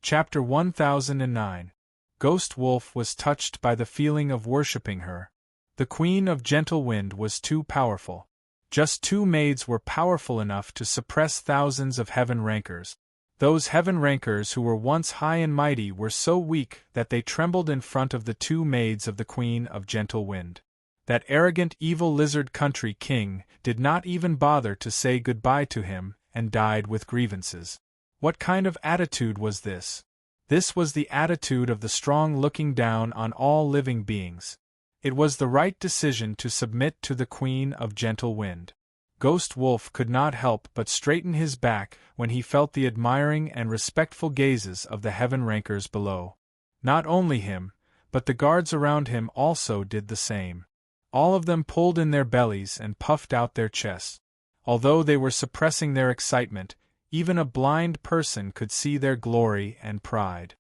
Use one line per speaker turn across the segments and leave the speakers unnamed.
Chapter 1009. Ghost Wolf was touched by the feeling of worshipping her. The Queen of Gentle Wind was too powerful. Just two maids were powerful enough to suppress thousands of heaven rankers. Those heaven rankers who were once high and mighty were so weak that they trembled in front of the two maids of the Queen of Gentle Wind. That arrogant evil lizard country king did not even bother to say goodbye to him, and died with grievances. What kind of attitude was this? This was the attitude of the strong looking down on all living beings. It was the right decision to submit to the Queen of Gentle Wind. Ghost Wolf could not help but straighten his back when he felt the admiring and respectful gazes of the heaven rankers below. Not only him, but the guards around him also did the same. All of them pulled in their bellies and puffed out their chests. Although they were suppressing their excitement, even a blind person could see their glory and pride.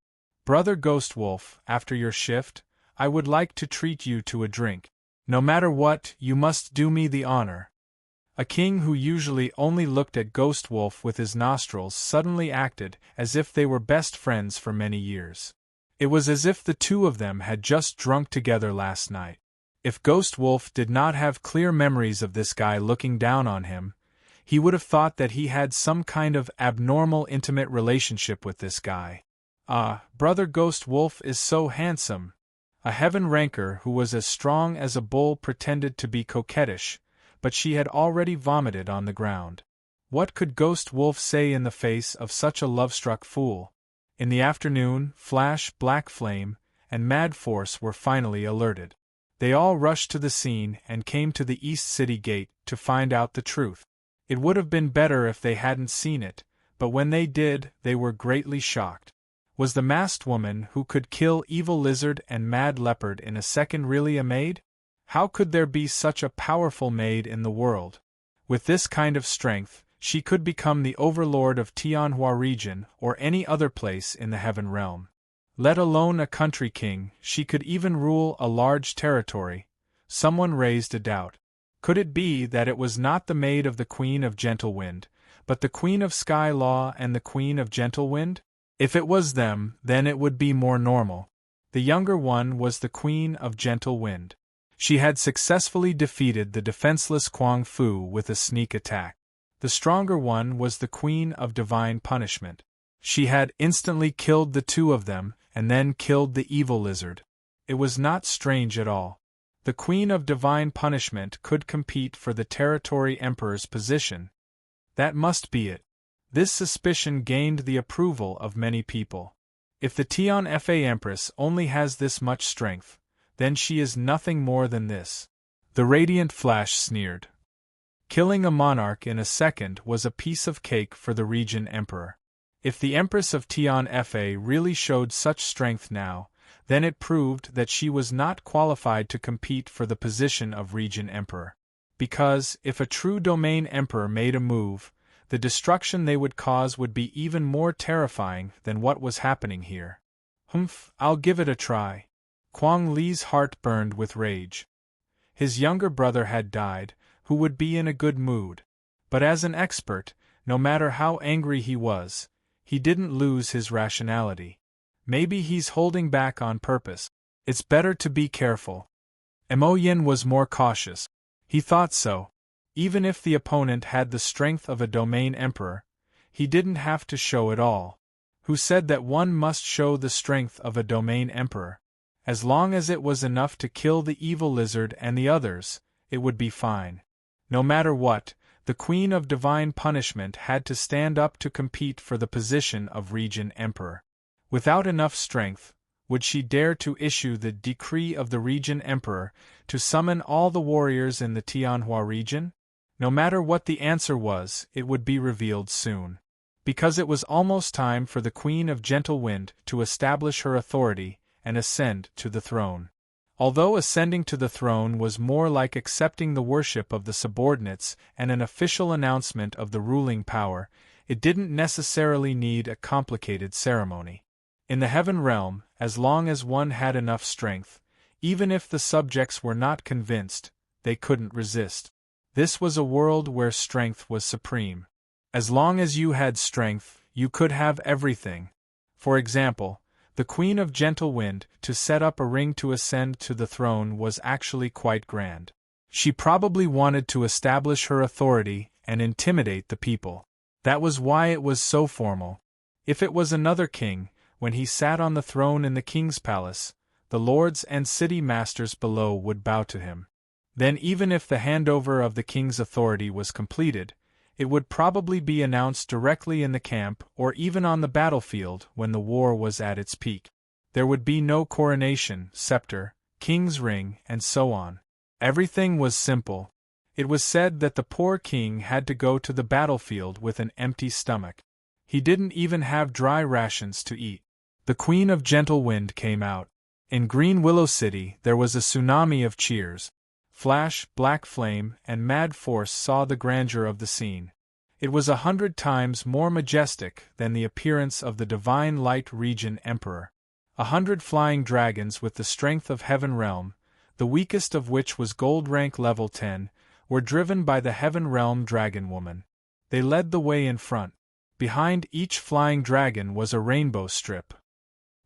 "Brother Ghost Wolf, after your shift, I would like to treat you to a drink. No matter what, you must do me the honor." A king who usually only looked at Ghost Wolf with his nostrils suddenly acted as if they were best friends for many years. It was as if the two of them had just drunk together last night. If Ghost Wolf did not have clear memories of this guy looking down on him, he would have thought that he had some kind of abnormal intimate relationship with this guy. "Ah, Brother Ghost Wolf is so handsome." A heaven ranker who was as strong as a bull pretended to be coquettish, but she had already vomited on the ground. What could Ghost Wolf say in the face of such a love-struck fool? In the afternoon, Flash, Black Flame, and Mad Force were finally alerted. They all rushed to the scene and came to the East City Gate to find out the truth. It would have been better if they hadn't seen it, but when they did, they were greatly shocked. Was the masked woman who could kill Evil Lizard and Mad Leopard in a second really a maid? How could there be such a powerful maid in the world? With this kind of strength, she could become the overlord of Tianhua region or any other place in the heaven realm. Let alone a country king, she could even rule a large territory. Someone raised a doubt. Could it be that it was not the maid of the Queen of Gentle Wind, but the Queen of Sky Law and the Queen of Gentle Wind? If it was them, then it would be more normal. The younger one was the Queen of Gentle Wind. She had successfully defeated the defenseless Kuang Fu with a sneak attack. The stronger one was the Queen of Divine Punishment. She had instantly killed the two of them, and then killed the evil lizard. It was not strange at all. The Queen of Divine Punishment could compete for the Territory Emperor's position. That must be it. This suspicion gained the approval of many people. If the Tian Fa Empress only has this much strength, then she is nothing more than this. The Radiant Flash sneered. Killing a monarch in a second was a piece of cake for the region emperor. If the Empress of Tian Fa really showed such strength now, then it proved that she was not qualified to compete for the position of region emperor. Because, if a true domain emperor made a move, the destruction they would cause would be even more terrifying than what was happening here. I'll give it a try. Kuang Li's heart burned with rage. His younger brother had died, who would be in a good mood. But as an expert, no matter how angry he was, he didn't lose his rationality. Maybe he's holding back on purpose. It's better to be careful. Mo Yin was more cautious. He thought so. Even if the opponent had the strength of a domain emperor, he didn't have to show it all. Who said that one must show the strength of a domain emperor? As long as it was enough to kill the evil lizard and the others, it would be fine. No matter what, the Queen of Divine Punishment had to stand up to compete for the position of region emperor. Without enough strength, would she dare to issue the decree of the region emperor to summon all the warriors in the Tianhua region? No matter what the answer was, it would be revealed soon. Because it was almost time for the Queen of Gentle Wind to establish her authority and ascend to the throne. Although ascending to the throne was more like accepting the worship of the subordinates and an official announcement of the ruling power, it didn't necessarily need a complicated ceremony. In the heaven realm, as long as one had enough strength, even if the subjects were not convinced, they couldn't resist. This was a world where strength was supreme. As long as you had strength, you could have everything. For example, the Queen of Gentle Wind, to set up a ring to ascend to the throne was actually quite grand. She probably wanted to establish her authority and intimidate the people. That was why it was so formal. If it was another king, when he sat on the throne in the king's palace, the lords and city masters below would bow to him. Then even if the handover of the king's authority was completed, it would probably be announced directly in the camp or even on the battlefield when the war was at its peak. There would be no coronation, scepter, king's ring, and so on. Everything was simple. It was said that the poor king had to go to the battlefield with an empty stomach. He didn't even have dry rations to eat. The Queen of Gentle Wind came out. In Green Willow City there was a tsunami of cheers. Flash, Black Flame, and Mad Force saw the grandeur of the scene. It was 100 times more majestic than the appearance of the Divine Light Region Emperor. 100 flying dragons with the strength of Heaven Realm, the weakest of which was Gold Rank Level 10, were driven by the Heaven Realm Dragon Woman. They led the way in front. Behind each flying dragon was a rainbow strip.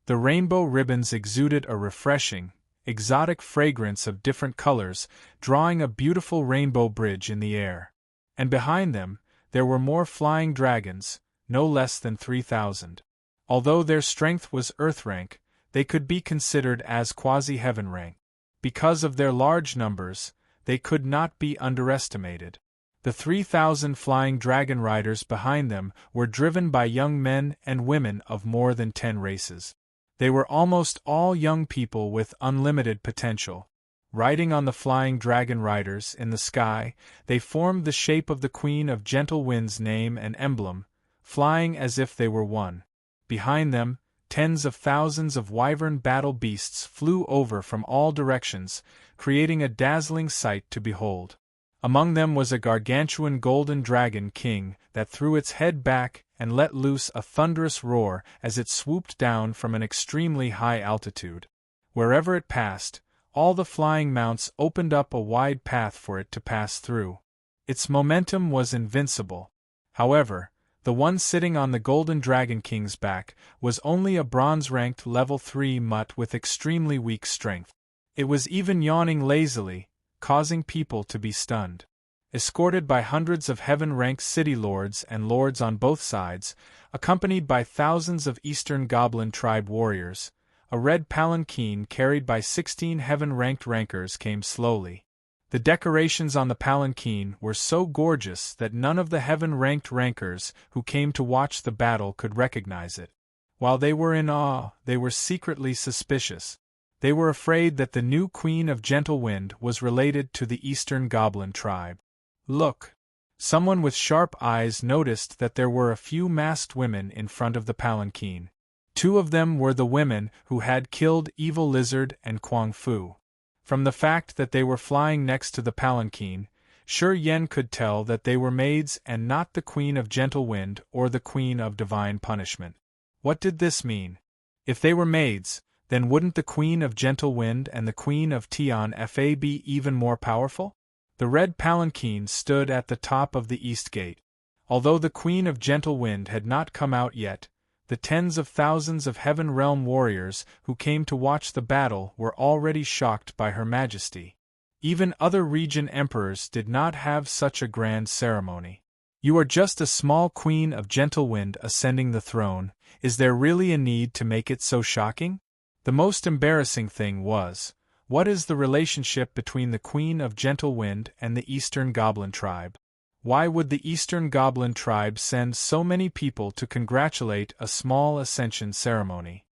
The rainbow ribbons exuded a refreshing, exotic fragrance of different colors, drawing a beautiful rainbow bridge in the air. And behind them, there were more flying dragons, no less than 3,000. Although their strength was Earth rank, they could be considered as quasi-heaven rank. Because of their large numbers, they could not be underestimated. The 3,000 flying dragon riders behind them were driven by young men and women of more than 10 races. They were almost all young people with unlimited potential. Riding on the flying dragon riders in the sky, they formed the shape of the Queen of Gentle Wind's name and emblem, flying as if they were one. Behind them, tens of thousands of wyvern battle beasts flew over from all directions, creating a dazzling sight to behold. Among them was a gargantuan golden dragon king that threw its head back and let loose a thunderous roar as it swooped down from an extremely high altitude. Wherever it passed, all the flying mounts opened up a wide path for it to pass through. Its momentum was invincible. However, the one sitting on the Golden Dragon King's back was only a bronze-ranked level 3 mutt with extremely weak strength. It was even yawning lazily, causing people to be stunned. Escorted by hundreds of heaven-ranked city lords and lords on both sides, accompanied by thousands of Eastern Goblin tribe warriors, a red palanquin carried by 16 heaven-ranked rankers came slowly. The decorations on the palanquin were so gorgeous that none of the heaven-ranked rankers who came to watch the battle could recognize it. While they were in awe, they were secretly suspicious. They were afraid that the new Queen of Gentle Wind was related to the Eastern Goblin tribe. Look! Someone with sharp eyes noticed that there were a few masked women in front of the palanquin. 2 of them were the women who had killed Evil Lizard and Kwang Fu. From the fact that they were flying next to the palanquin, Shi Yen could tell that they were maids and not the Queen of Gentle Wind or the Queen of Divine Punishment. What did this mean? If they were maids, then wouldn't the Queen of Gentle Wind and the Queen of Tian Fa be even more powerful? The red palanquin stood at the top of the east gate. Although the Queen of Gentle Wind had not come out yet, the tens of thousands of Heaven Realm warriors who came to watch the battle were already shocked by Her Majesty. Even other region emperors did not have such a grand ceremony. You are just a small Queen of Gentle Wind ascending the throne. Is there really a need to make it so shocking? The most embarrassing thing was, what is the relationship between the Queen of Gentle Wind and the Eastern Goblin tribe? Why would the Eastern Goblin tribe send so many people to congratulate a small ascension ceremony?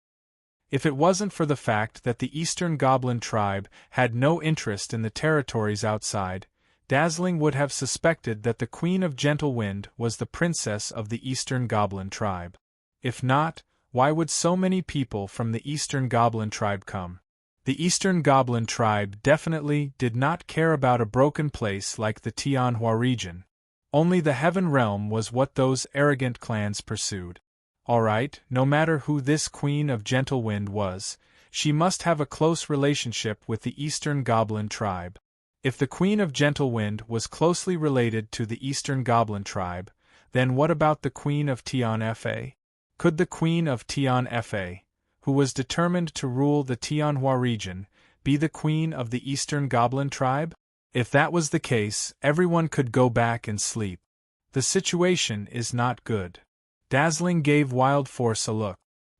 If it wasn't for the fact that the Eastern Goblin tribe had no interest in the territories outside, Dazzling would have suspected that the Queen of Gentle Wind was the princess of the Eastern Goblin tribe. If not, why would so many people from the Eastern Goblin tribe come? The Eastern Goblin tribe definitely did not care about a broken place like the Tianhua region. Only the Heaven Realm was what those arrogant clans pursued. Alright, no matter who this Queen of Gentle Wind was, she must have a close relationship with the Eastern Goblin tribe. If the Queen of Gentle Wind was closely related to the Eastern Goblin tribe, then what about the Queen of Tian Fa? Could the Queen of Tianfa, who was determined to rule the Tianhua region, be the queen of the Eastern Goblin tribe? If that was the case, everyone could go back and sleep. The situation is not good. Dazzling gave Wild Force a look.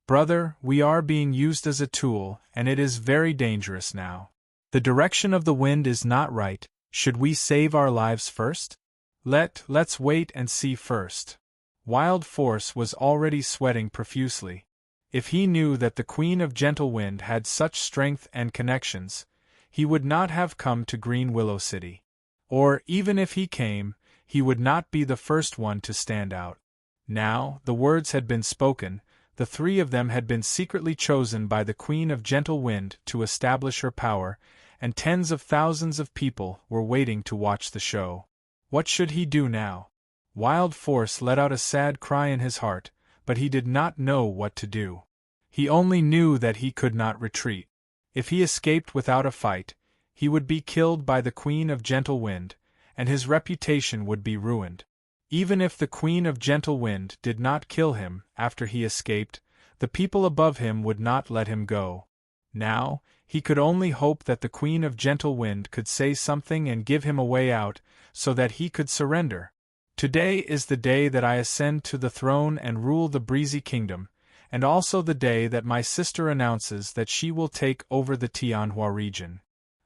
Brother, we are being used as a tool, and it is very dangerous now. The direction of the wind is not right. Should we save our lives first? Let's wait and see first. Wild Force was already sweating profusely. If he knew that the Queen of Gentle Wind had such strength and connections, he would not have come to Green Willow City. Or, even if he came, he would not be the first one to stand out. Now, the words had been spoken, the three of them had been secretly chosen by the Queen of Gentle Wind to establish her power, and tens of thousands of people were waiting to watch the show. What should he do now? Wild Force let out a sad cry in his heart, but he did not know what to do. He only knew that he could not retreat. If he escaped without a fight, he would be killed by the Queen of Gentle Wind, and his reputation would be ruined. Even if the Queen of Gentle Wind did not kill him after he escaped, the people above him would not let him go. Now, he could only hope that the Queen of Gentle Wind could say something and give him a way out, so that he could surrender. Today is the day that I ascend to the throne and rule the Breezy Kingdom, and also the day that my sister announces that she will take over the Tianhua region.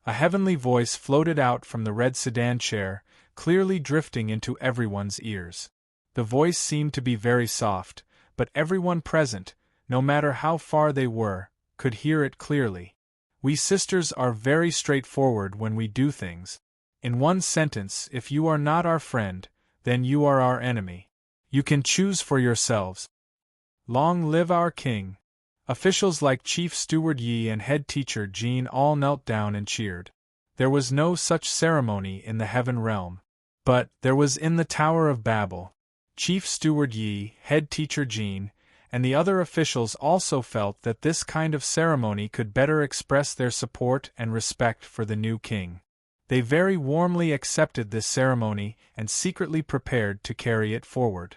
A heavenly voice floated out from the red sedan chair, clearly drifting into everyone's ears. The voice seemed to be very soft, but everyone present, no matter how far they were, could hear it clearly. We sisters are very straightforward when we do things. In one sentence, if you are not our friend, then you are our enemy. You can choose for yourselves. Long live our king! Officials like Chief Steward Yi and Head Teacher Jean all knelt down and cheered. There was no such ceremony in the Heaven Realm. But there was in the Tower of Babel. Chief Steward Yi, Head Teacher Jean, and the other officials also felt that this kind of ceremony could better express their support and respect for the new king. They very warmly accepted this ceremony and secretly prepared to carry it forward.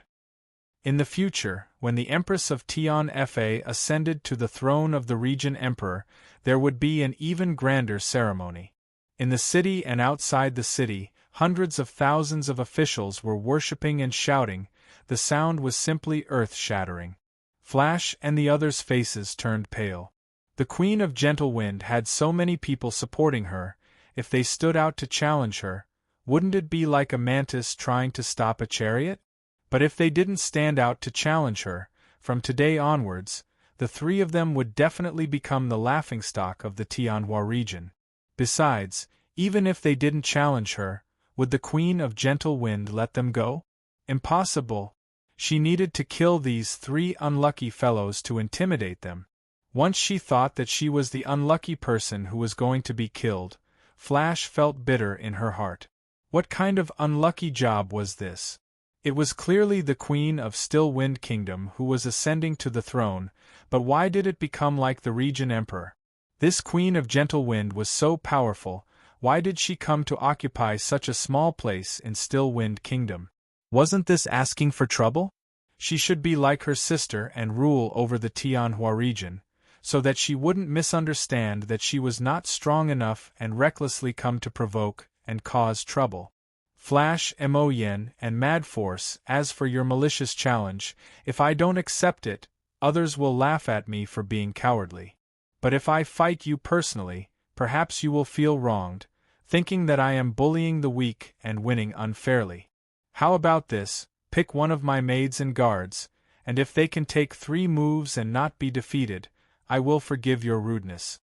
In the future, when the Empress of Tianfa ascended to the throne of the region emperor, there would be an even grander ceremony. In the city and outside the city, hundreds of thousands of officials were worshipping and shouting. The sound was simply earth-shattering. Flash and the others' faces turned pale. The Queen of Gentle Wind had so many people supporting her. If they stood out to challenge her, wouldn't it be like a mantis trying to stop a chariot? But if they didn't stand out to challenge her, from today onwards, the three of them would definitely become the laughingstock of the Tianhua region. Besides, even if they didn't challenge her, would the Queen of Gentle Wind let them go? Impossible. She needed to kill these three unlucky fellows to intimidate them. Once she thought that she was the unlucky person who was going to be killed. Flash felt bitter in her heart. What kind of unlucky job was this? It was clearly the Queen of Still Wind Kingdom who was ascending to the throne, but why did it become like the region emperor? This Queen of Gentle Wind was so powerful, why did she come to occupy such a small place in Still Wind Kingdom? Wasn't this asking for trouble? She should be like her sister and rule over the Tianhua region, so that she wouldn't misunderstand that she was not strong enough and recklessly come to provoke and cause trouble. Flash, Mo Yen, and Mad Force, as for your malicious challenge, if I don't accept it, others will laugh at me for being cowardly. But if I fight you personally, perhaps you will feel wronged, thinking that I am bullying the weak and winning unfairly. How about this? Pick one of my maids and guards, and if they can take 3 moves and not be defeated, I will forgive your rudeness.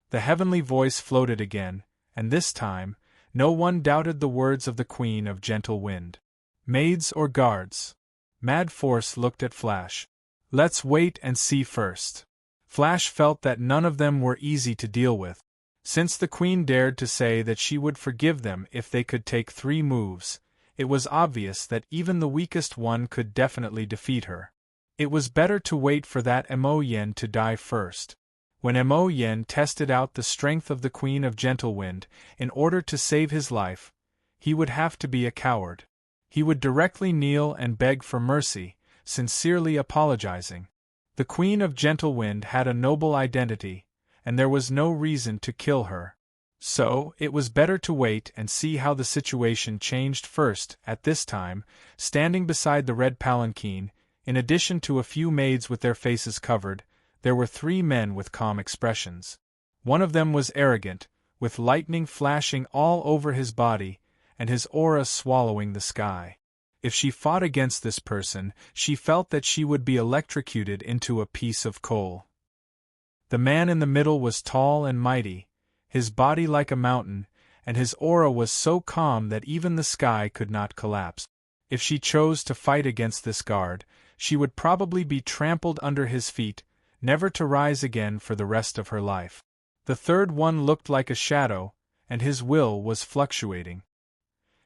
The heavenly voice floated again, and this time, no one doubted the words of the Queen of Gentle Wind. Maids or guards? Mad Force looked at Flash. Let's wait and see first. Flash felt that none of them were easy to deal with. Since the Queen dared to say that she would forgive them if they could take 3 moves, it was obvious that even the weakest one could definitely defeat her. It was better to wait for that Mo Yen to die first. When Mo Yen tested out the strength of the Queen of Gentle Wind, in order to save his life, he would have to be a coward. He would directly kneel and beg for mercy, sincerely apologizing. The Queen of Gentle Wind had a noble identity, and there was no reason to kill her. So, it was better to wait and see how the situation changed first. At this time, standing beside the red palanquin, in addition to a few maids with their faces covered, there were 3 men with calm expressions. One of them was arrogant, with lightning flashing all over his body, and his aura swallowing the sky. If she fought against this person, she felt that she would be electrocuted into a piece of coal. The man in the middle was tall and mighty, his body like a mountain, and his aura was so calm that even the sky could not collapse. If she chose to fight against this guard, she would probably be trampled under his feet, never to rise again for the rest of her life. The third one looked like a shadow, and his will was fluctuating.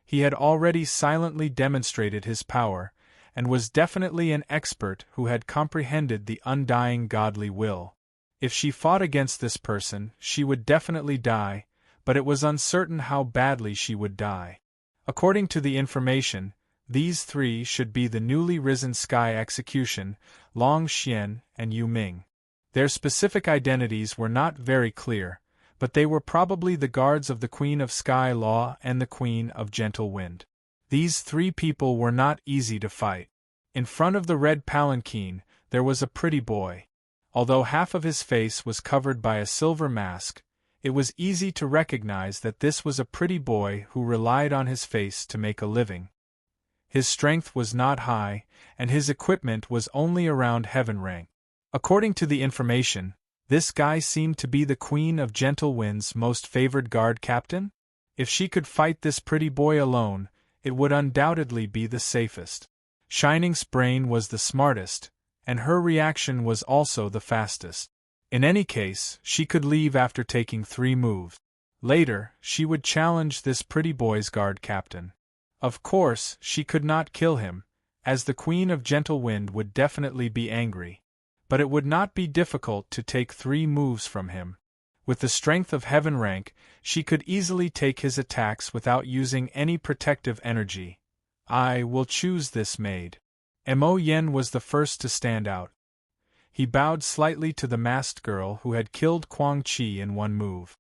He had already silently demonstrated his power, and was definitely an expert who had comprehended the undying godly will. If she fought against this person, she would definitely die, but it was uncertain how badly she would die. According to the information, these 3 should be the newly risen Sky Execution, Long Xian and Yu Ming. Their specific identities were not very clear, but they were probably the guards of the Queen of Sky Law and the Queen of Gentle Wind. These 3 people were not easy to fight. In front of the red palanquin, there was a pretty boy. Although half of his face was covered by a silver mask, it was easy to recognize that this was a pretty boy who relied on his face to make a living. His strength was not high, and his equipment was only around heaven rank. According to the information, this guy seemed to be the Queen of Gentle Wind's most favored guard captain? If she could fight this pretty boy alone, it would undoubtedly be the safest. Shining's brain was the smartest, and her reaction was also the fastest. In any case, she could leave after taking 3 moves. Later, she would challenge this pretty boy's guard captain. Of course, she could not kill him, as the Queen of Gentle Wind would definitely be angry. But it would not be difficult to take 3 moves from him. With the strength of heaven rank, she could easily take his attacks without using any protective energy. I will choose this maid. Mo Yen was the first to stand out. He bowed slightly to the masked girl who had killed Quang Chi in 1 move.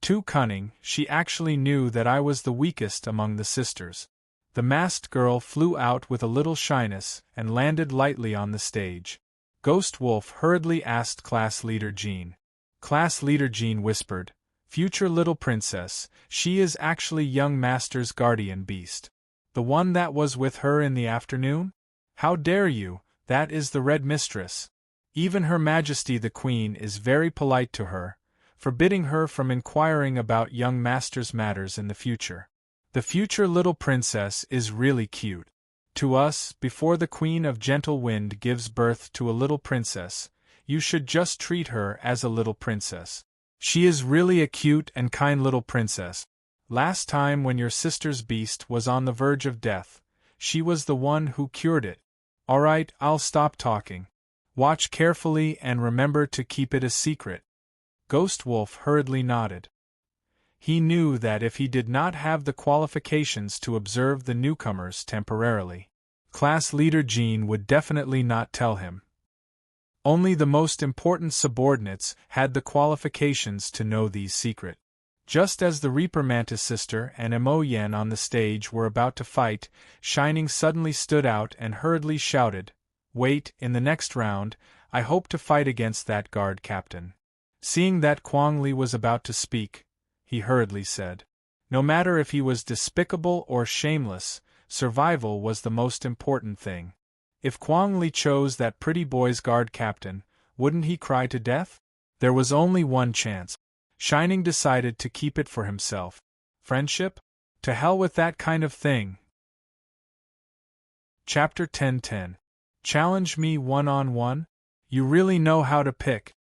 Too cunning, she actually knew that I was the weakest among the sisters. The masked girl flew out with a little shyness and landed lightly on the stage. Ghost Wolf hurriedly asked Class Leader Jean. Class Leader Jean whispered, "Future little princess, she is actually young master's guardian beast. The one that was with her in the afternoon? How dare you, that is the Red Mistress. Even Her Majesty the Queen is very polite to her, forbidding her from inquiring about young master's matters in the future. The future little princess is really cute. To us, before the Queen of Gentle Wind gives birth to a little princess, you should just treat her as a little princess. She is really a cute and kind little princess. Last time when your sister's beast was on the verge of death, she was the one who cured it. Alright, I'll stop talking. Watch carefully and remember to keep it a secret." Ghost Wolf hurriedly nodded. He knew that if he did not have the qualifications to observe the newcomers temporarily, Class Leader Jean would definitely not tell him. Only the most important subordinates had the qualifications to know these secrets. Just as the Reaper Mantis sister and Mo Yen on the stage were about to fight, Shining suddenly stood out and hurriedly shouted, "Wait, in the next round, I hope to fight against that guard captain." Seeing that Quang Li was about to speak, he hurriedly said, "No matter if he was despicable or shameless, survival was the most important thing. If Quang Li chose that pretty boy's guard captain, wouldn't he cry to death? There was only one chance. Shining decided to keep it for himself. Friendship? To hell with that kind of thing." Chapter 10:10. Challenge me one-on-one? You really know how to pick.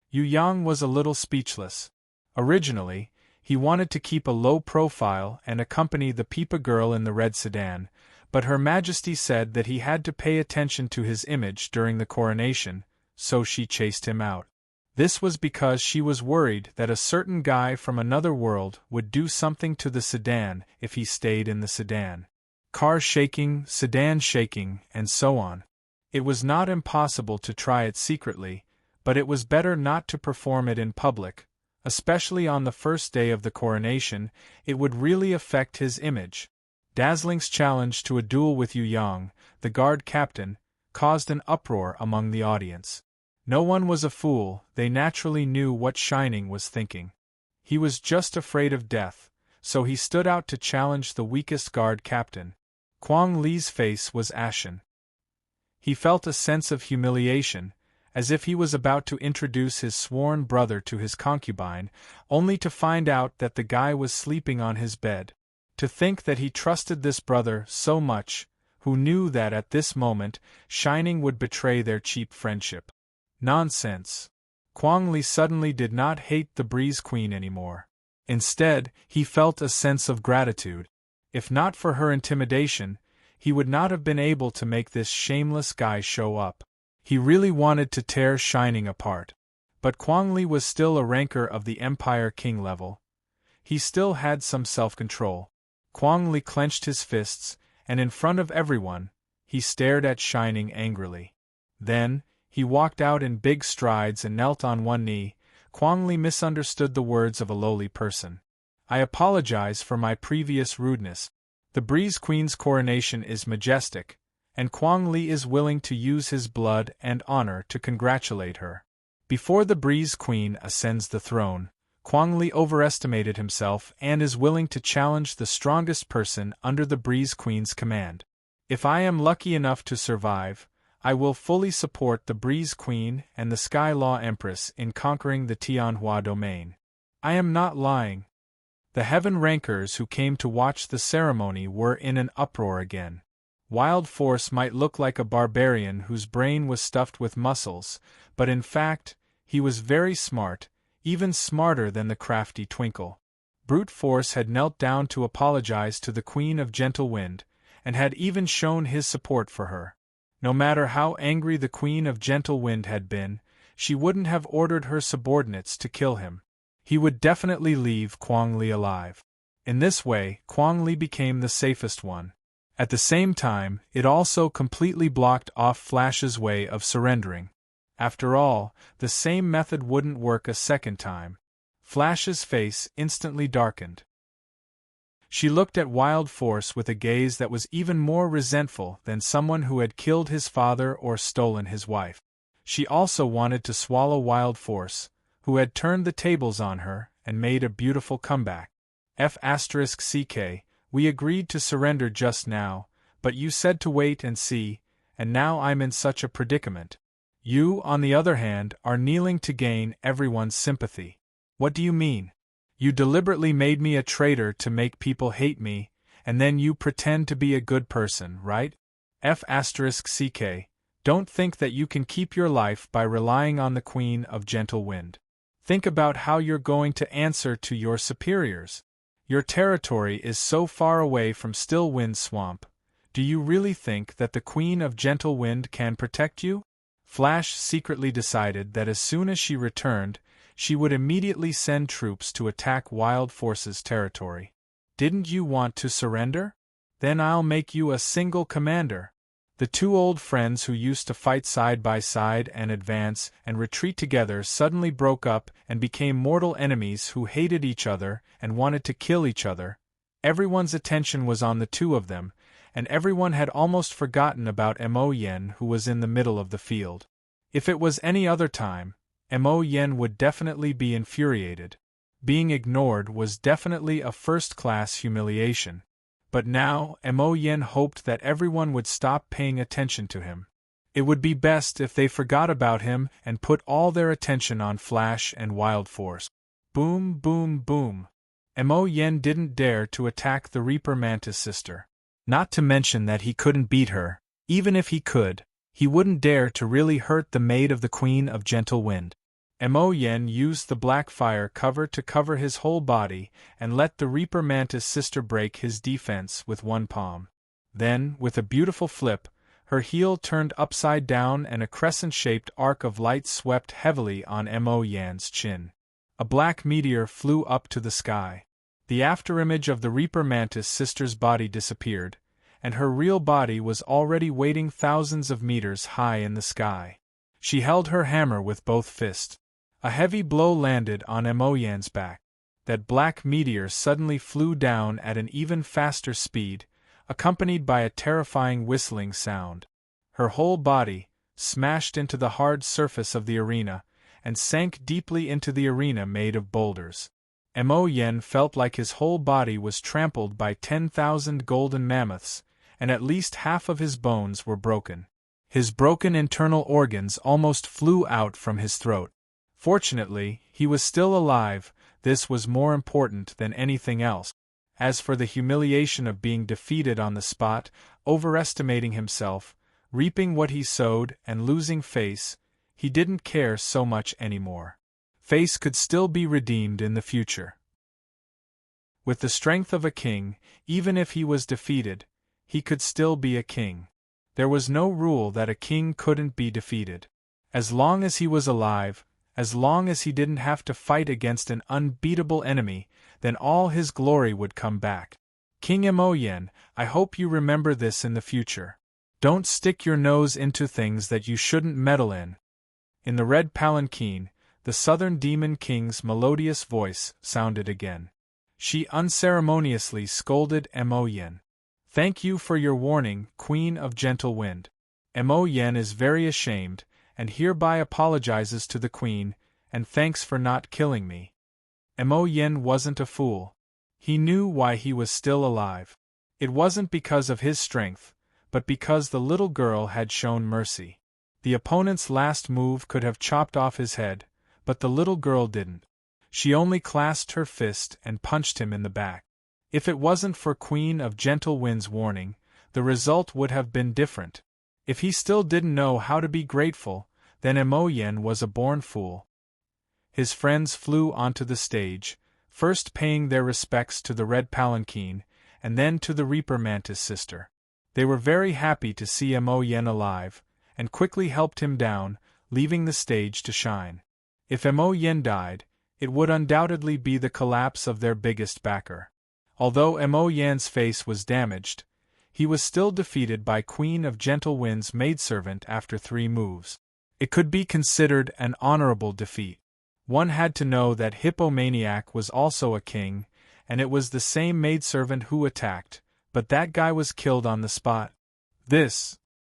Yu Yang was a little speechless. Originally, he wanted to keep a low profile and accompany the Peepa girl in the red sedan, but Her Majesty said that he had to pay attention to his image during the coronation, so she chased him out. This was because she was worried that a certain guy from another world would do something to the sedan if he stayed in the sedan. Car shaking, sedan shaking, and so on. It was not impossible to try it secretly, but it was better not to perform it in public, especially on the first day of the coronation. It would really affect his image. Dazzling's challenge to a duel with Yu Yang, the guard captain, caused an uproar among the audience. No one was a fool, they naturally knew what Shining was thinking. He was just afraid of death, so he stood out to challenge the weakest guard captain. Kuang Li's face was ashen. He felt a sense of humiliation, as if he was about to introduce his sworn brother to his concubine, only to find out that the guy was sleeping on his bed. To think that he trusted this brother so much, who knew that at this moment, Shining would betray their cheap friendship. Nonsense. Kuang Li suddenly did not hate the Breeze Queen anymore. Instead, he felt a sense of gratitude. If not for her intimidation, he would not have been able to make this shameless guy show up. He really wanted to tear Shining apart. But Kuang Li was still a ranker of the Empire King level. He still had some self-control. Kuang Li clenched his fists, and in front of everyone, he stared at Shining angrily. Then, he walked out in big strides and knelt on one knee. Kuang Li misunderstood the words of a lowly person. I apologize for my previous rudeness. The Breeze Queen's coronation is majestic, and Kuang Li is willing to use his blood and honor to congratulate her. Before the Breeze Queen ascends the throne, Kuang Li overestimated himself and is willing to challenge the strongest person under the Breeze Queen's command. If I am lucky enough to survive, I will fully support the Breeze Queen and the Sky Law Empress in conquering the Tianhua domain. I am not lying. The Heaven Rankers who came to watch the ceremony were in an uproar again. Wild Force might look like a barbarian whose brain was stuffed with muscles, but in fact, he was very smart, even smarter than the crafty Twinkle. Brute Force had knelt down to apologize to the Queen of Gentle Wind, and had even shown his support for her. No matter how angry the Queen of Gentle Wind had been, she wouldn't have ordered her subordinates to kill him. He would definitely leave Kuang Li alive. In this way, Kuang Li became the safest one. At the same time, it also completely blocked off Flash's way of surrendering. After all, the same method wouldn't work a second time. Flash's face instantly darkened. She looked at Wild Force with a gaze that was even more resentful than someone who had killed his father or stolen his wife. She also wanted to swallow Wild Force, who had turned the tables on her and made a beautiful comeback. F***CK, we agreed to surrender just now, but you said to wait and see, and now I'm in such a predicament. You, on the other hand, are kneeling to gain everyone's sympathy. What do you mean? You deliberately made me a traitor to make people hate me, and then you pretend to be a good person, right? F***CK, don't think that you can keep your life by relying on the Queen of Gentle Wind. Think about how you're going to answer to your superiors. Your territory is so far away from Still Wind Swamp. Do you really think that the Queen of Gentle Wind can protect you? Flash secretly decided that as soon as she returned, she would immediately send troops to attack Wild Force's territory. Didn't you want to surrender? Then I'll make you a single commander. The two old friends who used to fight side by side and advance and retreat together suddenly broke up and became mortal enemies who hated each other and wanted to kill each other. Everyone's attention was on the two of them, and everyone had almost forgotten about Mo Yen, who was in the middle of the field. If it was any other time, Mo Yen would definitely be infuriated. Being ignored was definitely a first-class humiliation. But now, Mo Yen hoped that everyone would stop paying attention to him. It would be best if they forgot about him and put all their attention on Flash and Wild Force. Boom, boom, boom. Mo Yen didn't dare to attack the Reaper Mantis sister. Not to mention that he couldn't beat her. Even if he could, he wouldn't dare to really hurt the maid of the Queen of Gentle Wind. Mo Yen used the black fire cover to cover his whole body and let the Reaper Mantis sister break his defense with one palm. Then, with a beautiful flip, her heel turned upside down and a crescent-shaped arc of light swept heavily on Mo Yan's chin. A black meteor flew up to the sky. The afterimage of the Reaper Mantis sister's body disappeared, and her real body was already waiting thousands of meters high in the sky. She held her hammer with both fists. A heavy blow landed on Emoyen's back. That black meteor suddenly flew down at an even faster speed, accompanied by a terrifying whistling sound. Her whole body smashed into the hard surface of the arena, and sank deeply into the arena made of boulders. Emoyen felt like his whole body was trampled by 10,000 golden mammoths, and at least half of his bones were broken. His broken internal organs almost flew out from his throat. Fortunately, he was still alive. This was more important than anything else. As for the humiliation of being defeated on the spot, overestimating himself, reaping what he sowed, and losing Face, he didn't care so much anymore. Face could still be redeemed in the future. With the strength of a king, even if he was defeated, he could still be a king. There was no rule that a king couldn't be defeated. As long as he was alive, as long as he didn't have to fight against an unbeatable enemy, then all his glory would come back. King Emoyen, I hope you remember this in the future. Don't stick your nose into things that you shouldn't meddle in. In the red palanquin, the southern demon king's melodious voice sounded again. She unceremoniously scolded Emoyen. Thank you for your warning, Queen of Gentle Wind. Emoyen is very ashamed, and hereby apologizes to the Queen, and thanks for not killing me. Emoyen wasn't a fool. He knew why he was still alive. It wasn't because of his strength, but because the little girl had shown mercy. The opponent's last move could have chopped off his head, but the little girl didn't. She only clasped her fist and punched him in the back. If it wasn't for Queen of Gentle Wind's warning, the result would have been different. If he still didn't know how to be grateful, then Emoyen was a born fool. His friends flew onto the stage, first paying their respects to the red palanquin, and then to the Reaper Mantis sister. They were very happy to see Emoyen alive, and quickly helped him down, leaving the stage to shine. If Emoyen died, it would undoubtedly be the collapse of their biggest backer. Although Emoyen's face was damaged, he was still defeated by Queen of Gentle Wind's maidservant after 3 moves. It could be considered an honorable defeat. One had to know that Hippomaniac was also a king, and it was the same maidservant who attacked, but that guy was killed on the spot.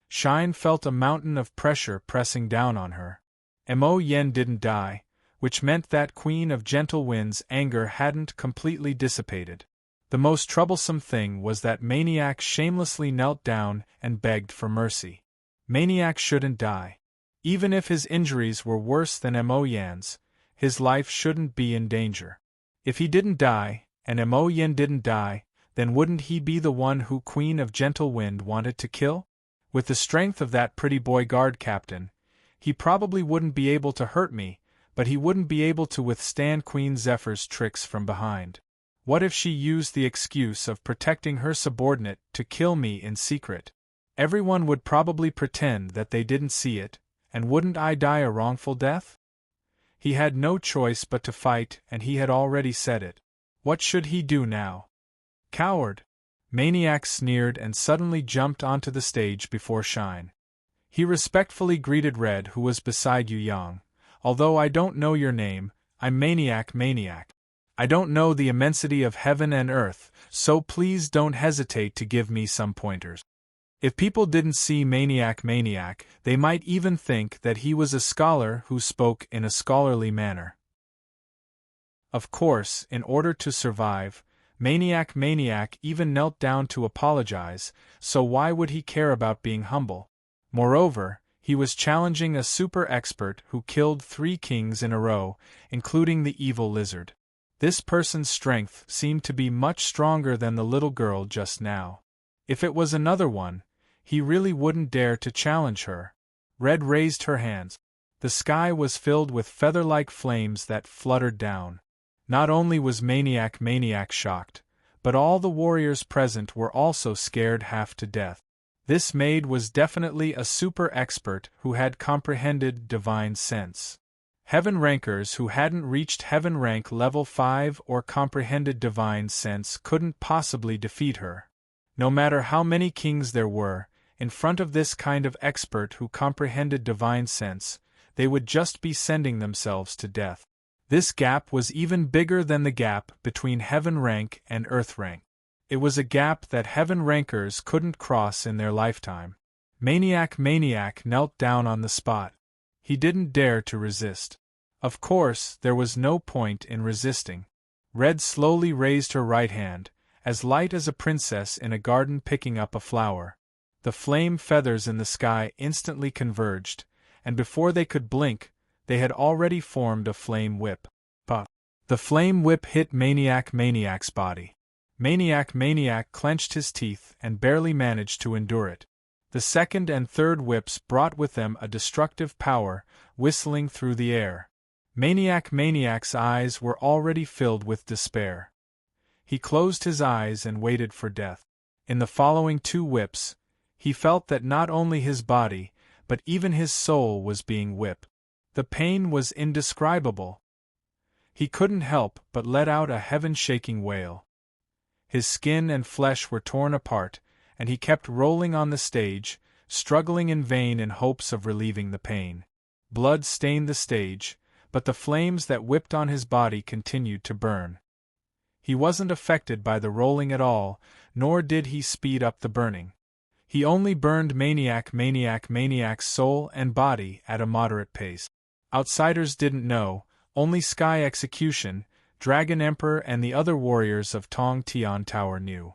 Shine felt a mountain of pressure pressing down on her. Emoyen didn't die, which meant that Queen of Gentle Wind's anger hadn't completely dissipated. The most troublesome thing was that Maniac shamelessly knelt down and begged for mercy. Maniac shouldn't die. Even if his injuries were worse than Emoyen's, his life shouldn't be in danger. If he didn't die, and Emoyen didn't die, then wouldn't he be the one who Queen of Gentle Wind wanted to kill? With the strength of that pretty boy guard captain, he probably wouldn't be able to hurt me, but he wouldn't be able to withstand Queen Zephyr's tricks from behind. What if she used the excuse of protecting her subordinate to kill me in secret? Everyone would probably pretend that they didn't see it, and wouldn't I die a wrongful death? He had no choice but to fight, and he had already said it. What should he do now? Coward! Maniac sneered and suddenly jumped onto the stage before Shine. He respectfully greeted Red, who was beside Yu Yang. Although I don't know your name, I'm Maniac. I don't know the immensity of heaven and earth, so please don't hesitate to give me some pointers. If people didn't see Maniac, they might even think that he was a scholar who spoke in a scholarly manner. Of course, in order to survive, Maniac even knelt down to apologize, so why would he care about being humble? Moreover, he was challenging a super expert who killed 3 kings in a row, including the evil lizard. This person's strength seemed to be much stronger than the little girl just now. If it was another one, he really wouldn't dare to challenge her. Red raised her hands. The sky was filled with feather-like flames that fluttered down. Not only was Maniac shocked, but all the warriors present were also scared half to death. This maid was definitely a super expert who had comprehended divine sense. Heaven rankers who hadn't reached heaven rank level 5 or comprehended divine sense couldn't possibly defeat her. No matter how many kings there were, in front of this kind of expert who comprehended divine sense, they would just be sending themselves to death. This gap was even bigger than the gap between heaven rank and earth rank. It was a gap that heaven rankers couldn't cross in their lifetime. Maniac knelt down on the spot. He didn't dare to resist. Of course, there was no point in resisting. Red slowly raised her right hand, as light as a princess in a garden picking up a flower. The flame feathers in the sky instantly converged, and before they could blink, they had already formed a flame whip. But the flame whip hit Maniac's body. Maniac clenched his teeth and barely managed to endure it. The second and third whips brought with them a destructive power, whistling through the air. Maniac's eyes were already filled with despair. He closed his eyes and waited for death. In the following two whips, he felt that not only his body, but even his soul was being whipped. The pain was indescribable. He couldn't help but let out a heaven-shaking wail. His skin and flesh were torn apart, and he kept rolling on the stage, struggling in vain in hopes of relieving the pain. Blood stained the stage, but the flames that whipped on his body continued to burn. He wasn't affected by the rolling at all, nor did he speed up the burning. He only burned Maniac's soul and body at a moderate pace. Outsiders didn't know, only Sky Execution, Dragon Emperor and the other warriors of Tong Tian Tower knew.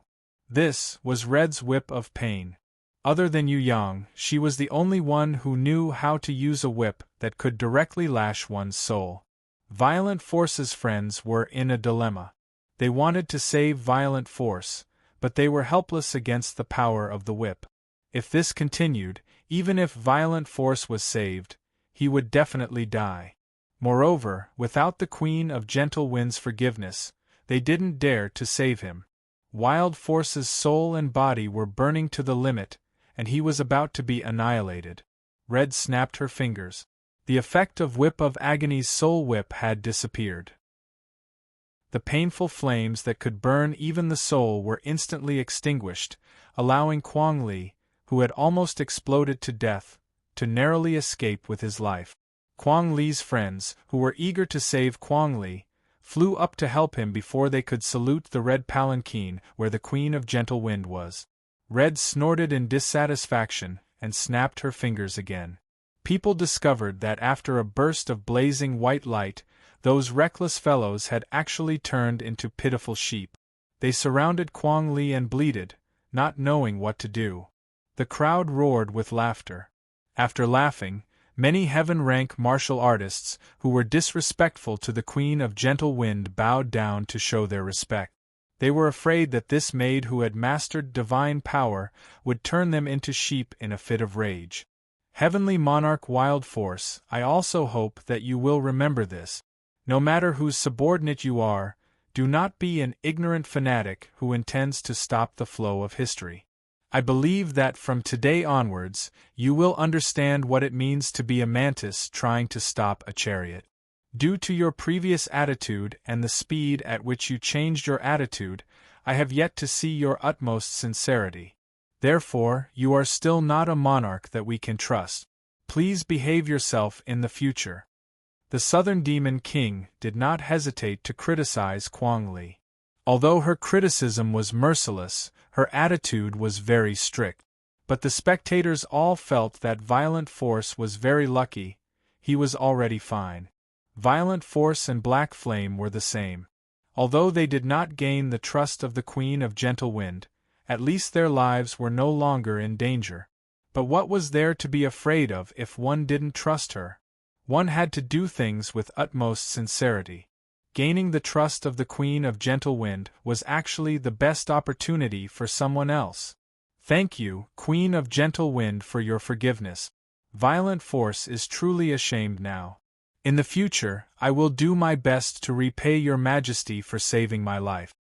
This was Red's whip of pain. Other than Yu Yang, she was the only one who knew how to use a whip that could directly lash one's soul. Violent Force's friends were in a dilemma. They wanted to save Violent Force, but they were helpless against the power of the whip. If this continued, even if Violent Force was saved, he would definitely die. Moreover, without the Queen of Gentle Wind's forgiveness, they didn't dare to save him. Wild Force's soul and body were burning to the limit, and he was about to be annihilated. Red snapped her fingers. The effect of Whip of Agony's soul whip had disappeared. The painful flames that could burn even the soul were instantly extinguished, allowing Kuang Li, who had almost exploded to death, to narrowly escape with his life. Kuang Li's friends, who were eager to save Kuang Li, flew up to help him before they could salute the red palanquin where the Queen of Gentle Wind was. Red snorted in dissatisfaction and snapped her fingers again. People discovered that after a burst of blazing white light, those reckless fellows had actually turned into pitiful sheep. They surrounded Kuang Li and bleated, not knowing what to do. The crowd roared with laughter. After laughing, many heaven-rank martial artists who were disrespectful to the Queen of Gentle Wind bowed down to show their respect. They were afraid that this maid who had mastered divine power would turn them into sheep in a fit of rage. Heavenly Monarch Wild Force, I also hope that you will remember this. No matter whose subordinate you are, do not be an ignorant fanatic who intends to stop the flow of history. I believe that from today onwards, you will understand what it means to be a mantis trying to stop a chariot. Due to your previous attitude and the speed at which you changed your attitude, I have yet to see your utmost sincerity. Therefore, you are still not a monarch that we can trust. Please behave yourself in the future. The Southern Demon King did not hesitate to criticize Kuang Li. Although her criticism was merciless, her attitude was very strict. But the spectators all felt that Violent Force was very lucky, he was already fine. Violent Force and Black Flame were the same. Although they did not gain the trust of the Queen of Gentle Wind, at least their lives were no longer in danger. But what was there to be afraid of if one didn't trust her? One had to do things with utmost sincerity. Gaining the trust of the Queen of Gentle Wind was actually the best opportunity for someone else. Thank you, Queen of Gentle Wind, for your forgiveness. Violent Force is truly ashamed now. In the future, I will do my best to repay your majesty for saving my life.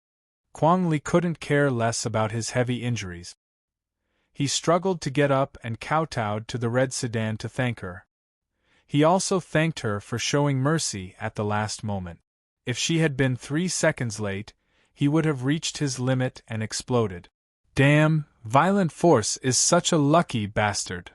Kuang Li couldn't care less about his heavy injuries. He struggled to get up and kowtowed to the red sedan to thank her. He also thanked her for showing mercy at the last moment. If she had been 3 seconds late, he would have reached his limit and exploded. Damn, violent force is such a lucky bastard.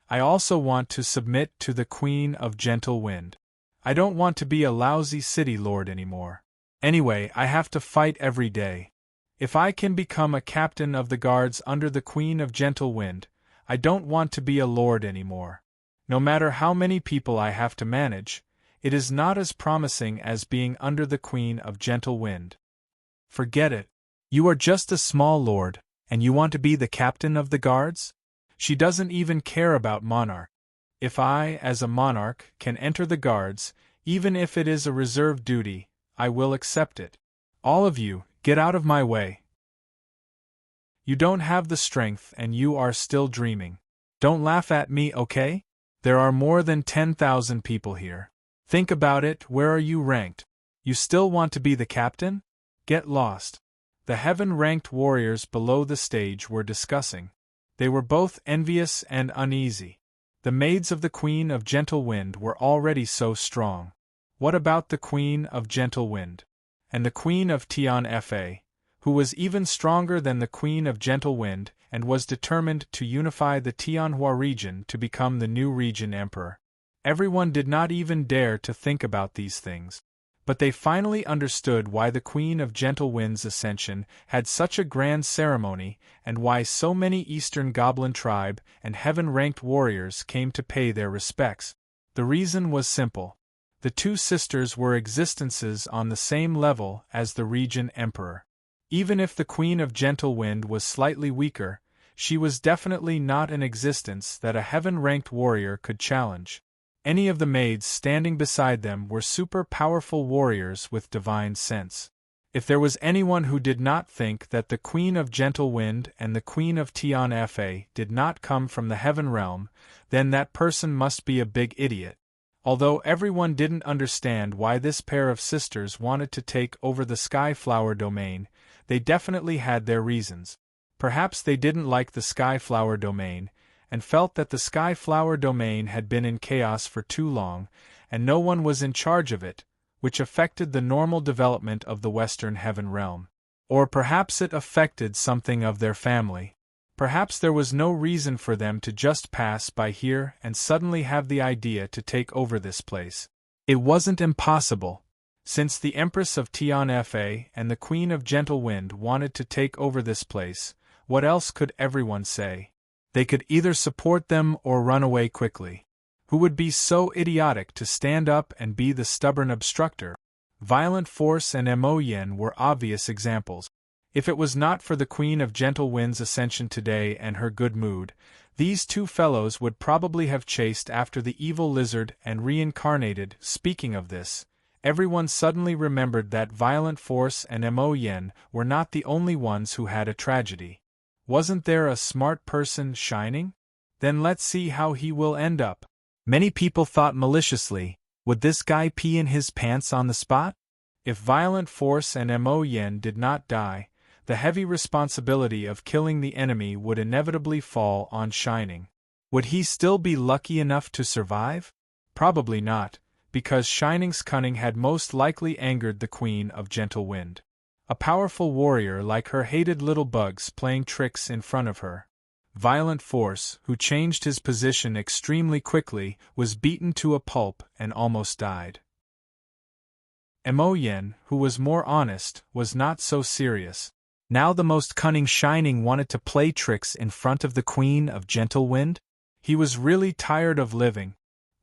I also want to submit to the Queen of Gentle Wind. I don't want to be a lousy city lord anymore. Anyway, I have to fight every day. If I can become a captain of the guards under the Queen of Gentle Wind, I don't want to be a lord anymore. No matter how many people I have to manage, it is not as promising as being under the Queen of Gentle Wind. Forget it. You are just a small lord, and you want to be the captain of the guards? She doesn't even care about monarch. If I, as a monarch, can enter the guards, even if it is a reserved duty, I will accept it. All of you, get out of my way. You don't have the strength and you are still dreaming. Don't laugh at me, okay? There are more than 10,000 people here. Think about it, where are you ranked? You still want to be the captain? Get lost. The heaven-ranked warriors below the stage were discussing. They were both envious and uneasy. The maids of the Queen of Gentle Wind were already so strong. What about the Queen of Gentle Wind? And the Queen of Tian Fa, who was even stronger than the Queen of Gentle Wind and was determined to unify the Tianhua region to become the new region emperor. Everyone did not even dare to think about these things. But they finally understood why the Queen of Gentle Wind's ascension had such a grand ceremony and why so many Eastern Goblin tribe and heaven-ranked warriors came to pay their respects. The reason was simple. The two sisters were existences on the same level as the region emperor. Even if the Queen of Gentle Wind was slightly weaker, she was definitely not an existence that a heaven-ranked warrior could challenge. Any of the maids standing beside them were super-powerful warriors with divine sense. If there was anyone who did not think that the Queen of Gentle Wind and the Queen of Tian Fa did not come from the heaven realm, then that person must be a big idiot. Although everyone didn't understand why this pair of sisters wanted to take over the Skyflower domain, they definitely had their reasons. Perhaps they didn't like the Skyflower domain, and felt that the Skyflower domain had been in chaos for too long, and no one was in charge of it, which affected the normal development of the Western Heaven realm. Or perhaps it affected something of their family. Perhaps there was no reason for them to just pass by here and suddenly have the idea to take over this place. It wasn't impossible. Since the Empress of Tian Fa and the Queen of Gentle Wind wanted to take over this place, what else could everyone say? They could either support them or run away quickly. Who would be so idiotic to stand up and be the stubborn obstructor? Violent force and Mo Yen were obvious examples. If it was not for the Queen of Gentle Wind's ascension today and her good mood, these two fellows would probably have chased after the evil lizard and reincarnated. Speaking of this, everyone suddenly remembered that Violent Force and Mo Yen were not the only ones who had a tragedy. Wasn't there a smart person shining? Then let's see how he will end up. Many people thought maliciously, would this guy pee in his pants on the spot? If Violent Force and Mo Yen did not die, the heavy responsibility of killing the enemy would inevitably fall on Shining. Would he still be lucky enough to survive? Probably not, because Shining's cunning had most likely angered the Queen of Gentle Wind. A powerful warrior like her hated little bugs playing tricks in front of her. Violent Force, who changed his position extremely quickly, was beaten to a pulp and almost died. Mo Yen, who was more honest, was not so serious. Now the most cunning Shining wanted to play tricks in front of the Queen of Gentle Wind? He was really tired of living.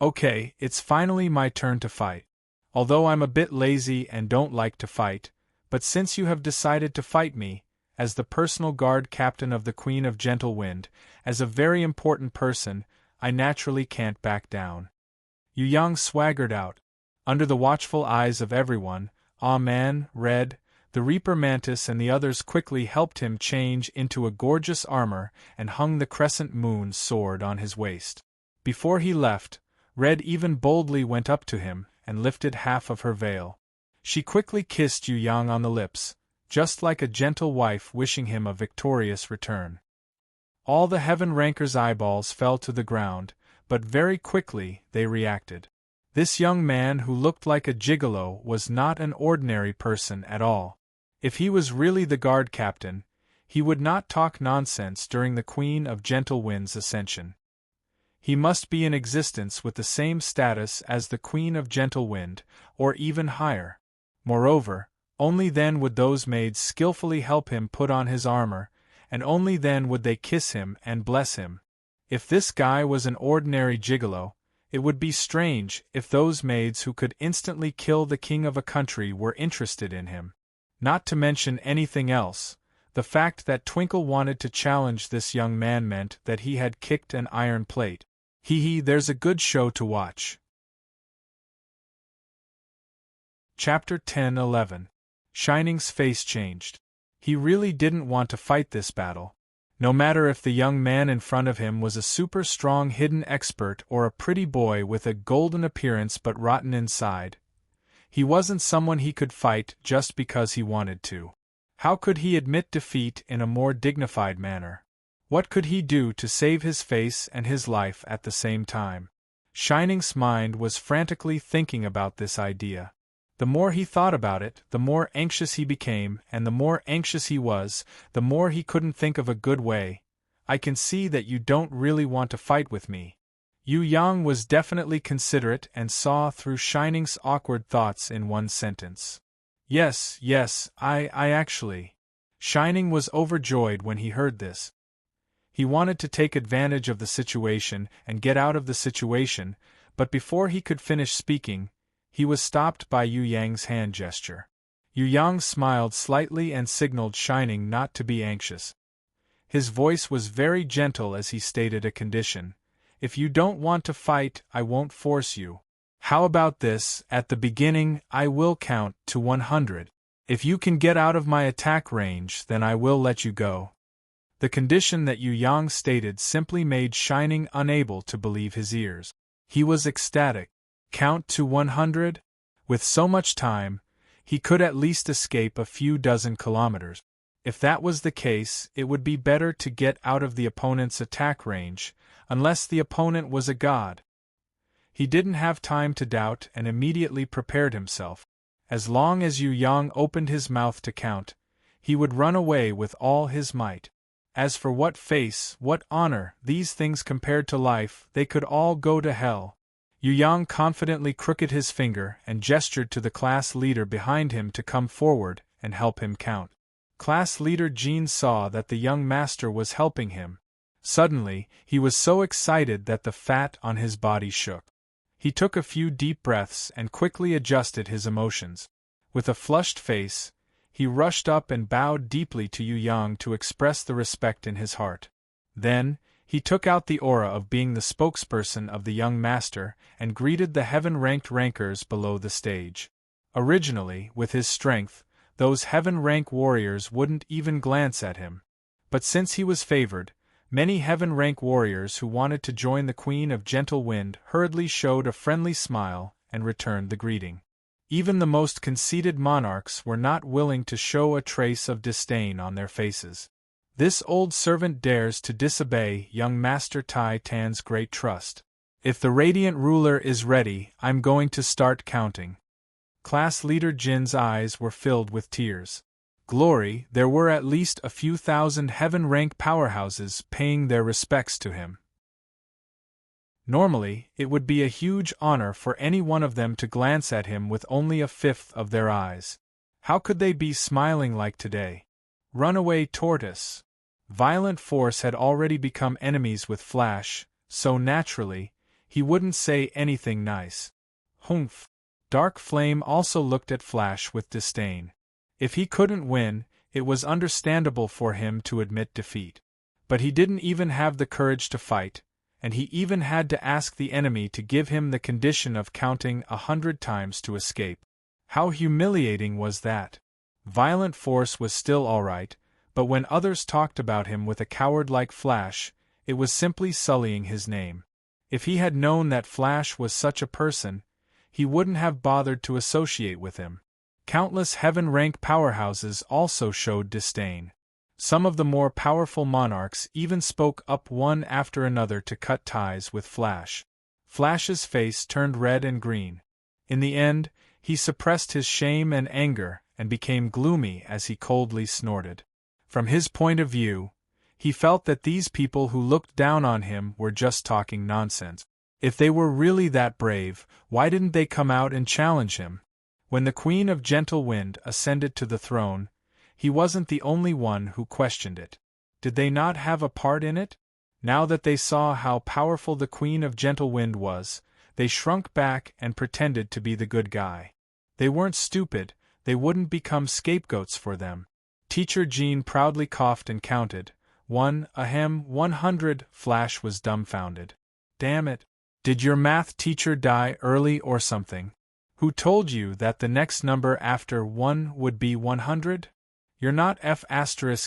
Okay, it's finally my turn to fight. Although I'm a bit lazy and don't like to fight, but since you have decided to fight me, as the personal guard captain of the Queen of Gentle Wind, as a very important person, I naturally can't back down. Yu Yang swaggered out. Under the watchful eyes of everyone, Man, Red, the Reaper Mantis and the others quickly helped him change into a gorgeous armor and hung the crescent moon sword on his waist. Before he left, Red even boldly went up to him and lifted half of her veil. She quickly kissed Yu Yang on the lips, just like a gentle wife wishing him a victorious return. All the Heaven Ranker's eyeballs fell to the ground, but very quickly they reacted. This young man who looked like a gigolo was not an ordinary person at all. If he was really the guard captain, He would not talk nonsense during the Queen of Gentle Wind's ascension. He must be in existence with the same status as the Queen of Gentle Wind, or even higher. Moreover, only then would those maids skillfully help him put on his armor, and only then would they kiss him and bless him. If this guy was an ordinary gigolo, it would be strange if those maids who could instantly kill the king of a country were interested in him. Not to mention anything else, the fact that Twinkle wanted to challenge this young man meant that he had kicked an iron plate. There's a good show to watch. Chapter 10-11. Shining's face changed. He really didn't want to fight this battle. No matter if the young man in front of him was a super strong hidden expert or a pretty boy with a golden appearance but rotten inside. He wasn't someone he could fight just because he wanted to. How could he admit defeat in a more dignified manner? What could he do to save his face and his life at the same time? Shining's mind was frantically thinking about this idea. The more he thought about it, the more anxious he became, and the more anxious he was, the more he couldn't think of a good way. I can see that you don't really want to fight with me. Yu Yang was definitely considerate and saw through Shining's awkward thoughts in one sentence. Yes, I actually. Shining was overjoyed when he heard this. He wanted to take advantage of the situation and get out of the situation, but before he could finish speaking, he was stopped by Yu Yang's hand gesture. Yu Yang smiled slightly and signaled Shining not to be anxious. His voice was very gentle as he stated a condition. If you don't want to fight, I won't force you. How about this? At the beginning, I will count to 100. If you can get out of my attack range, then I will let you go. The condition that Yu Yang stated simply made Shining unable to believe his ears. He was ecstatic. Count to 100? With so much time, he could at least escape a few dozen kilometers. If that was the case, it would be better to get out of the opponent's attack range, unless the opponent was a god. He didn't have time to doubt and immediately prepared himself. As long as Yu Yang opened his mouth to count, he would run away with all his might. As for what face, what honor, these things compared to life, they could all go to hell. Yu Yang confidently crooked his finger and gestured to the class leader behind him to come forward and help him count. Class leader Jean saw that the young master was helping him. Suddenly, he was so excited that the fat on his body shook. He took a few deep breaths and quickly adjusted his emotions. With a flushed face, he rushed up and bowed deeply to Yu Yang to express the respect in his heart. Then, he took out the aura of being the spokesperson of the young master and greeted the heaven-ranked rankers below the stage. Originally, with his strength, those heaven-rank warriors wouldn't even glance at him. But since he was favored, many heaven-rank warriors who wanted to join the Queen of Gentle Wind hurriedly showed a friendly smile and returned the greeting. Even the most conceited monarchs were not willing to show a trace of disdain on their faces. This old servant dares to disobey young Master Tai Tan's great trust. If the radiant ruler is ready, I'm going to start counting. Class leader Jin's eyes were filled with tears. Glory, there were at least a few thousand heaven-rank powerhouses paying their respects to him. Normally, it would be a huge honor for any one of them to glance at him with only a fifth of their eyes. How could they be smiling like today? Runaway tortoise. Violent Force had already become enemies with Flash, so naturally, he wouldn't say anything nice. Humph. Dark Flame also looked at Flash with disdain. If he couldn't win, it was understandable for him to admit defeat. But he didn't even have the courage to fight, and he even had to ask the enemy to give him the condition of counting 100 times to escape. How humiliating was that? Violent Force was still all right, but when others talked about him with a coward like Flash, it was simply sullying his name. If he had known that Flash was such a person, he wouldn't have bothered to associate with him. Countless heaven-rank powerhouses also showed disdain. Some of the more powerful monarchs even spoke up one after another to cut ties with Flash. Flash's face turned red and green. In the end, he suppressed his shame and anger and became gloomy as he coldly snorted. From his point of view, he felt that these people who looked down on him were just talking nonsense. If they were really that brave, why didn't they come out and challenge him? When the Queen of Gentle Wind ascended to the throne, he wasn't the only one who questioned it. Did they not have a part in it? Now that they saw how powerful the Queen of Gentle Wind was, they shrunk back and pretended to be the good guy. They weren't stupid, they wouldn't become scapegoats for them. Teacher Jean proudly coughed and counted. 100. Flash was dumbfounded. Damn it. Did your math teacher die early or something? Who told you that the next number after 1 would be 100? You're not F**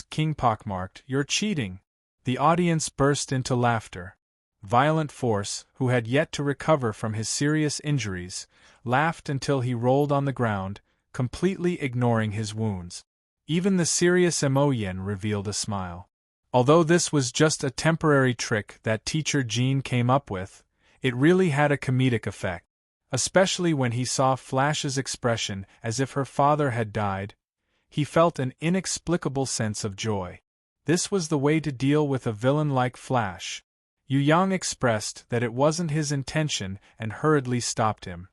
King pockmarked, you're cheating. The audience burst into laughter. Violent Force, who had yet to recover from his serious injuries, laughed until he rolled on the ground, completely ignoring his wounds. Even the serious Emoyen revealed a smile. Although this was just a temporary trick that Teacher Jean came up with, it really had a comedic effect. Especially when he saw Flash's expression as if her father had died, he felt an inexplicable sense of joy. This was the way to deal with a villain like Flash. Yu Yang expressed that it wasn't his intention and hurriedly stopped him.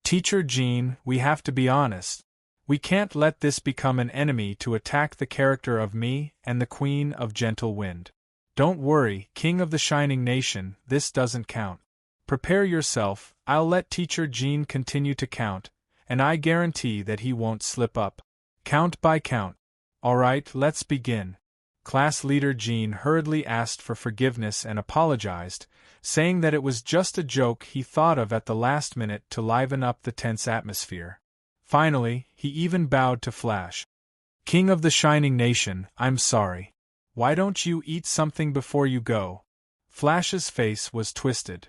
Teacher Jean, we have to be honest. We can't let this become an enemy to attack the character of me and the Queen of Gentle Wind. Don't worry, King of the Shining Nation, this doesn't count. Prepare yourself, I'll let Teacher Jean continue to count, and I guarantee that he won't slip up. Count by count. Alright, let's begin. Class leader Jean hurriedly asked for forgiveness and apologized, saying that it was just a joke he thought of at the last minute to liven up the tense atmosphere. Finally, he even bowed to Flash. King of the Shining Nation, I'm sorry. Why don't you eat something before you go? Flash's face was twisted.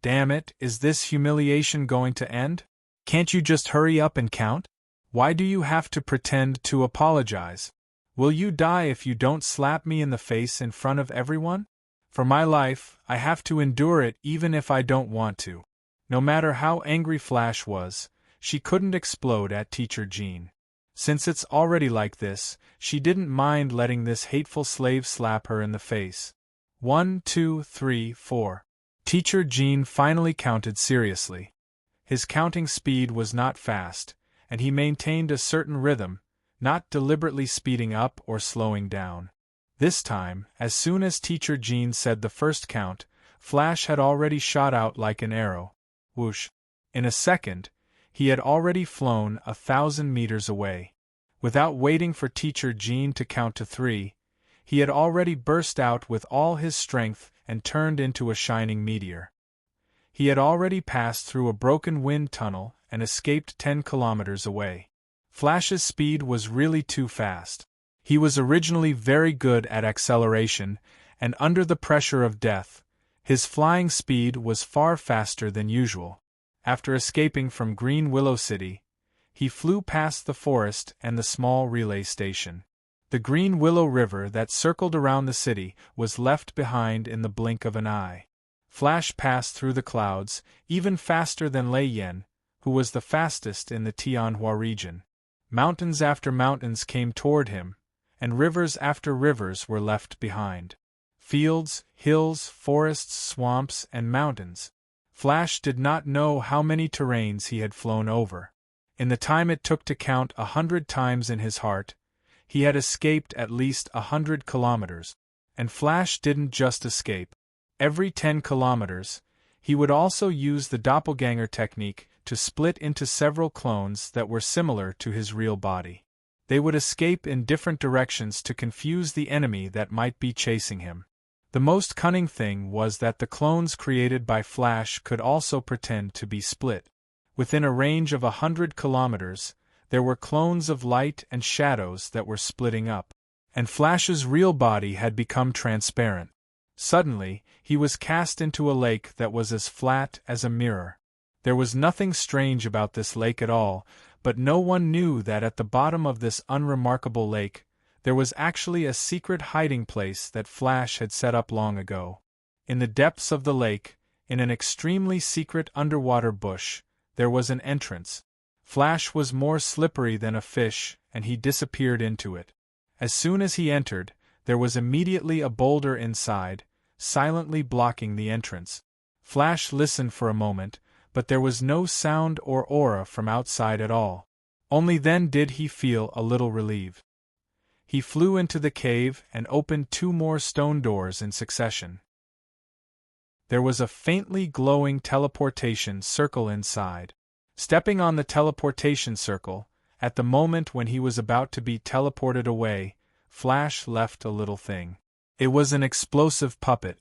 Damn it, is this humiliation going to end? Can't you just hurry up and count? Why do you have to pretend to apologize? Will you die if you don't slap me in the face in front of everyone? For my life, I have to endure it even if I don't want to. No matter how angry Flash was, she couldn't explode at Teacher Jean. Since it's already like this, she didn't mind letting this hateful slave slap her in the face. 1, 2, 3, 4. Teacher Jean finally counted seriously. His counting speed was not fast, and he maintained a certain rhythm, not deliberately speeding up or slowing down. This time, as soon as Teacher Jean said the first count, Flash had already shot out like an arrow. Whoosh! In a second, he had already flown 1,000 meters away. Without waiting for Teacher Jean to count to 3, he had already burst out with all his strength and turned into a shining meteor. He had already passed through a broken wind tunnel and escaped 10 kilometers away. Flash's speed was really too fast. He was originally very good at acceleration, and under the pressure of death, his flying speed was far faster than usual. After escaping from Green Willow City, he flew past the forest and the small relay station. The Green Willow River that circled around the city was left behind in the blink of an eye. Flash passed through the clouds, even faster than Lei Yan, who was the fastest in the Tianhua region. Mountains after mountains came toward him, and rivers after rivers were left behind. Fields, hills, forests, swamps, and mountains. Flash did not know how many terrains he had flown over. In the time it took to count 100 times in his heart, he had escaped at least 100 kilometers. And Flash didn't just escape. Every 10 kilometers, he would also use the doppelganger technique to split into several clones that were similar to his real body. They would escape in different directions to confuse the enemy that might be chasing him. The most cunning thing was that the clones created by Flash could also pretend to be split. Within a range of 100 kilometers, there were clones of light and shadows that were splitting up. And Flash's real body had become transparent. Suddenly, he was cast into a lake that was as flat as a mirror. There was nothing strange about this lake at all, but no one knew that at the bottom of this unremarkable lake, there was actually a secret hiding place that Flash had set up long ago. In the depths of the lake, in an extremely secret underwater bush, there was an entrance. Flash was more slippery than a fish, and he disappeared into it. As soon as he entered, there was immediately a boulder inside, silently blocking the entrance. Flash listened for a moment, but there was no sound or aura from outside at all. Only then did he feel a little relieved. He flew into the cave and opened 2 more stone doors in succession. There was a faintly glowing teleportation circle inside. Stepping on the teleportation circle, at the moment when he was about to be teleported away, Flash left a little thing. It was an explosive puppet.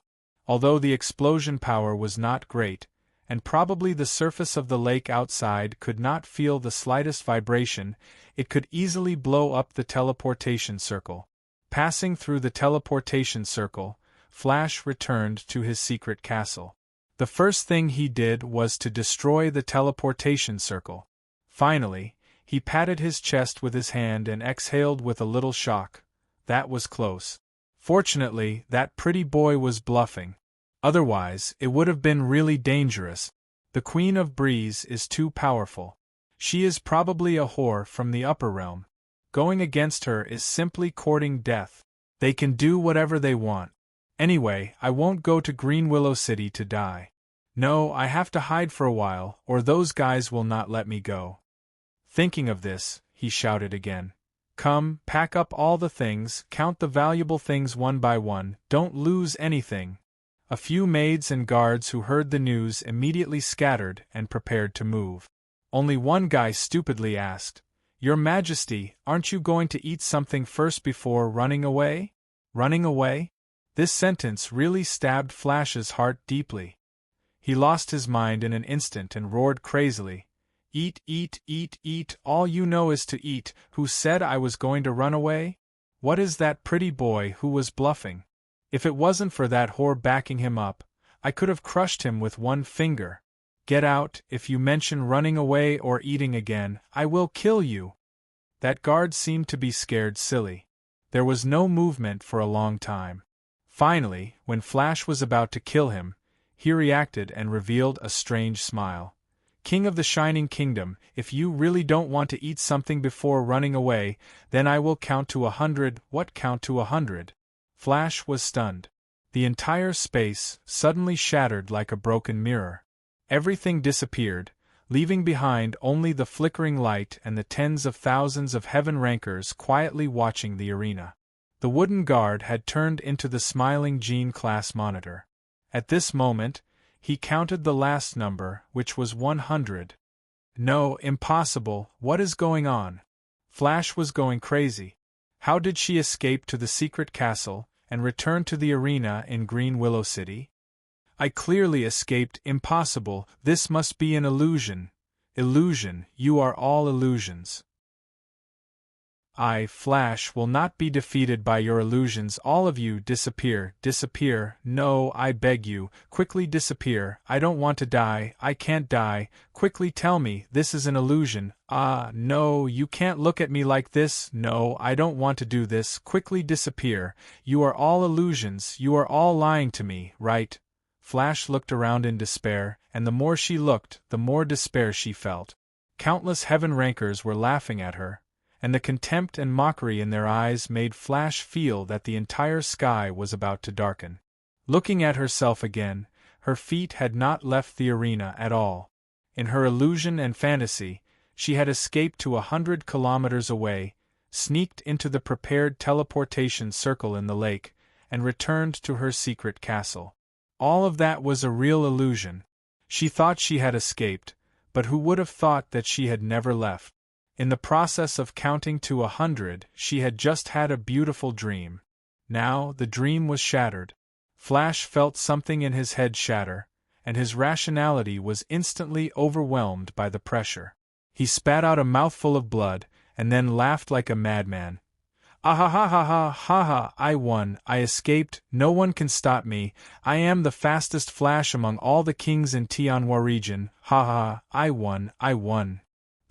Although the explosion power was not great, and probably the surface of the lake outside could not feel the slightest vibration, it could easily blow up the teleportation circle. Passing through the teleportation circle, Flash returned to his secret castle. The first thing he did was to destroy the teleportation circle. Finally, he patted his chest with his hand and exhaled with a little shock. That was close. Fortunately, that pretty boy was bluffing. Otherwise, it would have been really dangerous. The Queen of Breeze is too powerful. She is probably a whore from the upper realm. Going against her is simply courting death. They can do whatever they want. Anyway, I won't go to Green Willow City to die. No, I have to hide for a while, or those guys will not let me go. Thinking of this, he shouted again. Come, pack up all the things, count the valuable things one by one, don't lose anything. A few maids and guards who heard the news immediately scattered and prepared to move. Only one guy stupidly asked, Your Majesty, aren't you going to eat something first before running away? Running away? This sentence really stabbed Flash's heart deeply. He lost his mind in an instant and roared crazily, Eat, eat, eat, eat, all you know is to eat. Who said I was going to run away? What is that pretty boy who was bluffing? If it wasn't for that whore backing him up, I could have crushed him with one finger. Get out, if you mention running away or eating again, I will kill you. That guard seemed to be scared silly. There was no movement for a long time. Finally, when Flash was about to kill him, he reacted and revealed a strange smile. King of the Shining Kingdom, if you really don't want to eat something before running away, then I will count to 100. What count to 100? Flash was stunned. The entire space suddenly shattered like a broken mirror. Everything disappeared, leaving behind only the flickering light and the tens of thousands of heaven rankers quietly watching the arena. The wooden guard had turned into the smiling Gene class monitor. At this moment, he counted the last number, which was 100. No, impossible, what is going on? Flash was going crazy. How did she escape to the secret castle and return to the arena in Green Willow City? I clearly escaped. Impossible, this must be an illusion. Illusion, you are all illusions. I, Flash, will not be defeated by your illusions. All of you disappear, disappear. No, I beg you, quickly disappear. I don't want to die, I can't die. Quickly tell me, this is an illusion. Ah, no, you can't look at me like this. No, I don't want to do this. Quickly disappear. You are all illusions, you are all lying to me, right? Flash looked around in despair, and the more she looked, the more despair she felt. Countless heaven rankers were laughing at her, and the contempt and mockery in their eyes made Flash feel that the entire sky was about to darken. Looking at herself again, her feet had not left the arena at all. In her illusion and fantasy, she had escaped to 100 kilometers away, sneaked into the prepared teleportation circle in the lake, and returned to her secret castle. All of that was a real illusion. She thought she had escaped, but who would have thought that she had never left? In the process of counting to 100, she had just had a beautiful dream. Now, the dream was shattered. Flash felt something in his head shatter, and his rationality was instantly overwhelmed by the pressure. He spat out a mouthful of blood, and then laughed like a madman. Ah ha ha ha ha ha ha, I won, I escaped, no one can stop me, I am the fastest Flash among all the kings in Tianhua region, ha ha, I won, I won.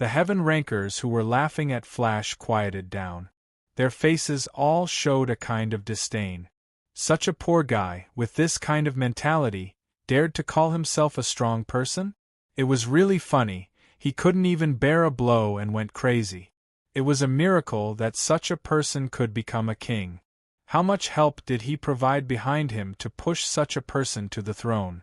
The heaven rankers who were laughing at Flash quieted down. Their faces all showed a kind of disdain. Such a poor guy, with this kind of mentality, dared to call himself a strong person? It was really funny, he couldn't even bear a blow and went crazy. It was a miracle that such a person could become a king. How much help did he provide behind him to push such a person to the throne?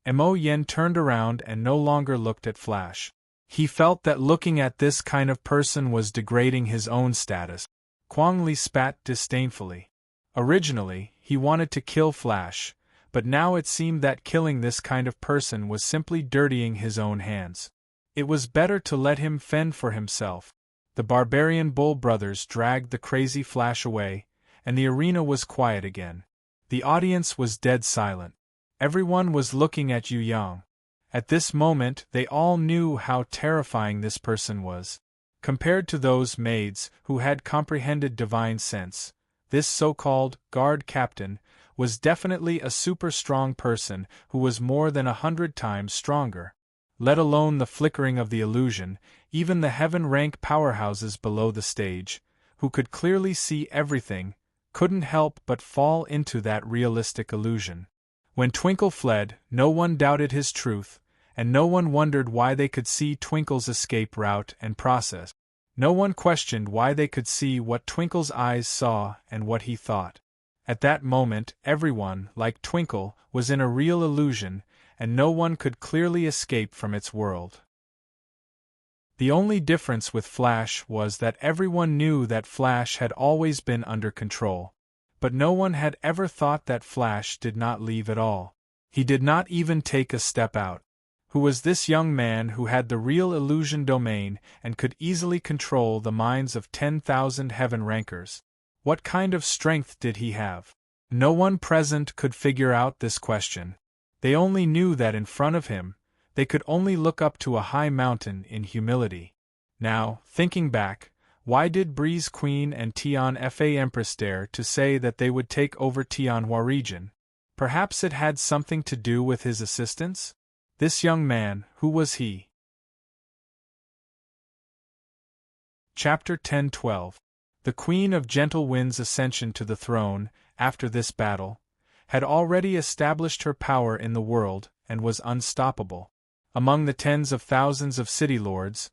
Mo Yen turned around and no longer looked at Flash. He felt that looking at this kind of person was degrading his own status. Quang Li spat disdainfully. Originally, he wanted to kill Flash, but now it seemed that killing this kind of person was simply dirtying his own hands. It was better to let him fend for himself. The barbarian Bull brothers dragged the crazy Flash away, and the arena was quiet again. The audience was dead silent. Everyone was looking at Yu Yang. At this moment they all knew how terrifying this person was. Compared to those maids who had comprehended divine sense, this so-called guard captain was definitely a super-strong person who was more than 100 times stronger. Let alone the flickering of the illusion, even the heaven-rank powerhouses below the stage, who could clearly see everything, couldn't help but fall into that realistic illusion. When Twinkle fled, no one doubted his truth, and no one wondered why they could see Twinkle's escape route and process. No one questioned why they could see what Twinkle's eyes saw and what he thought. At that moment, everyone, like Twinkle, was in a real illusion, and no one could clearly escape from its world. The only difference with Flash was that everyone knew that Flash had always been under control. But no one had ever thought that Flash did not leave at all. He did not even take a step out. Who was this young man who had the real illusion domain and could easily control the minds of 10,000 heaven rankers? What kind of strength did he have? No one present could figure out this question. They only knew that in front of him, they could only look up to a high mountain in humility. Now, thinking back, why did Breeze Queen and Tian Fa Empress dare to say that they would take over Tianhua region? Perhaps it had something to do with his assistance? This young man, who was he? Chapter 10-12. The Queen of Gentle Wind's ascension to the throne, after this battle, had already established her power in the world, and was unstoppable. Among the tens of thousands of city lords,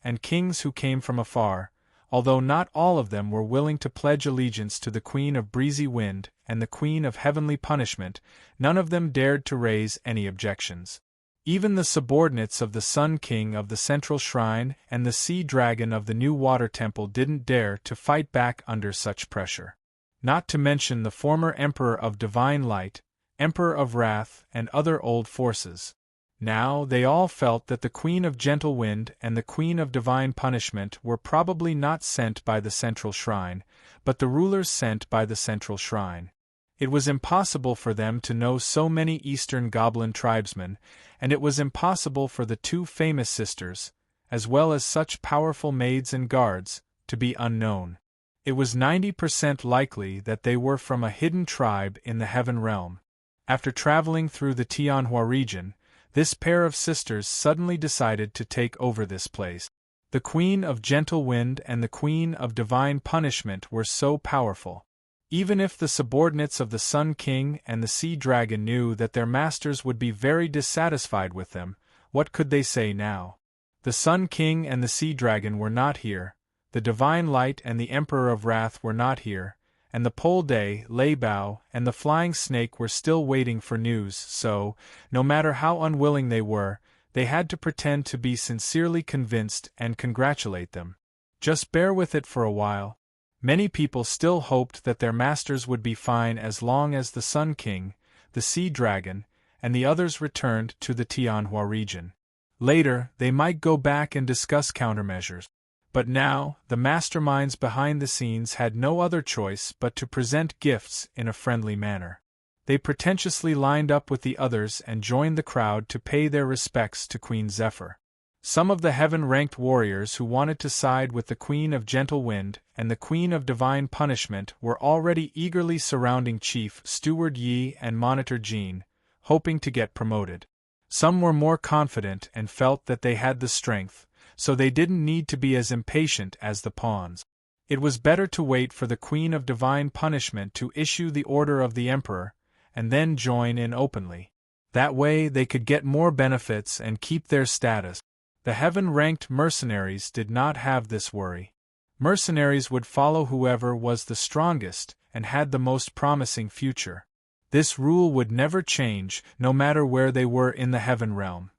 and kings who came from afar, although not all of them were willing to pledge allegiance to the Queen of Breezy Wind and the Queen of Heavenly Punishment, none of them dared to raise any objections. Even the subordinates of the Sun King of the Central Shrine and the Sea Dragon of the New Water Temple didn't dare to fight back under such pressure. Not to mention the former Emperor of Divine Light, Emperor of Wrath, and other old forces. Now they all felt that the Queen of Gentle Wind and the Queen of Divine Punishment were probably not sent by the Central Shrine, but the rulers sent by the Central Shrine. It was impossible for them to know so many Eastern Goblin tribesmen, and it was impossible for the two famous sisters, as well as such powerful maids and guards, to be unknown. It was 90% likely that they were from a hidden tribe in the Heaven Realm. After traveling through the Tianhua region, this pair of sisters suddenly decided to take over this place. The Queen of Gentle Wind and the Queen of Divine Punishment were so powerful. Even if the subordinates of the Sun King and the Sea Dragon knew that their masters would be very dissatisfied with them, what could they say now? The Sun King and the Sea Dragon were not here, the Divine Light and the Emperor of Wrath were not here, and the Pole Day, Lei Bao, and the Flying Snake were still waiting for news, so, no matter how unwilling they were, they had to pretend to be sincerely convinced and congratulate them. Just bear with it for a while. Many people still hoped that their masters would be fine as long as the Sun King, the Sea Dragon, and the others returned to the Tianhua region. Later, they might go back and discuss countermeasures. But now, the masterminds behind the scenes had no other choice but to present gifts in a friendly manner. They pretentiously lined up with the others and joined the crowd to pay their respects to Queen Zephyr. Some of the heaven-ranked warriors who wanted to side with the Queen of Gentle Wind and the Queen of Divine Punishment were already eagerly surrounding Chief Steward Yi and Monitor Jean, hoping to get promoted. Some were more confident and felt that they had the strength, so they didn't need to be as impatient as the pawns. It was better to wait for the Queen of Divine Punishment to issue the order of the Emperor, and then join in openly. That way they could get more benefits and keep their status. The heaven-ranked mercenaries did not have this worry. Mercenaries would follow whoever was the strongest and had the most promising future. This rule would never change, no matter where they were in the heaven realm.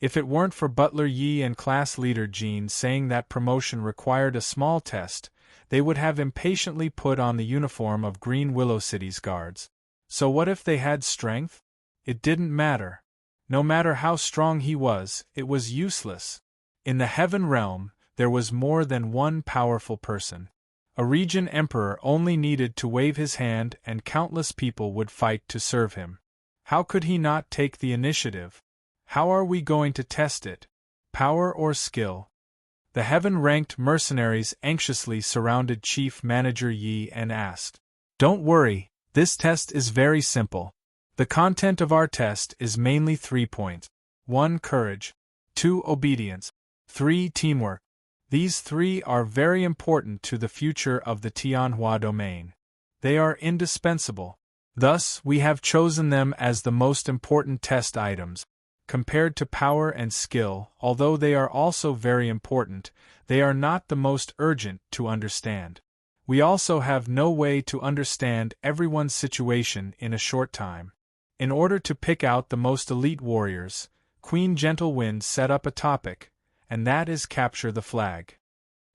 If it weren't for Butler Yi and class leader Jean saying that promotion required a small test, they would have impatiently put on the uniform of Green Willow City's guards. So what if they had strength? It didn't matter. No matter how strong he was, it was useless. In the heaven realm, there was more than one powerful person. A region emperor only needed to wave his hand and countless people would fight to serve him. How could he not take the initiative? How are we going to test it? Power or skill? The heaven-ranked mercenaries anxiously surrounded Chief Manager Yi and asked, "Don't worry, this test is very simple. The content of our test is mainly 3 points. 1. Courage. 2. Obedience. 3. Teamwork. These 3 are very important to the future of the Tianhua domain. They are indispensable. Thus, we have chosen them as the most important test items. Compared to power and skill, although they are also very important, they are not the most urgent to understand. We also have no way to understand everyone's situation in a short time. In order to pick out the most elite warriors, Queen Gentlewind set up a topic, and that is capture the flag."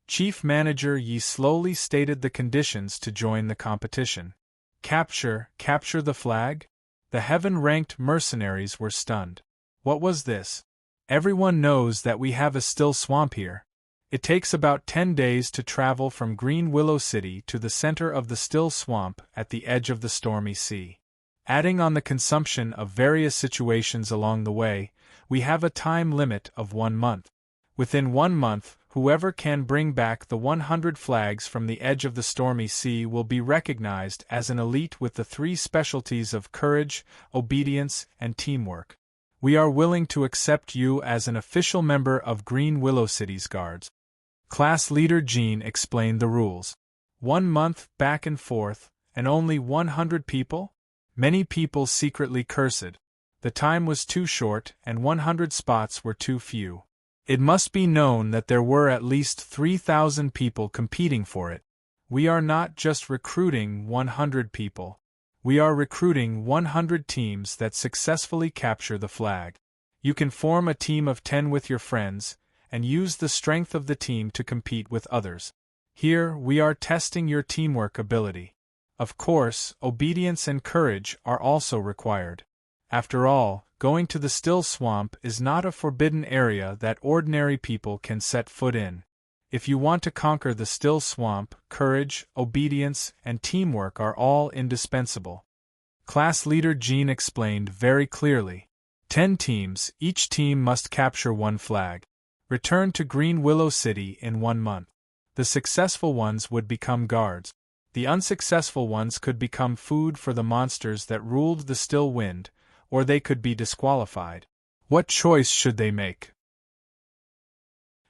Chief Manager Yi slowly stated the conditions to join the competition. Capture the flag? The heaven-ranked mercenaries were stunned. What was this? Everyone knows that we have a still swamp here. It takes about 10 days to travel from Green Willow City to the center of the still swamp at the edge of the stormy sea. Adding on the consumption of various situations along the way, we have a time limit of 1 month. Within 1 month, whoever can bring back the 100 flags from the edge of the stormy sea will be recognized as an elite with the 3 specialties of courage, obedience, and teamwork. We are willing to accept you as an official member of Green Willow City's guards. Class leader Jean explained the rules. 1 month back and forth, and only 100 people? Many people secretly cursed. The time was too short and 100 spots were too few. It must be known that there were at least 3,000 people competing for it. We are not just recruiting 100 people. We are recruiting 100 teams that successfully capture the flag. You can form a team of 10 with your friends, and use the strength of the team to compete with others. Here, we are testing your teamwork ability. Of course, obedience and courage are also required. After all, going to the still swamp is not a forbidden area that ordinary people can set foot in. If you want to conquer the still swamp, courage, obedience, and teamwork are all indispensable. Class leader Jean explained very clearly. 10 teams, each team must capture 1 flag. Return to Green Willow City in 1 month. The successful ones would become guards. The unsuccessful ones could become food for the monsters that ruled the still wind, or they could be disqualified. What choice should they make?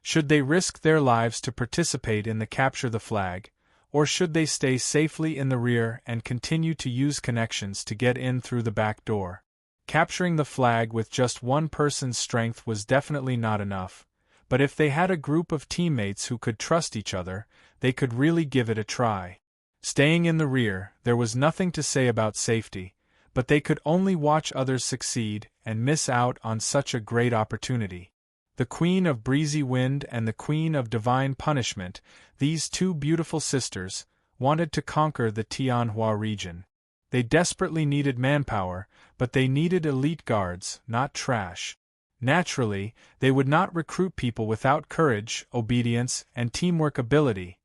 Should they risk their lives to participate in the capture the flag, or should they stay safely in the rear and continue to use connections to get in through the back door? Capturing the flag with just one person's strength was definitely not enough, but if they had a group of teammates who could trust each other, they could really give it a try. Staying in the rear, there was nothing to say about safety, but they could only watch others succeed and miss out on such a great opportunity. The Queen of Breezy Wind and the Queen of Divine Punishment, these 2 beautiful sisters, wanted to conquer the Tianhua region. They desperately needed manpower, but they needed elite guards, not trash. Naturally, they would not recruit people without courage, obedience, and teamwork ability.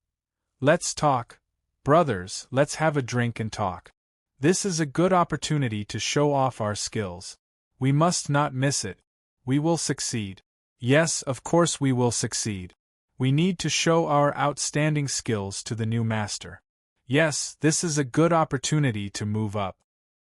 Let's talk. Brothers, let's have a drink and talk. This is a good opportunity to show off our skills. We must not miss it. We will succeed. Yes, of course we will succeed. We need to show our outstanding skills to the new master. Yes, this is a good opportunity to move up.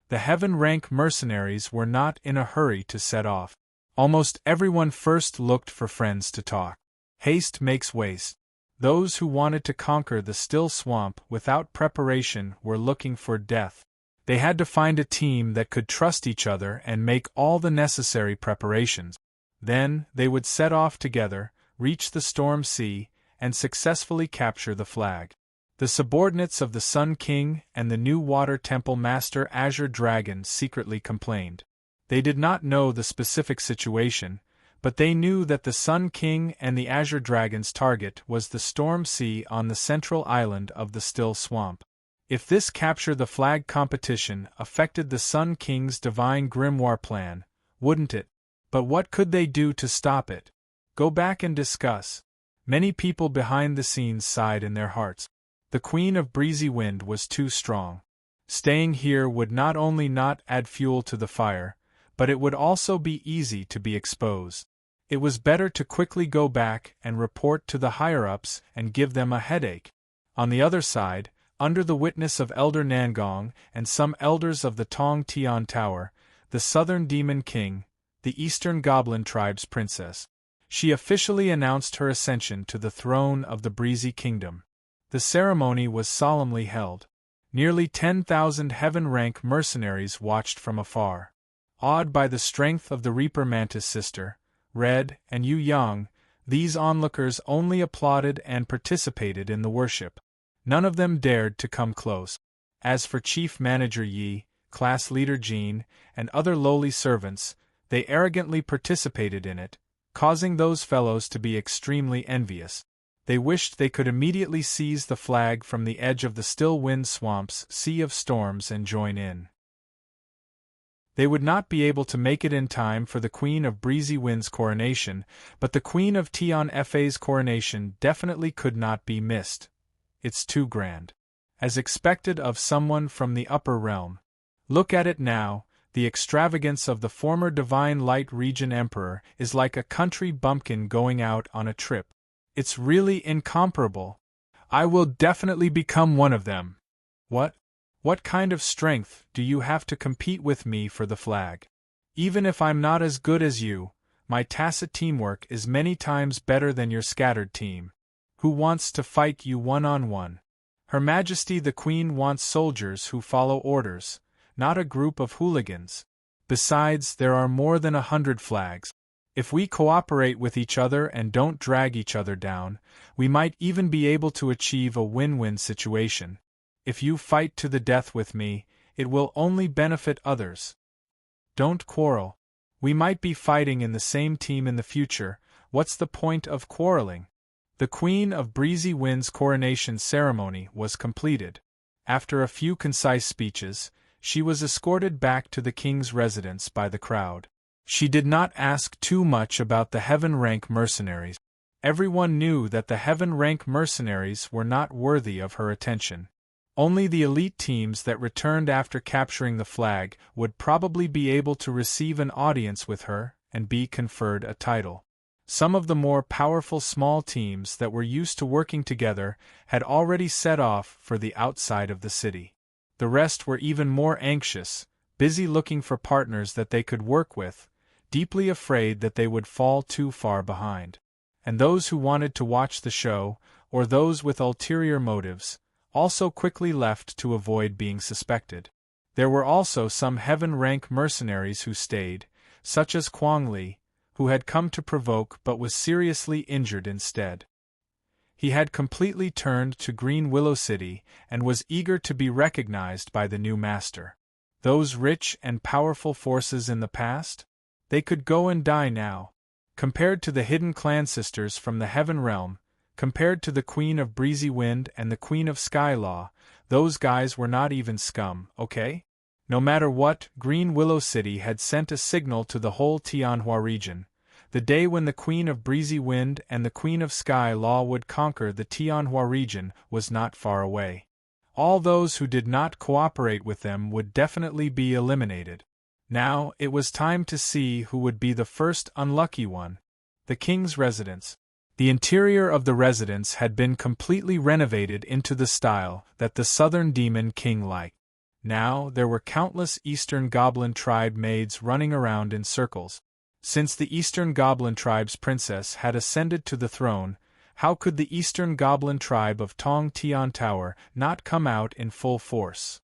The heaven-rank mercenaries were not in a hurry to set off. Almost everyone first looked for friends to talk. Haste makes waste. Those who wanted to conquer the still swamp without preparation were looking for death. They had to find a team that could trust each other and make all the necessary preparations. Then, they would set off together, reach the storm sea, and successfully capture the flag. The subordinates of the Sun King and the new Water Temple Master Azure Dragon secretly complained. They did not know the specific situation, but they knew that the Sun King and the Azure Dragon's target was the Storm Sea on the central island of the Still Swamp. If this capture the flag competition affected the Sun King's divine grimoire plan, wouldn't it? But what could they do to stop it? Go back and discuss. Many people behind the scenes sighed in their hearts. The Queen of Breezy Wind was too strong. Staying here would not only not add fuel to the fire, but it would also be easy to be exposed. It was better to quickly go back and report to the higher-ups and give them a headache. On the other side, under the witness of Elder Nangong and some elders of the Tong Tian Tower, the Southern Demon King, the Eastern Goblin Tribe's princess. She officially announced her ascension to the throne of the Breezy Kingdom. The ceremony was solemnly held. Nearly 10,000 heaven-rank mercenaries watched from afar. Awed by the strength of the Reaper Mantis sister, Red, and Yu Yang, these onlookers only applauded and participated in the worship. None of them dared to come close. As for Chief Manager Yi, Class Leader Jean, and other lowly servants, they arrogantly participated in it, causing those fellows to be extremely envious. They wished they could immediately seize the flag from the edge of the Still Wind Swamp's Sea of Storms and join in. They would not be able to make it in time for the Queen of Breezy Wind's coronation, but the Queen of Tian Fa's coronation definitely could not be missed. It's too grand. As expected of someone from the upper realm. Look at it now, the extravagance of the former Divine Light Region Emperor is like a country bumpkin going out on a trip. It's really incomparable. I will definitely become one of them. What? What kind of strength do you have to compete with me for the flag? Even if I'm not as good as you, my tacit teamwork is many times better than your scattered team. Who wants to fight you one-on-one? Her Majesty the Queen wants soldiers who follow orders, not a group of hooligans. Besides, there are more than 100 flags. If we cooperate with each other and don't drag each other down, we might even be able to achieve a win-win situation. If you fight to the death with me, it will only benefit others. Don't quarrel. We might be fighting in the same team in the future. What's the point of quarreling? The Queen of Breezy Wind's coronation ceremony was completed. After a few concise speeches, she was escorted back to the king's residence by the crowd. She did not ask too much about the heaven-rank mercenaries. Everyone knew that the heaven-rank mercenaries were not worthy of her attention. Only the elite teams that returned after capturing the flag would probably be able to receive an audience with her and be conferred a title. Some of the more powerful small teams that were used to working together had already set off for the outside of the city. The rest were even more anxious, busy looking for partners that they could work with, deeply afraid that they would fall too far behind. And those who wanted to watch the show, or those with ulterior motives, also quickly left to avoid being suspected. There were also some heaven-rank mercenaries who stayed, such as Quang Li, who had come to provoke but was seriously injured instead. He had completely turned to Green Willow City and was eager to be recognized by the new master. Those rich and powerful forces in the past? They could go and die now. Compared to the hidden clan sisters from the Heaven Realm, compared to the Queen of Breezy Wind and the Queen of Sky Law, those guys were not even scum, okay? No matter what, Green Willow City had sent a signal to the whole Tianhua region. The day when the Queen of Breezy Wind and the Queen of Sky Law would conquer the Tianhua region was not far away. All those who did not cooperate with them would definitely be eliminated. Now, it was time to see who would be the first unlucky one. The king's residence. The interior of the residence had been completely renovated into the style that the Southern Demon King liked. Now, there were countless Eastern Goblin Tribe maids running around in circles. Since the Eastern Goblin Tribe's princess had ascended to the throne, how could the Eastern Goblin Tribe of Tong Tian Tower not come out in full force?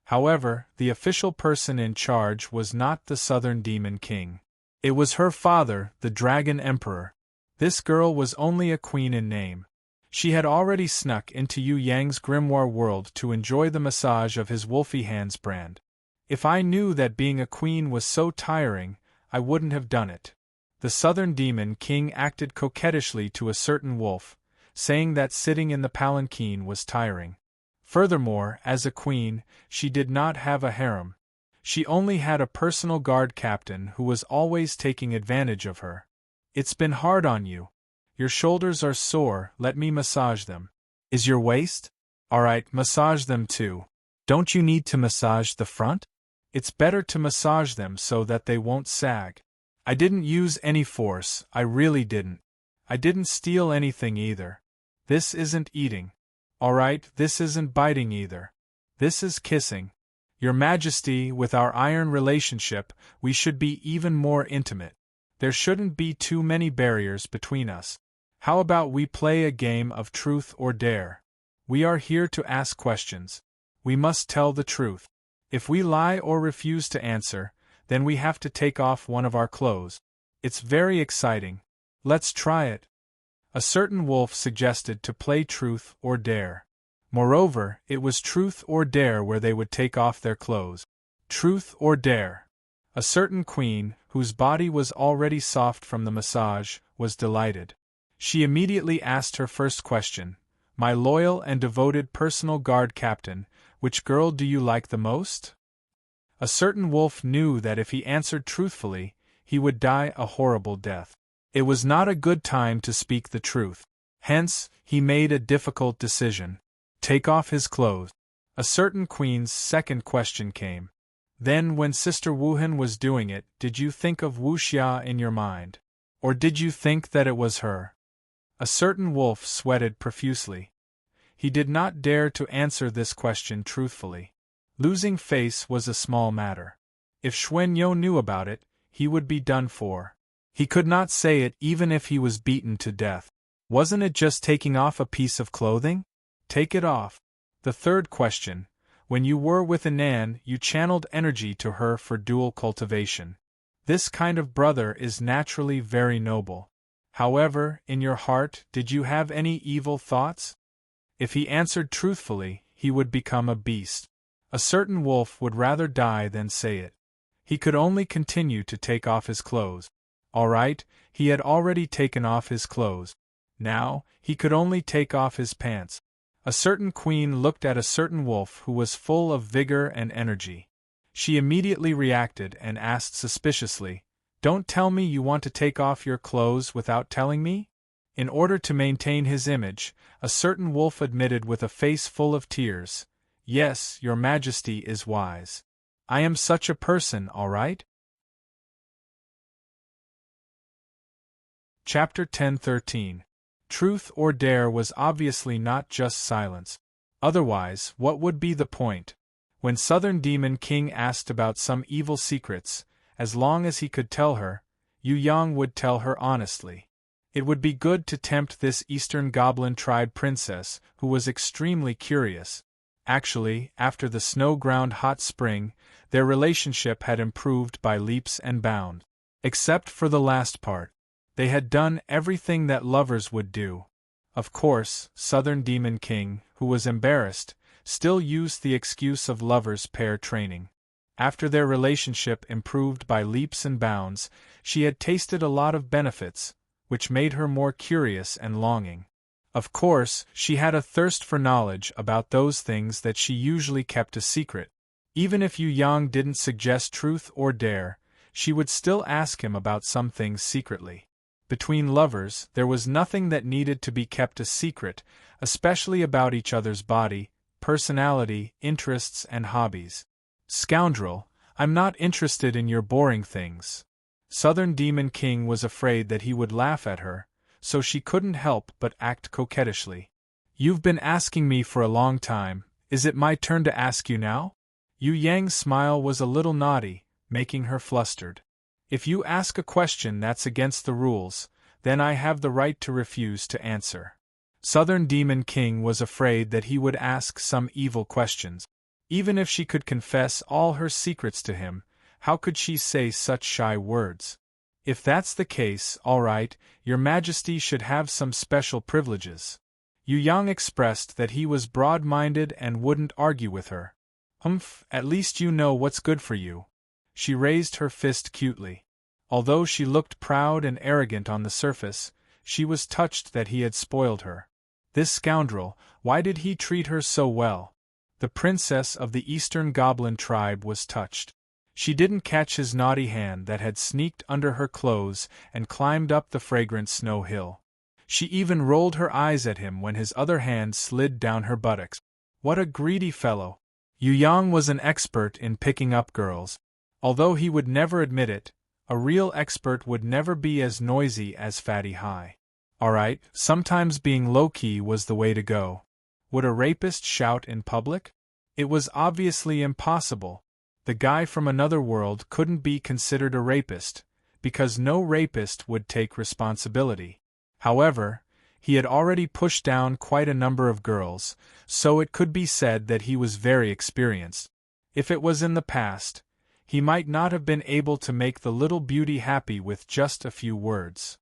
However, the official person in charge was not the Southern Demon King. It was her father, the Dragon Emperor. This girl was only a queen in name. She had already snuck into Yu Yang's grimoire world to enjoy the massage of his Wolfie Hands brand. If I knew that being a queen was so tiring, I wouldn't have done it. The Southern Demon King acted coquettishly to a certain wolf, saying that sitting in the palanquin was tiring. Furthermore, as a queen, she did not have a harem. She only had a personal guard captain who was always taking advantage of her. It's been hard on you. Your shoulders are sore, let me massage them. Is your waist? Alright, massage them too. Don't you need to massage the front? It's better to massage them so that they won't sag. I didn't use any force, I really didn't. I didn't steal anything either. This isn't eating. Alright, this isn't biting either. This is kissing. Your Majesty, with our iron relationship, we should be even more intimate. There shouldn't be too many barriers between us. How about we play a game of truth or dare? We are here to ask questions. We must tell the truth. If we lie or refuse to answer, then we have to take off one of our clothes. It's very exciting. Let's try it. A certain wolf suggested to play truth or dare. Moreover, it was truth or dare where they would take off their clothes. Truth or dare. A certain queen, whose body was already soft from the massage, was delighted. She immediately asked her first question, "My loyal and devoted personal guard captain, which girl do you like the most?" A certain wolf knew that if he answered truthfully, he would die a horrible death. It was not a good time to speak the truth. Hence, he made a difficult decision. Take off his clothes. A certain queen's second question came. Then when Sister Wuhan was doing it, did you think of Wuxia in your mind? Or did you think that it was her? A certain wolf sweated profusely. He did not dare to answer this question truthfully. Losing face was a small matter. If Xuanyo knew about it, he would be done for. He could not say it even if he was beaten to death. Wasn't it just taking off a piece of clothing? Take it off. The third question. When you were with Anan, you channeled energy to her for dual cultivation. This kind of brother is naturally very noble. However, in your heart, did you have any evil thoughts? If he answered truthfully, he would become a beast. A certain wolf would rather die than say it. He could only continue to take off his clothes. All right, he had already taken off his clothes. Now, he could only take off his pants. A certain queen looked at a certain wolf who was full of vigor and energy. She immediately reacted and asked suspiciously, "Don't tell me you want to take off your clothes without telling me?" In order to maintain his image, a certain wolf admitted with a face full of tears, "Yes, your Majesty is wise. I am such a person, all right?" Chapter 10:13. Truth or dare was obviously not just silence. Otherwise, what would be the point? When Southern Demon King asked about some evil secrets, as long as he could tell her, Yu Yang would tell her honestly. It would be good to tempt this Eastern Goblin tribe princess, who was extremely curious. Actually, after the snow-ground hot spring, their relationship had improved by leaps and bounds. Except for the last part. They had done everything that lovers would do. Of course, Southern Demon King, who was embarrassed, still used the excuse of lovers' pair training. After their relationship improved by leaps and bounds, she had tasted a lot of benefits, which made her more curious and longing. Of course, she had a thirst for knowledge about those things that she usually kept a secret. Even if Yu Yang didn't suggest truth or dare, she would still ask him about some things secretly. Between lovers, there was nothing that needed to be kept a secret, especially about each other's body, personality, interests, and hobbies. Scoundrel, I'm not interested in your boring things. Southern Demon King was afraid that he would laugh at her, so she couldn't help but act coquettishly. You've been asking me for a long time, is it my turn to ask you now? Yu Yang's smile was a little naughty, making her flustered. If you ask a question that's against the rules, then I have the right to refuse to answer. Southern Demon King was afraid that he would ask some evil questions. Even if she could confess all her secrets to him, how could she say such shy words? If that's the case, all right, your majesty should have some special privileges. Yu Yang expressed that he was broad-minded and wouldn't argue with her. Humph, at least you know what's good for you. She raised her fist cutely. Although she looked proud and arrogant on the surface, she was touched that he had spoiled her. This scoundrel, why did he treat her so well? The princess of the Eastern Goblin tribe was touched. She didn't catch his naughty hand that had sneaked under her clothes and climbed up the fragrant snow hill. She even rolled her eyes at him when his other hand slid down her buttocks. What a greedy fellow! Yu Yang was an expert in picking up girls. Although he would never admit it, a real expert would never be as noisy as Fatty High. Alright, sometimes being low-key was the way to go. Would a rapist shout in public? It was obviously impossible. The guy from another world couldn't be considered a rapist, because no rapist would take responsibility. However, he had already pushed down quite a number of girls, so it could be said that he was very experienced. If it was in the past, he might not have been able to make the little beauty happy with just a few words.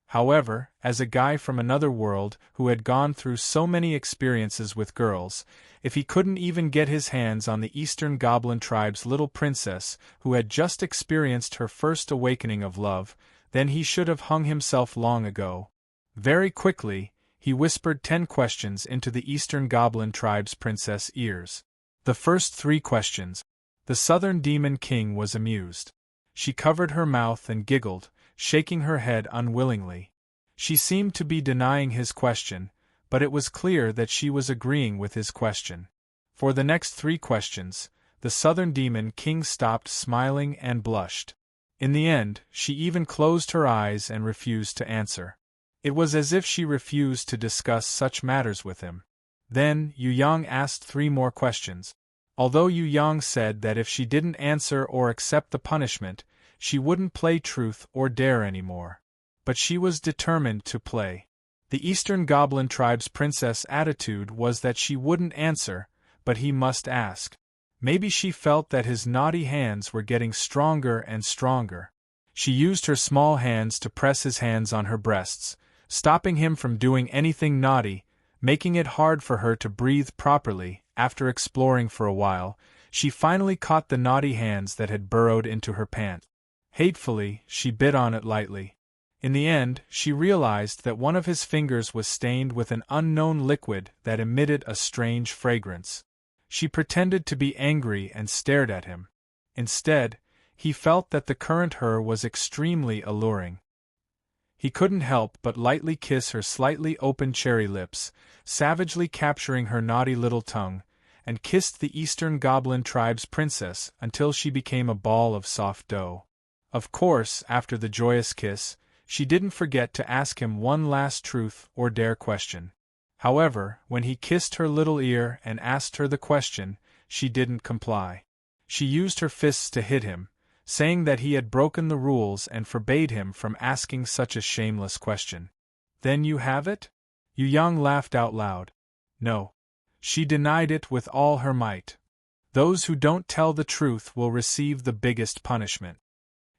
However, as a guy from another world who had gone through so many experiences with girls, if he couldn't even get his hands on the Eastern Goblin tribe's little princess who had just experienced her first awakening of love, then he should have hung himself long ago. Very quickly, he whispered 10 questions into the Eastern Goblin tribe's princess' ears. The first 3 questions. The Southern Demon King was amused. She covered her mouth and giggled, shaking her head unwillingly. She seemed to be denying his question, but it was clear that she was agreeing with his question. For the next 3 questions, the Southern Demon King stopped smiling and blushed. In the end, she even closed her eyes and refused to answer. It was as if she refused to discuss such matters with him. Then, Yu Yang asked 3 more questions. Although Yu Yang said that if she didn't answer or accept the punishment, she wouldn't play truth or dare anymore. But she was determined to play. The Eastern Goblin tribe's princess' attitude was that she wouldn't answer, but he must ask. Maybe she felt that his naughty hands were getting stronger and stronger. She used her small hands to press his hands on her breasts, stopping him from doing anything naughty, making it hard for her to breathe properly. After exploring for a while, she finally caught the naughty hands that had burrowed into her pants. Hatefully, she bit on it lightly. In the end, she realized that one of his fingers was stained with an unknown liquid that emitted a strange fragrance. She pretended to be angry and stared at him. Instead, he felt that the current her was extremely alluring. He couldn't help but lightly kiss her slightly open cherry lips, savagely capturing her naughty little tongue, and kissed the Eastern Goblin tribe's princess until she became a ball of soft dough. Of course, after the joyous kiss, she didn't forget to ask him one last truth or dare question. However, when he kissed her little ear and asked her the question, she didn't comply. She used her fists to hit him, saying that he had broken the rules and forbade him from asking such a shameless question. Then you have it? Yu Yang laughed out loud. No. She denied it with all her might. Those who don't tell the truth will receive the biggest punishment.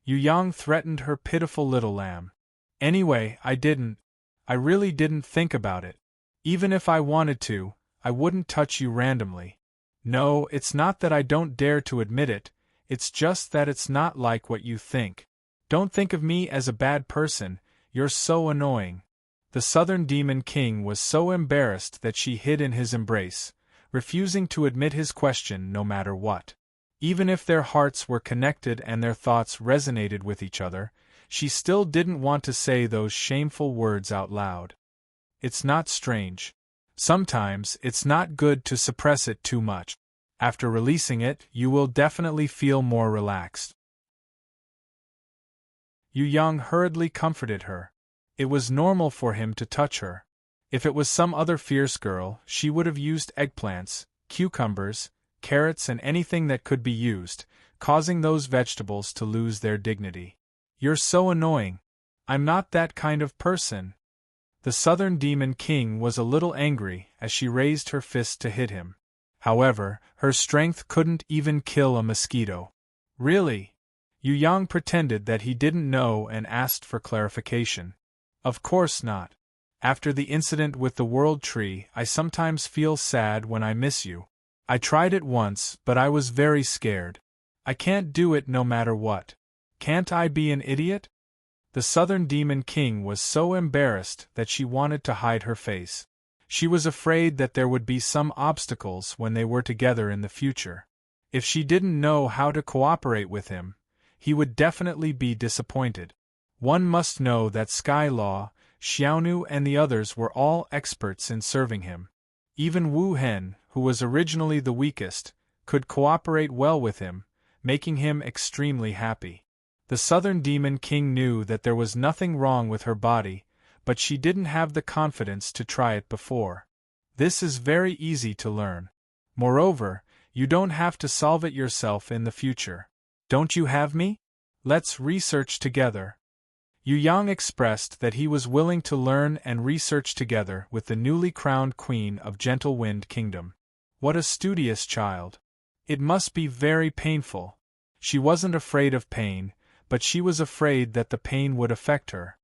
Yu Yang threatened her pitiful little lamb. Anyway, I really didn't think about it. Even if I wanted to, I wouldn't touch you randomly. No, it's not that I don't dare to admit it, it's just that it's not like what you think. Don't think of me as a bad person, you're so annoying. The Southern Demon King was so embarrassed that she hid in his embrace, refusing to admit his question no matter what. Even if their hearts were connected and their thoughts resonated with each other, she still didn't want to say those shameful words out loud. It's not strange. Sometimes it's not good to suppress it too much. After releasing it, you will definitely feel more relaxed. Yu Yang hurriedly comforted her. It was normal for him to touch her. If it was some other fierce girl, she would have used eggplants, cucumbers, carrots and anything that could be used, causing those vegetables to lose their dignity. You're so annoying. I'm not that kind of person. The Southern Demon King was a little angry as she raised her fist to hit him. However, her strength couldn't even kill a mosquito. Really? Yu Yang pretended that he didn't know and asked for clarification. Of course not. After the incident with the World Tree, I sometimes feel sad when I miss you. I tried it once, but I was very scared. I can't do it no matter what. Can't I be an idiot? The Southern Demon King was so embarrassed that she wanted to hide her face. She was afraid that there would be some obstacles when they were together in the future. If she didn't know how to cooperate with him, he would definitely be disappointed. One must know that Sky Law, Xiaonu and the others were all experts in serving him. Even Wu Hen, who was originally the weakest, could cooperate well with him, making him extremely happy. The Southern Demon King knew that there was nothing wrong with her body, but she didn't have the confidence to try it before. This is very easy to learn. Moreover, you don't have to solve it yourself in the future. Don't you have me? Let's research together. Yu Yang expressed that he was willing to learn and research together with the newly crowned Queen of Gentle Wind Kingdom. What a studious child. It must be very painful. She wasn't afraid of pain, but she was afraid that the pain would affect her.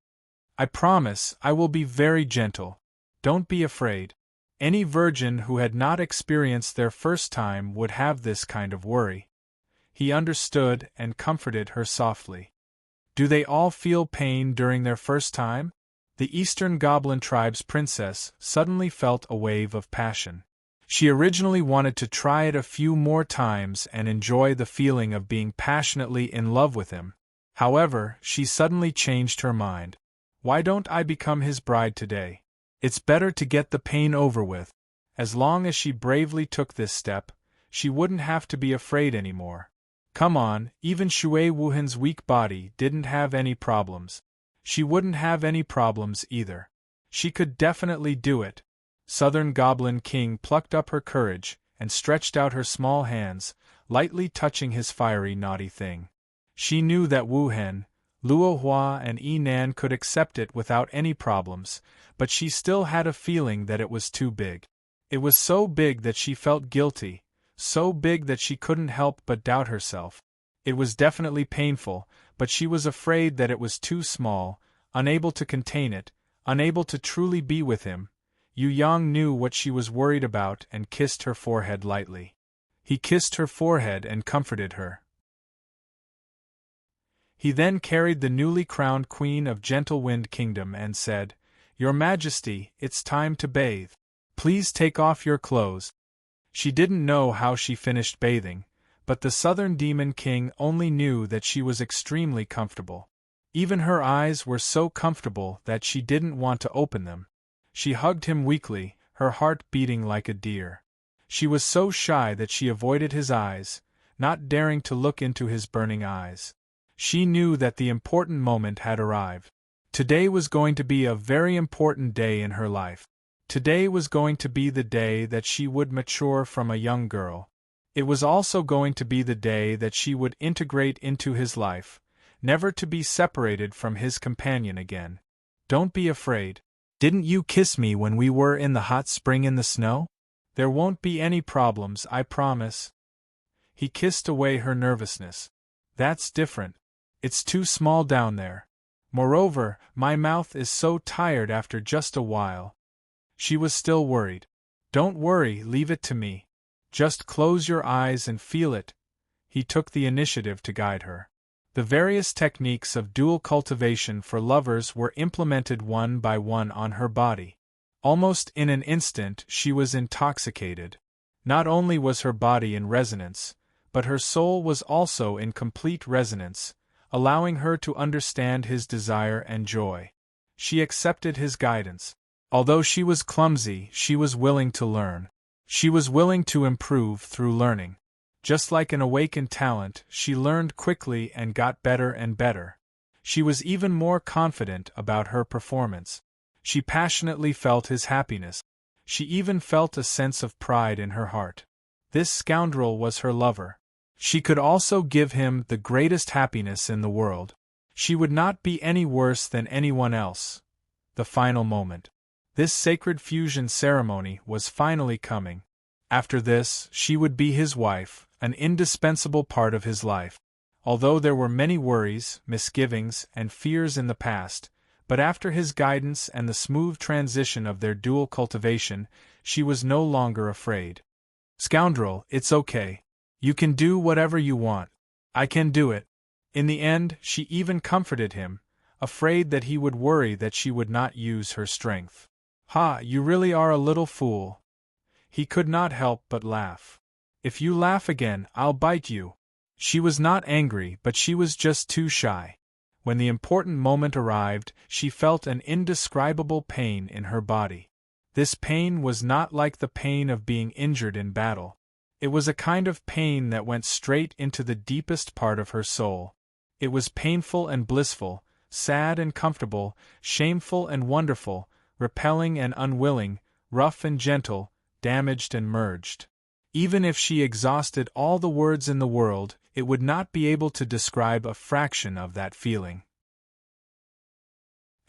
I promise I will be very gentle. Don't be afraid. Any virgin who had not experienced their first time would have this kind of worry. He understood and comforted her softly. Do they all feel pain during their first time? The Eastern Goblin Tribe's princess suddenly felt a wave of passion. She originally wanted to try it a few more times and enjoy the feeling of being passionately in love with him. However, she suddenly changed her mind. Why don't I become his bride today? It's better to get the pain over with. As long as she bravely took this step, she wouldn't have to be afraid anymore. Come on, even Shui Wuhan's weak body didn't have any problems. She wouldn't have any problems either. She could definitely do it. Southern Goblin King plucked up her courage and stretched out her small hands, lightly touching his fiery naughty thing. She knew that Wu Hen, Luo Hua and Yi Nan could accept it without any problems, but she still had a feeling that it was too big. It was so big that she felt guilty, so big that she couldn't help but doubt herself. It was definitely painful, but she was afraid that it was too small, unable to contain it, unable to truly be with him. Yu Yang knew what she was worried about and kissed her forehead lightly. He kissed her forehead and comforted her. He then carried the newly crowned Queen of Gentle Wind Kingdom and said, "Your Majesty, it's time to bathe. Please take off your clothes." She didn't know how she finished bathing, but the Southern Demon King only knew that she was extremely comfortable. Even her eyes were so comfortable that she didn't want to open them. She hugged him weakly, her heart beating like a deer. She was so shy that she avoided his eyes, not daring to look into his burning eyes. She knew that the important moment had arrived. Today was going to be a very important day in her life. Today was going to be the day that she would mature from a young girl. It was also going to be the day that she would integrate into his life, never to be separated from his companion again. Don't be afraid. Didn't you kiss me when we were in the hot spring in the snow? There won't be any problems, I promise. He kissed away her nervousness. That's different. It's too small down there. Moreover, my mouth is so tired after just a while. She was still worried. Don't worry, leave it to me. Just close your eyes and feel it. He took the initiative to guide her. The various techniques of dual cultivation for lovers were implemented one by one on her body. Almost in an instant she was intoxicated. Not only was her body in resonance, but her soul was also in complete resonance, allowing her to understand his desire and joy. She accepted his guidance. Although she was clumsy, she was willing to learn. She was willing to improve through learning. Just like an awakened talent, she learned quickly and got better and better. She was even more confident about her performance. She passionately felt his happiness. She even felt a sense of pride in her heart. This scoundrel was her lover. She could also give him the greatest happiness in the world. She would not be any worse than anyone else. The final moment. This sacred fusion ceremony was finally coming. After this, she would be his wife, an indispensable part of his life. although there were many worries, misgivings, and fears in the past, but after his guidance and the smooth transition of their dual cultivation, she was no longer afraid. "Scoundrel, it's okay. You can do whatever you want. I can do it." In the end, she even comforted him, afraid that he would worry that she would not use her strength. "Ha, you really are a little fool." He could not help but laugh. "If you laugh again, I'll bite you." She was not angry, but she was just too shy. When the important moment arrived, she felt an indescribable pain in her body. This pain was not like the pain of being injured in battle. It was a kind of pain that went straight into the deepest part of her soul. It was painful and blissful, sad and comfortable, shameful and wonderful, repelling and unwilling, rough and gentle, damaged and merged. Even if she exhausted all the words in the world, it would not be able to describe a fraction of that feeling.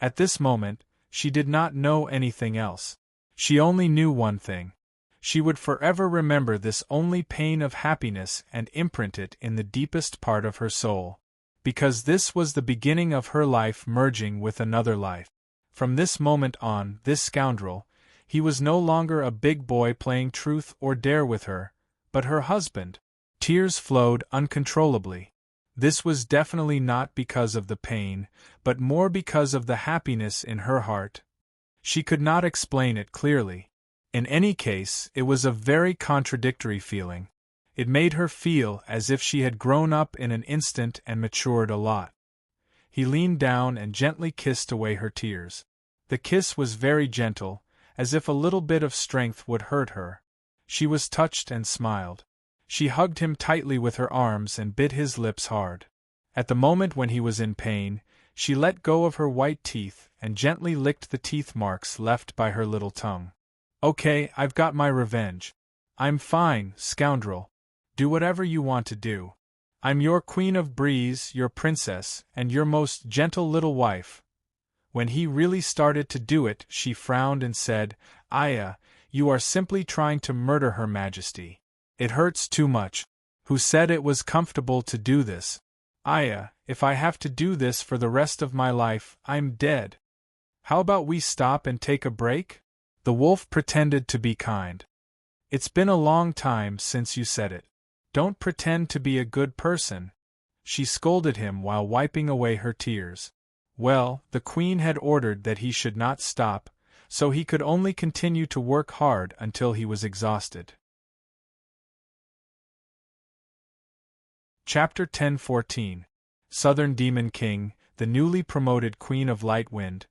At this moment, she did not know anything else. She only knew one thing. She would forever remember this only pain of happiness and imprint it in the deepest part of her soul. Because this was the beginning of her life merging with another life. From this moment on, this scoundrel, he was no longer a big boy playing truth or dare with her, but her husband. Tears flowed uncontrollably. This was definitely not because of the pain, but more because of the happiness in her heart. She could not explain it clearly. In any case, it was a very contradictory feeling. It made her feel as if she had grown up in an instant and matured a lot. He leaned down and gently kissed away her tears. The kiss was very gentle, as if a little bit of strength would hurt her. She was touched and smiled. She hugged him tightly with her arms and bit his lips hard. At the moment when he was in pain, she let go of her white teeth and gently licked the teeth marks left by her little tongue. "Okay, I've got my revenge. I'm fine, scoundrel. Do whatever you want to do. I'm your queen of breeze, your princess, and your most gentle little wife." When he really started to do it, she frowned and said, "Aya, you are simply trying to murder Her Majesty. It hurts too much. Who said it was comfortable to do this? Aya, if I have to do this for the rest of my life, I'm dead. How about we stop and take a break?" The wolf pretended to be kind. "It's been a long time since you said it. Don't pretend to be a good person." She scolded him while wiping away her tears. Well, the queen had ordered that he should not stop, so he could only continue to work hard until he was exhausted. Chapter 10:14. Southern Demon King, the newly promoted Queen of Light Wind,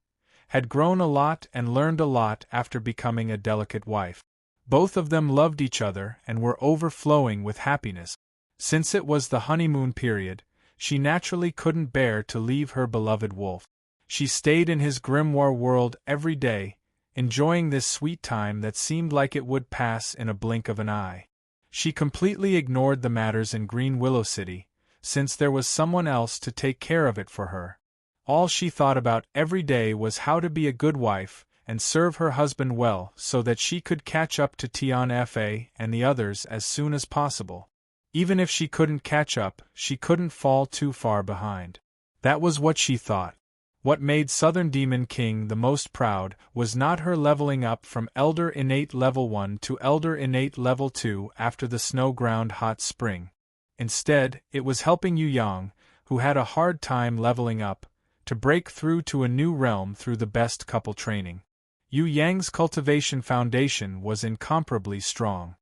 had grown a lot and learned a lot after becoming a delicate wife. Both of them loved each other and were overflowing with happiness. Since it was the honeymoon period, she naturally couldn't bear to leave her beloved wolf. She stayed in his grimoire world every day, enjoying this sweet time that seemed like it would pass in a blink of an eye. She completely ignored the matters in Green Willow City, since there was someone else to take care of it for her. All she thought about every day was how to be a good wife and serve her husband well so that she could catch up to Tian Fa and the others as soon as possible. Even if she couldn't catch up, she couldn't fall too far behind. That was what she thought. What made Southern Demon King the most proud was not her leveling up from Elder Innate Level 1 to Elder Innate Level 2 after the snow-ground hot spring. Instead, it was helping Yu Yang, who had a hard time leveling up, to break through to a new realm through the best couple training. Yu Yang's cultivation foundation was incomparably strong.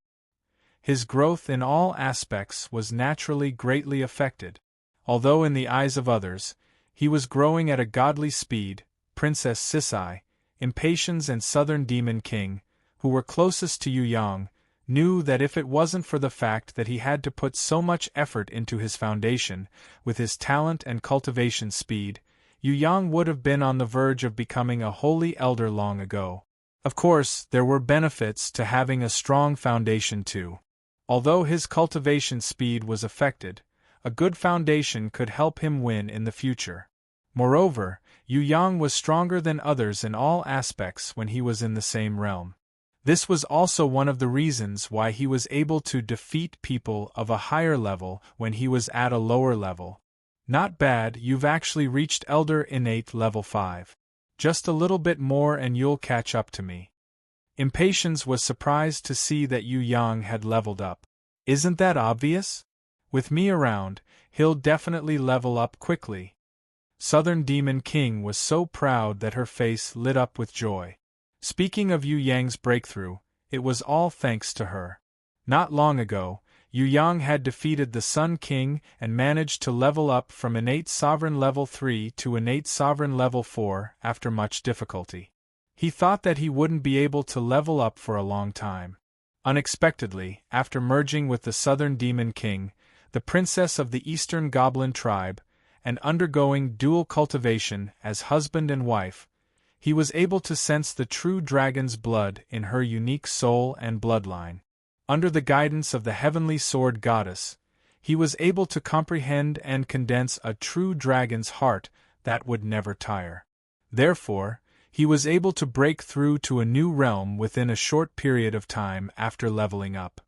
His growth in all aspects was naturally greatly affected. Although in the eyes of others, he was growing at a godly speed, Princess Sisai, Impatience and Southern Demon King, who were closest to Yu Yang, knew that if it wasn't for the fact that he had to put so much effort into his foundation, with his talent and cultivation speed, Yu Yang would have been on the verge of becoming a holy elder long ago. Of course, there were benefits to having a strong foundation too. Although his cultivation speed was affected, a good foundation could help him win in the future. Moreover, Yu Yang was stronger than others in all aspects when he was in the same realm. This was also one of the reasons why he was able to defeat people of a higher level when he was at a lower level. Not bad, you've actually reached Elder Innate level 5. Just a little bit more and you'll catch up to me. Impatience was surprised to see that Yu Yang had leveled up. Isn't that obvious? With me around, he'll definitely level up quickly. Southern Demon King was so proud that her face lit up with joy. Speaking of Yu Yang's breakthrough, it was all thanks to her. Not long ago, Yu Yang had defeated the Sun King and managed to level up from Innate Sovereign level 3 to Innate Sovereign level 4 after much difficulty. He thought that he wouldn't be able to level up for a long time. Unexpectedly, after merging with the Southern Demon King, the princess of the Eastern Goblin tribe, and undergoing dual cultivation as husband and wife, he was able to sense the true dragon's blood in her unique soul and bloodline. Under the guidance of the Heavenly Sword Goddess, he was able to comprehend and condense a true dragon's heart that would never tire. Therefore, he was able to break through to a new realm within a short period of time after leveling up.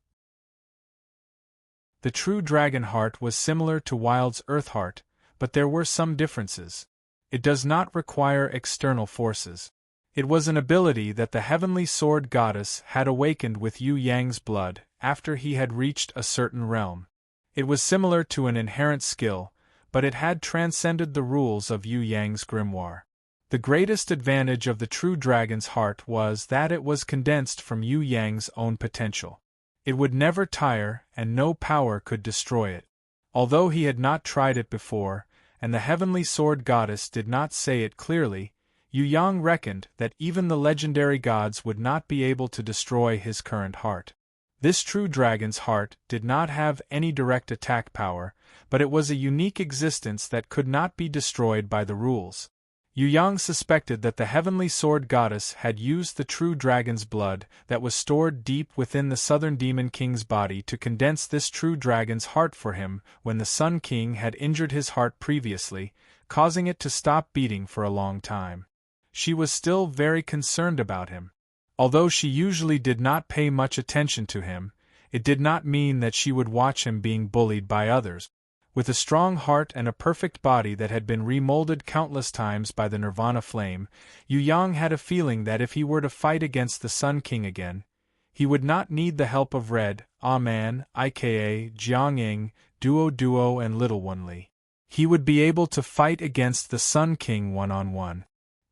The true dragon heart was similar to Wild's earth heart, but there were some differences. It does not require external forces. It was an ability that the Heavenly Sword Goddess had awakened with Yu Yang's blood after he had reached a certain realm. It was similar to an inherent skill, but it had transcended the rules of Yu Yang's grimoire. The greatest advantage of the true dragon's heart was that it was condensed from Yu Yang's own potential. It would never tire, and no power could destroy it. Although he had not tried it before, and the Heavenly Sword Goddess did not say it clearly, Yu Yang reckoned that even the legendary gods would not be able to destroy his current heart. This true dragon's heart did not have any direct attack power, but it was a unique existence that could not be destroyed by the rules. Yu Yang suspected that the Heavenly Sword Goddess had used the true dragon's blood that was stored deep within the Southern Demon King's body to condense this true dragon's heart for him when the Sun King had injured his heart previously, causing it to stop beating for a long time. She was still very concerned about him. Although she usually did not pay much attention to him, it did not mean that she would watch him being bullied by others. With a strong heart and a perfect body that had been remolded countless times by the Nirvana flame, Yu Yang had a feeling that if he were to fight against the Sun King again, he would not need the help of Red, Ah-Man, aka Jiang-Ying, Duo and Little One Li. He would be able to fight against the Sun King one-on-one.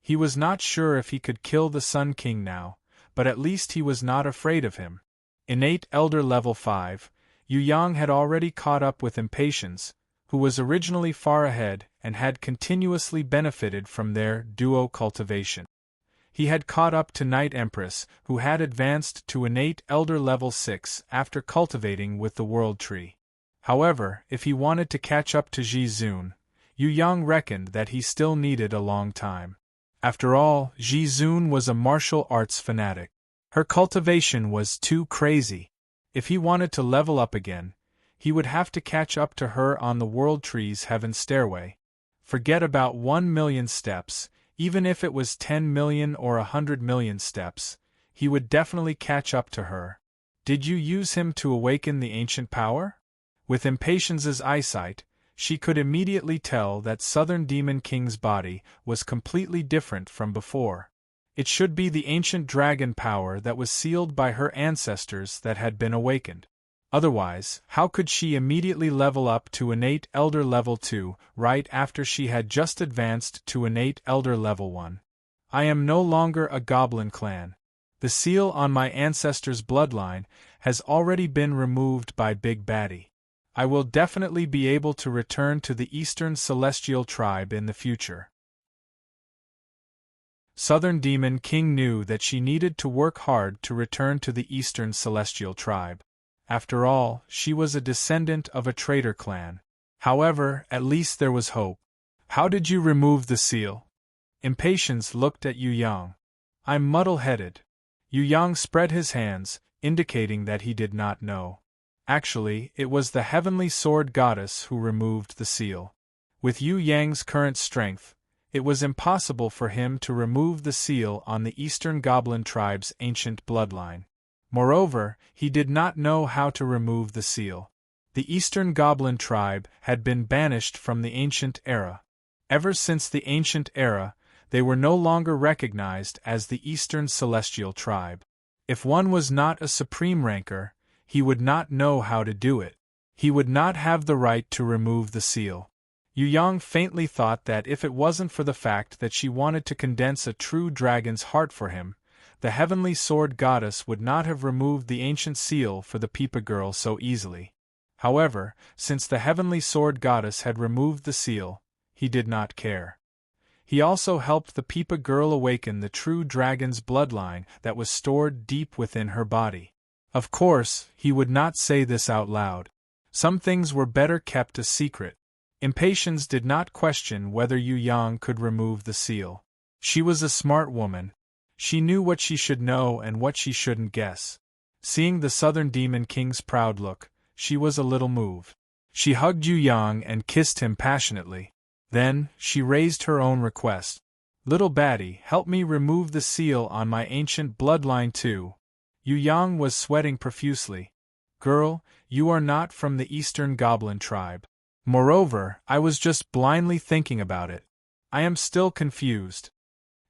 He was not sure if he could kill the Sun King now, but at least he was not afraid of him. Innate Elder Level 5, Yu Yang had already caught up with Impatience, who was originally far ahead and had continuously benefited from their duo cultivation. He had caught up to Night Empress, who had advanced to Innate Elder Level 6 after cultivating with the World Tree. However, if he wanted to catch up to Ji Zun, Yu Yang reckoned that he still needed a long time. After all, Ji Zun was a martial arts fanatic. Her cultivation was too crazy. If he wanted to level up again, he would have to catch up to her on the World Tree's Heaven Stairway. Forget about 1 million steps, even if it was 10 million or 100 million steps, he would definitely catch up to her. Did you use him to awaken the ancient power? With Impatience's eyesight, she could immediately tell that Southern Demon King's body was completely different from before. It should be the ancient dragon power that was sealed by her ancestors that had been awakened. Otherwise, how could she immediately level up to Innate Elder Level 2 right after she had just advanced to Innate Elder Level 1? I am no longer a goblin clan. The seal on my ancestors' bloodline has already been removed by Big Baddie. I will definitely be able to return to the Eastern Celestial Tribe in the future. Southern Demon King knew that she needed to work hard to return to the Eastern Celestial Tribe. After all, she was a descendant of a traitor clan. However, at least there was hope. How did you remove the seal? Impatience looked at Yu Yang. I'm muddle-headed. Yu Yang spread his hands, indicating that he did not know. Actually, it was the Heavenly Sword Goddess who removed the seal. With Yu Yang's current strength, It was impossible for him to remove the seal on the Eastern Goblin tribe's ancient bloodline. Moreover, he did not know how to remove the seal. The Eastern Goblin tribe had been banished from the ancient era. Ever since the ancient era, they were no longer recognized as the Eastern Celestial tribe. If one was not a supreme ranker, he would not know how to do it. He would not have the right to remove the seal. Yu Yang faintly thought that if it wasn't for the fact that she wanted to condense a true dragon's heart for him, the heavenly sword goddess would not have removed the ancient seal for the Peepa girl so easily. However, since the heavenly sword goddess had removed the seal, he did not care. He also helped the Peepa girl awaken the true dragon's bloodline that was stored deep within her body. Of course, he would not say this out loud. Some things were better kept a secret. Impatience did not question whether Yu Yang could remove the seal. She was a smart woman. She knew what she should know and what she shouldn't guess. Seeing the Southern Demon King's proud look, she was a little moved. She hugged Yu Yang and kissed him passionately. Then, she raised her own request. "Little baddie, help me remove the seal on my ancient bloodline too." Yu Yang was sweating profusely. "Girl, you are not from the Eastern Goblin tribe. Moreover, I was just blindly thinking about it. I am still confused."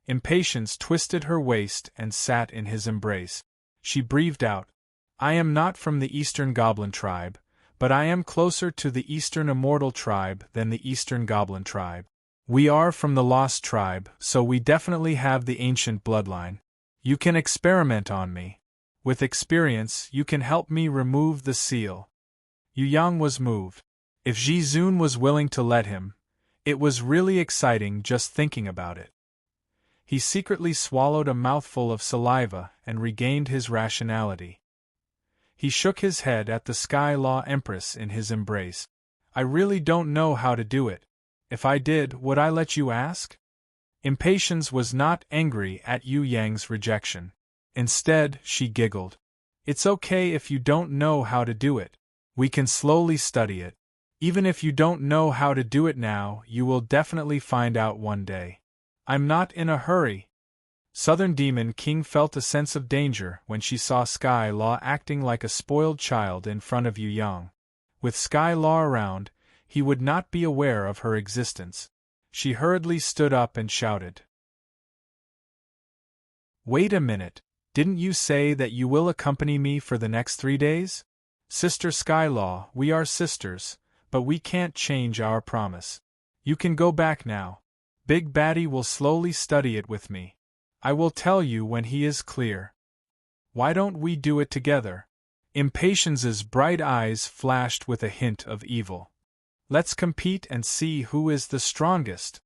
Impatience twisted her waist and sat in his embrace. She breathed out, "I am not from the Eastern Goblin tribe, but I am closer to the Eastern Immortal tribe than the Eastern Goblin tribe. We are from the Lost tribe, so we definitely have the ancient bloodline. You can experiment on me. With experience, you can help me remove the seal." Yu Yang was moved. If Ji Zun was willing to let him, it was really exciting just thinking about it. He secretly swallowed a mouthful of saliva and regained his rationality. He shook his head at the Sky Law Empress in his embrace. "I really don't know how to do it. If I did, would I let you ask?" Impatience was not angry at Yu Yang's rejection. Instead, she giggled. "It's okay if you don't know how to do it. We can slowly study it. Even if you don't know how to do it now, you will definitely find out one day. I'm not in a hurry." Southern Demon King felt a sense of danger when she saw Sky Law acting like a spoiled child in front of Yu Yang. With Sky Law around, he would not be aware of her existence. She hurriedly stood up and shouted, "Wait a minute, didn't you say that you will accompany me for the next 3 days? Sister Sky Law, we are sisters, but we can't change our promise. You can go back now. Big Baddie will slowly study it with me. I will tell you when he is clear. Why don't we do it together?" Impatience's bright eyes flashed with a hint of evil. "Let's compete and see who is the strongest."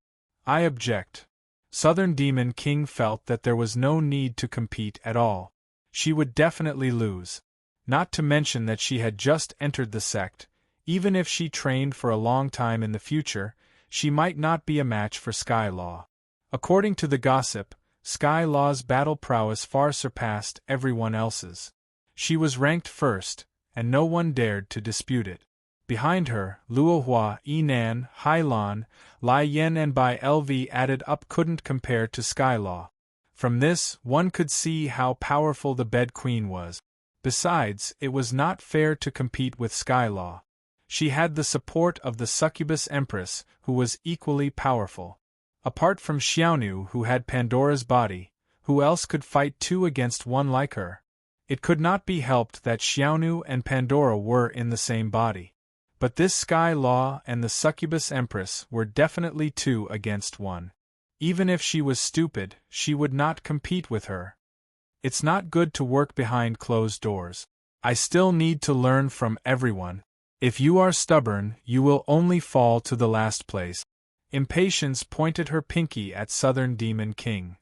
"I object." Southern Demon King felt that there was no need to compete at all. She would definitely lose. Not to mention that she had just entered the sect. Even if she trained for a long time in the future, she might not be a match for Sky Law. According to the gossip, Sky Law's battle prowess far surpassed everyone else's. She was ranked first, and no one dared to dispute it. Behind her, Luohua, Yinan, Hailan, Lai Yen and Bai Lv added up couldn't compare to Sky Law. From this, one could see how powerful the Bed Queen was. Besides, it was not fair to compete with Sky Law. She had the support of the Succubus Empress, who was equally powerful. Apart from Xiaonu, who had Pandora's body, who else could fight 2 against 1 like her? It could not be helped that Xiaonu and Pandora were in the same body. But this Sky Law and the Succubus Empress were definitely 2 against 1. Even if she was stupid, she would not compete with her. It's not good to work behind closed doors. I still need to learn from everyone. If you are stubborn, you will only fall to the last place. Impatience pointed her pinky at Southern Demon King.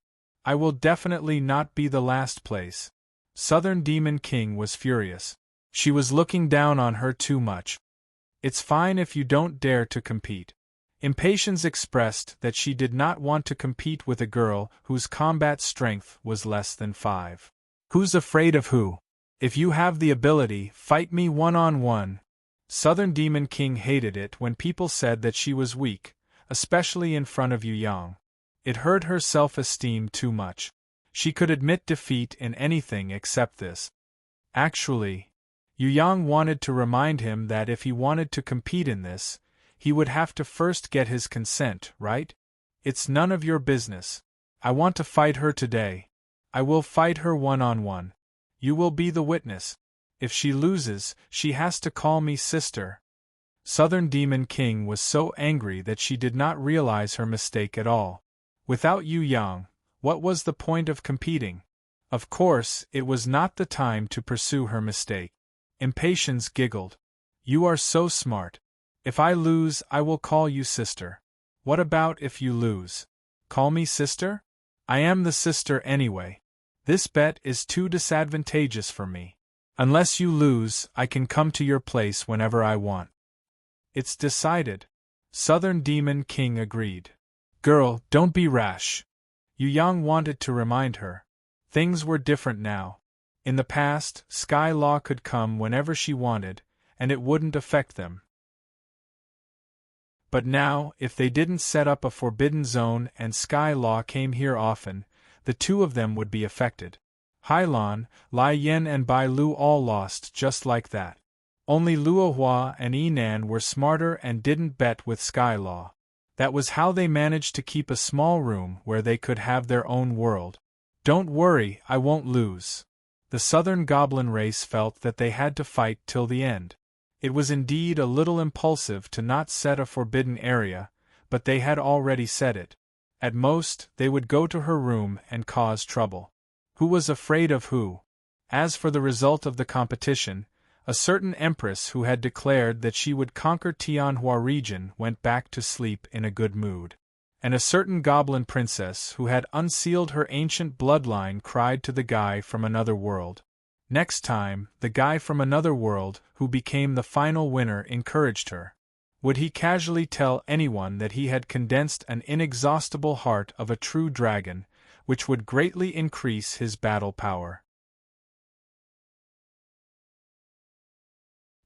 "I will definitely not be the last place." Southern Demon King was furious. She was looking down on her too much. "It's fine if you don't dare to compete." Impatience expressed that she did not want to compete with a girl whose combat strength was less than 5. "Who's afraid of who? If you have the ability, fight me one-on-one." Southern Demon King hated it when people said that she was weak, especially in front of Yu Yang. It hurt her self-esteem too much. She could admit defeat in anything except this. Actually, Yu Yang wanted to remind him that if he wanted to compete in this, he would have to first get his consent, right? It's none of your business. I want to fight her today. I will fight her one-on-one. You will be the witness. If she loses, she has to call me sister. Southern Demon King was so angry that she did not realize her mistake at all. Without Yu Yang, what was the point of competing? Of course, it was not the time to pursue her mistake. Impatience giggled. You are so smart. If I lose, I will call you sister. What about if you lose? Call me sister? I am the sister anyway. This bet is too disadvantageous for me. Unless you lose, I can come to your place whenever I want. It's decided. Southern Demon King agreed. Girl, don't be rash. Yu Yang wanted to remind her. Things were different now. In the past, Sky Law could come whenever she wanted, and it wouldn't affect them. But now, if they didn't set up a forbidden zone and Sky Law came here often, the two of them would be affected. Hailan, Lai Yen and Bai Lu all lost just like that. Only Luohua and Yinan were smarter and didn't bet with Sky Law. That was how they managed to keep a small room where they could have their own world. Don't worry, I won't lose. The Southern Goblin race felt that they had to fight till the end. It was indeed a little impulsive to not set a forbidden area, but they had already set it. At most, they would go to her room and cause trouble. Who was afraid of who? As for the result of the competition, a certain empress who had declared that she would conquer Tianhua region went back to sleep in a good mood. And a certain goblin princess who had unsealed her ancient bloodline cried to the guy from another world. Next time, the guy from another world, who became the final winner, encouraged her. Would he casually tell anyone that he had condensed an inexhaustible heart of a true dragon, which would greatly increase his battle power?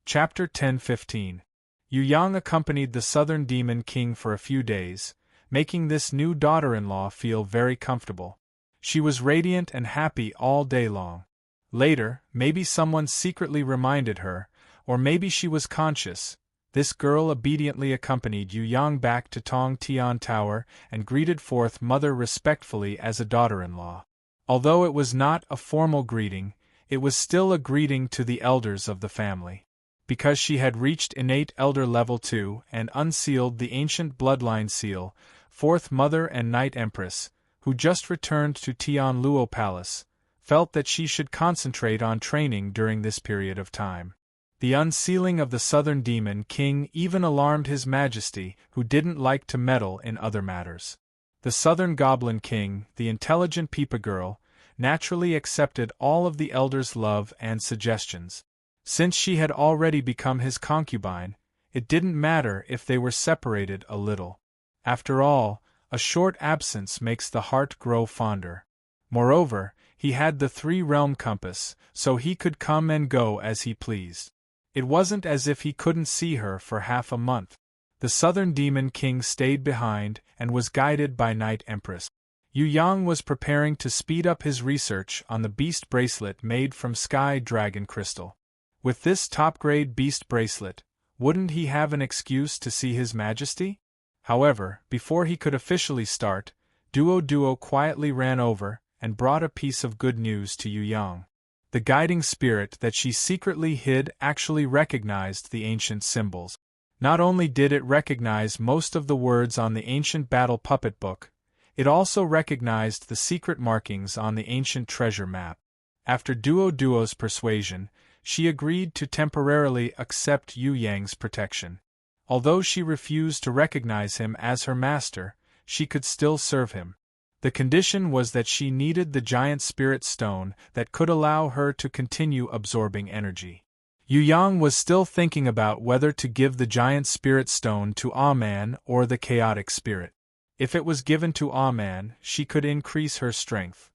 Chapter 10-15. Yu Yang accompanied the Southern Demon King for a few days, making this new daughter-in-law feel very comfortable. She was radiant and happy all day long. Later, maybe someone secretly reminded her, or maybe she was conscious. This girl obediently accompanied Yu Yang back to Tong Tian Tower and greeted Fourth Mother respectfully as a daughter-in-law. Although it was not a formal greeting, it was still a greeting to the elders of the family. Because she had reached innate elder level 2 and unsealed the ancient bloodline seal, Fourth Mother and Night Empress, who just returned to Tianluo Palace, felt that she should concentrate on training during this period of time. The unsealing of the Southern Demon King even alarmed His Majesty, who didn't like to meddle in other matters. The Southern Goblin King, the intelligent Peepa girl, naturally accepted all of the elders' love and suggestions. Since she had already become his concubine, it didn't matter if they were separated a little. After all, a short absence makes the heart grow fonder. Moreover, he had the three-realm compass, so he could come and go as he pleased. It wasn't as if he couldn't see her for half a month. The Southern Demon King stayed behind and was guided by Night Empress. Yu Yang was preparing to speed up his research on the beast bracelet made from Sky Dragon Crystal. With this top-grade beast bracelet, wouldn't he have an excuse to see His Majesty? However, before he could officially start, Duo quietly ran over and brought a piece of good news to Yu Yang. The guiding spirit that she secretly hid actually recognized the ancient symbols. Not only did it recognize most of the words on the ancient battle puppet book, it also recognized the secret markings on the ancient treasure map. After Duo's persuasion, she agreed to temporarily accept Yu Yang's protection. Although she refused to recognize him as her master, she could still serve him. The condition was that she needed the giant spirit stone that could allow her to continue absorbing energy. Yu Yang was still thinking about whether to give the giant spirit stone to Ah-Man or the chaotic spirit. If it was given to Ah-Man, she could increase her strength.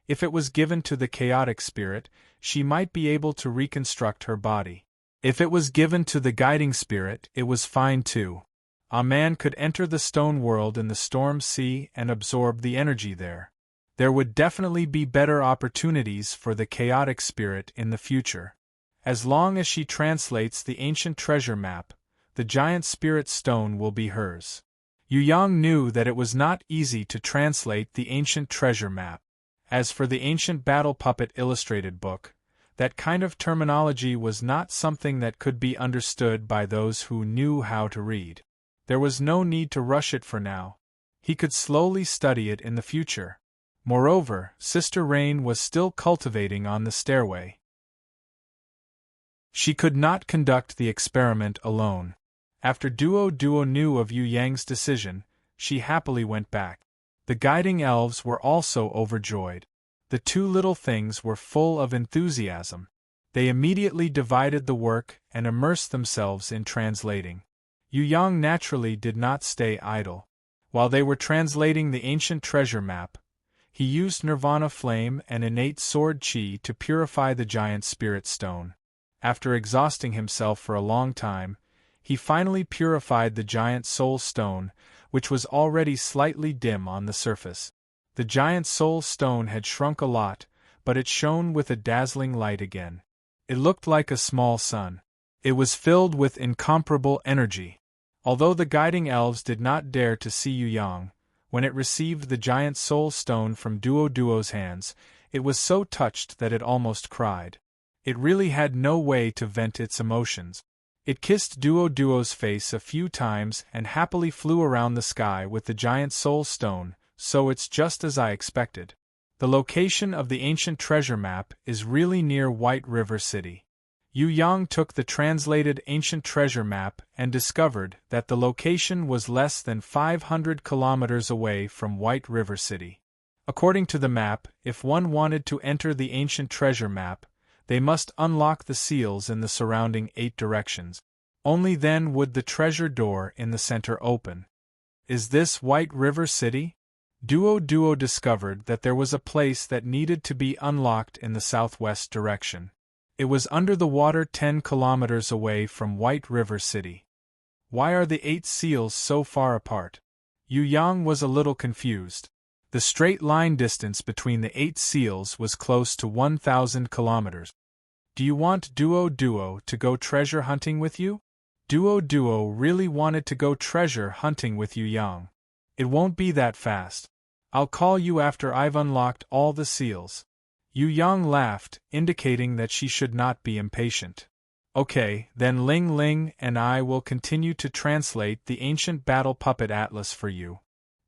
If it was given to the chaotic spirit, she might be able to reconstruct her body. If it was given to the guiding spirit, it was fine too. A man could enter the stone world in the storm sea and absorb the energy there. There would definitely be better opportunities for the chaotic spirit in the future. As long as she translates the ancient treasure map, the giant spirit stone will be hers. Yu Yang knew that it was not easy to translate the ancient treasure map. As for the ancient battle puppet illustrated book, that kind of terminology was not something that could be understood by those who knew how to read. There was no need to rush it for now. He could slowly study it in the future. Moreover, Sister Rain was still cultivating on the stairway. She could not conduct the experiment alone. After Duo knew of Yu Yang's decision, she happily went back. The guiding elves were also overjoyed. The two little things were full of enthusiasm. They immediately divided the work and immersed themselves in translating. Yu Yang naturally did not stay idle. While they were translating the ancient treasure map, he used Nirvana Flame and innate sword chi to purify the giant spirit stone. After exhausting himself for a long time, he finally purified the giant soul stone, which was already slightly dim on the surface. The giant soul stone had shrunk a lot, but it shone with a dazzling light again. It looked like a small sun. It was filled with incomparable energy. Although the guiding elves did not dare to see Yu Yang, when it received the giant soul stone from Duo's hands, it was so touched that it almost cried. It really had no way to vent its emotions. It kissed Duo's face a few times and happily flew around the sky with the giant soul stone, so it's just as I expected. The location of the ancient treasure map is really near White River City. Yu Yang took the translated ancient treasure map and discovered that the location was less than 500 kilometers away from White River City. According to the map, if one wanted to enter the ancient treasure map, they must unlock the seals in the surrounding 8 directions. Only then would the treasure door in the center open. Is this White River City? Duo discovered that there was a place that needed to be unlocked in the southwest direction. It was under the water 10 kilometers away from White River City. Why are the 8 seals so far apart? Yu Yang was a little confused. The straight line distance between the 8 seals was close to 1,000 kilometers. Do you want Duo to go treasure hunting with you? Duo really wanted to go treasure hunting with Yu Yang. It won't be that fast. I'll call you after I've unlocked all the seals. Yu Yang laughed, indicating that she should not be impatient. Okay, then Ling Ling and I will continue to translate the ancient battle puppet atlas for you.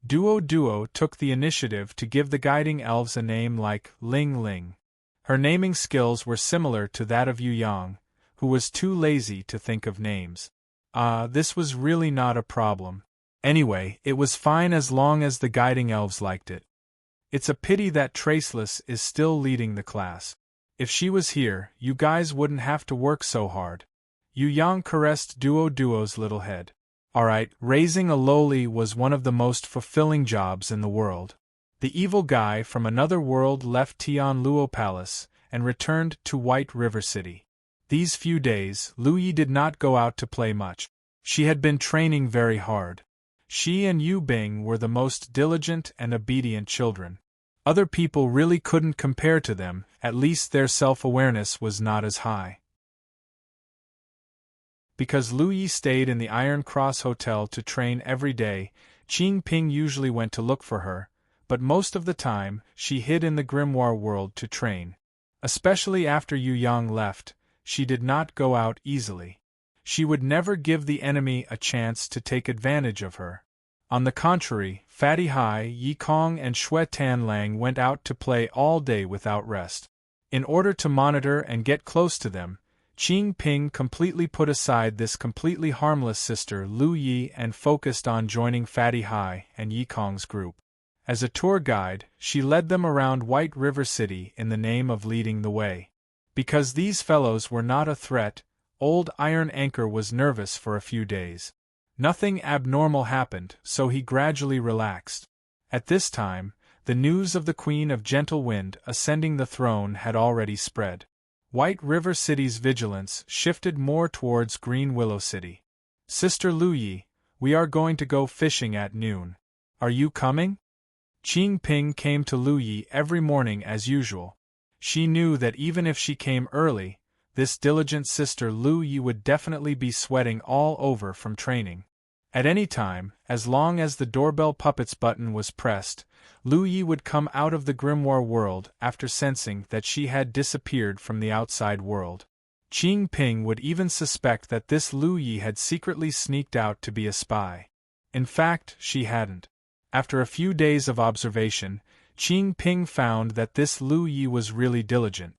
Duo took the initiative to give the guiding elves a name like Ling Ling. Her naming skills were similar to that of Yu Yang, who was too lazy to think of names. This was really not a problem. Anyway, it was fine as long as the guiding elves liked it. It's a pity that Traceless is still leading the class. If she was here, you guys wouldn't have to work so hard. Yu Yang caressed Duo's little head. Alright, raising a loli was one of the most fulfilling jobs in the world. The evil guy from another world left Tianluo Palace and returned to White River City. These few days, Lu Yi did not go out to play much. She had been training very hard. She and Yu Bing were the most diligent and obedient children. Other people really couldn't compare to them, at least their self-awareness was not as high. Because Lu Yi stayed in the Iron Cross Hotel to train every day, Qing Ping usually went to look for her, but most of the time, she hid in the grimoire world to train. Especially after Yu Yang left, she did not go out easily. She would never give the enemy a chance to take advantage of her. On the contrary, Fatty Hai, Yi Kong and Xue Tanlang went out to play all day without rest. In order to monitor and get close to them, Qing Ping completely put aside this completely harmless sister Lu Yi and focused on joining Fatty Hai and Yi Kong's group. As a tour guide, she led them around White River City in the name of leading the way. Because these fellows were not a threat, Old Iron Anchor was nervous for a few days. Nothing abnormal happened, so he gradually relaxed. At this time, the news of the Queen of Gentle Wind ascending the throne had already spread. White River City's vigilance shifted more towards Green Willow City. Sister Lu Yi, we are going to go fishing at noon. Are you coming? Qing Ping came to Lu Yi every morning as usual. She knew that even if she came early, this diligent sister Lu Yi would definitely be sweating all over from training. At any time, as long as the doorbell puppet's button was pressed, Lu Yi would come out of the grimoire world after sensing that she had disappeared from the outside world. Qing Ping would even suspect that this Lu Yi had secretly sneaked out to be a spy. In fact, she hadn't. After a few days of observation, Qing Ping found that this Lu Yi was really diligent.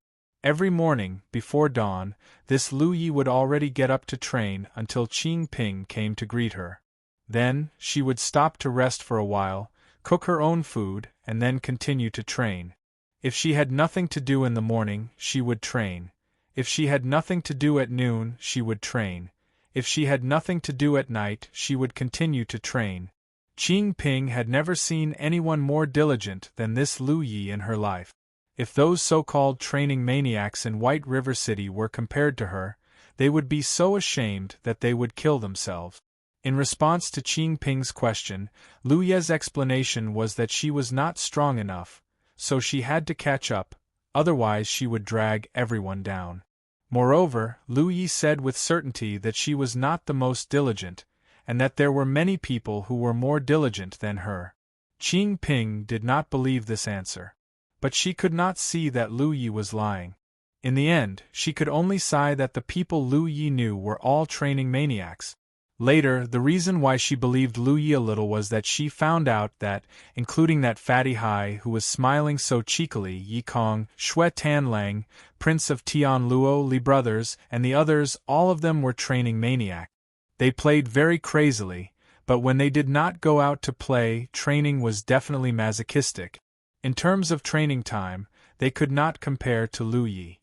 Every morning, before dawn, this Lu Yi would already get up to train until Qing Ping came to greet her. Then, she would stop to rest for a while, cook her own food, and then continue to train. If she had nothing to do in the morning, she would train. If she had nothing to do at noon, she would train. If she had nothing to do at night, she would continue to train. Qing Ping had never seen anyone more diligent than this Lu Yi in her life. If those so-called training maniacs in White River City were compared to her, they would be so ashamed that they would kill themselves. In response to Qing Ping's question, Lu Ye's explanation was that she was not strong enough, so she had to catch up, otherwise she would drag everyone down. Moreover, Lu Yi said with certainty that she was not the most diligent, and that there were many people who were more diligent than her. Qing Ping did not believe this answer. But she could not see that Lu Yi was lying. In the end, she could only sigh that the people Lu Yi knew were all training maniacs. Later, the reason why she believed Lu Yi a little was that she found out that, including that fatty Hai who was smiling so cheekily, Yi Kong, Xue Tanlang, Prince of Tianluo, Li brothers, and the others, all of them were training maniacs. They played very crazily, but when they did not go out to play, training was definitely masochistic. In terms of training time, they could not compare to Lu Yi.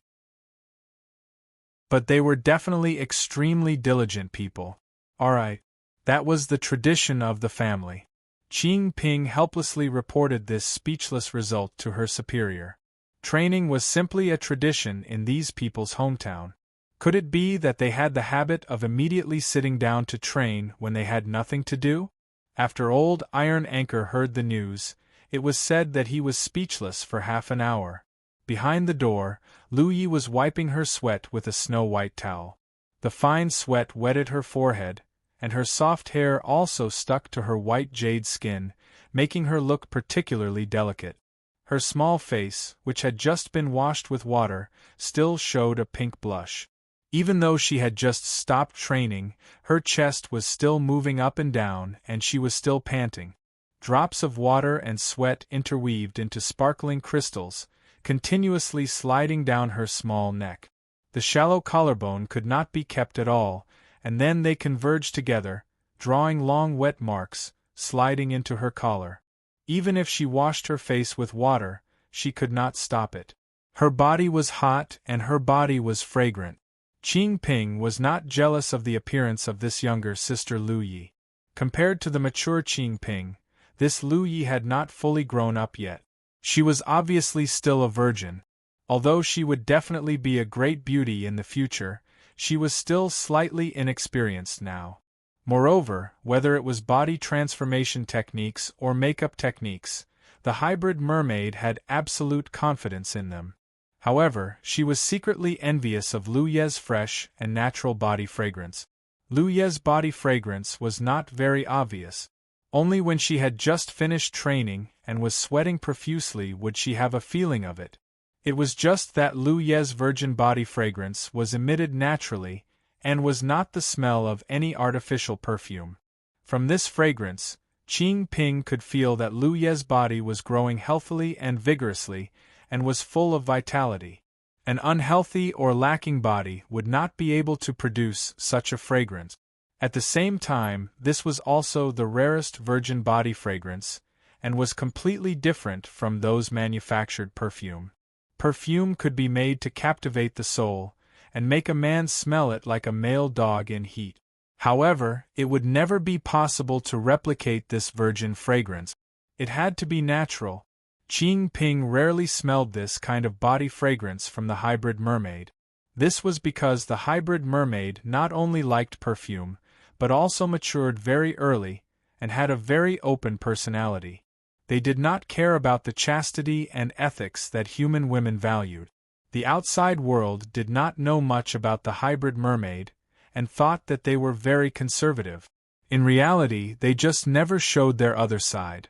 But they were definitely extremely diligent people. Alright. That was the tradition of the family. Qing Ping helplessly reported this speechless result to her superior. Training was simply a tradition in these people's hometown. Could it be that they had the habit of immediately sitting down to train when they had nothing to do? After old Iron Anchor heard the news, it was said that he was speechless for half an hour. Behind the door, Lu Yi was wiping her sweat with a snow-white towel. The fine sweat wetted her forehead, and her soft hair also stuck to her white jade skin, making her look particularly delicate. Her small face, which had just been washed with water, still showed a pink blush. Even though she had just stopped training, her chest was still moving up and down and she was still panting. Drops of water and sweat interweaved into sparkling crystals, continuously sliding down her small neck. The shallow collarbone could not be kept at all, and then they converged together, drawing long wet marks, sliding into her collar. Even if she washed her face with water, she could not stop it. Her body was hot and her body was fragrant. Qing Ping was not jealous of the appearance of this younger sister Lu Yi. Compared to the mature Qing Ping, this Lu Yi had not fully grown up yet. She was obviously still a virgin. Although she would definitely be a great beauty in the future, she was still slightly inexperienced now. Moreover, whether it was body transformation techniques or makeup techniques, the hybrid mermaid had absolute confidence in them. However, she was secretly envious of Lu Ye's fresh and natural body fragrance. Lu Ye's body fragrance was not very obvious. Only when she had just finished training and was sweating profusely would she have a feeling of it. It was just that Lu Ye's virgin body fragrance was emitted naturally and was not the smell of any artificial perfume. From this fragrance, Qing Ping could feel that Lu Ye's body was growing healthily and vigorously and was full of vitality. An unhealthy or lacking body would not be able to produce such a fragrance. At the same time, this was also the rarest virgin body fragrance, and was completely different from those manufactured perfume. Perfume could be made to captivate the soul, and make a man smell it like a male dog in heat. However, it would never be possible to replicate this virgin fragrance. It had to be natural. Qing Ping rarely smelled this kind of body fragrance from the hybrid mermaid. This was because the hybrid mermaid not only liked perfume, but also matured very early, and had a very open personality. They did not care about the chastity and ethics that human women valued. The outside world did not know much about the hybrid mermaid, and thought that they were very conservative. In reality, they just never showed their other side.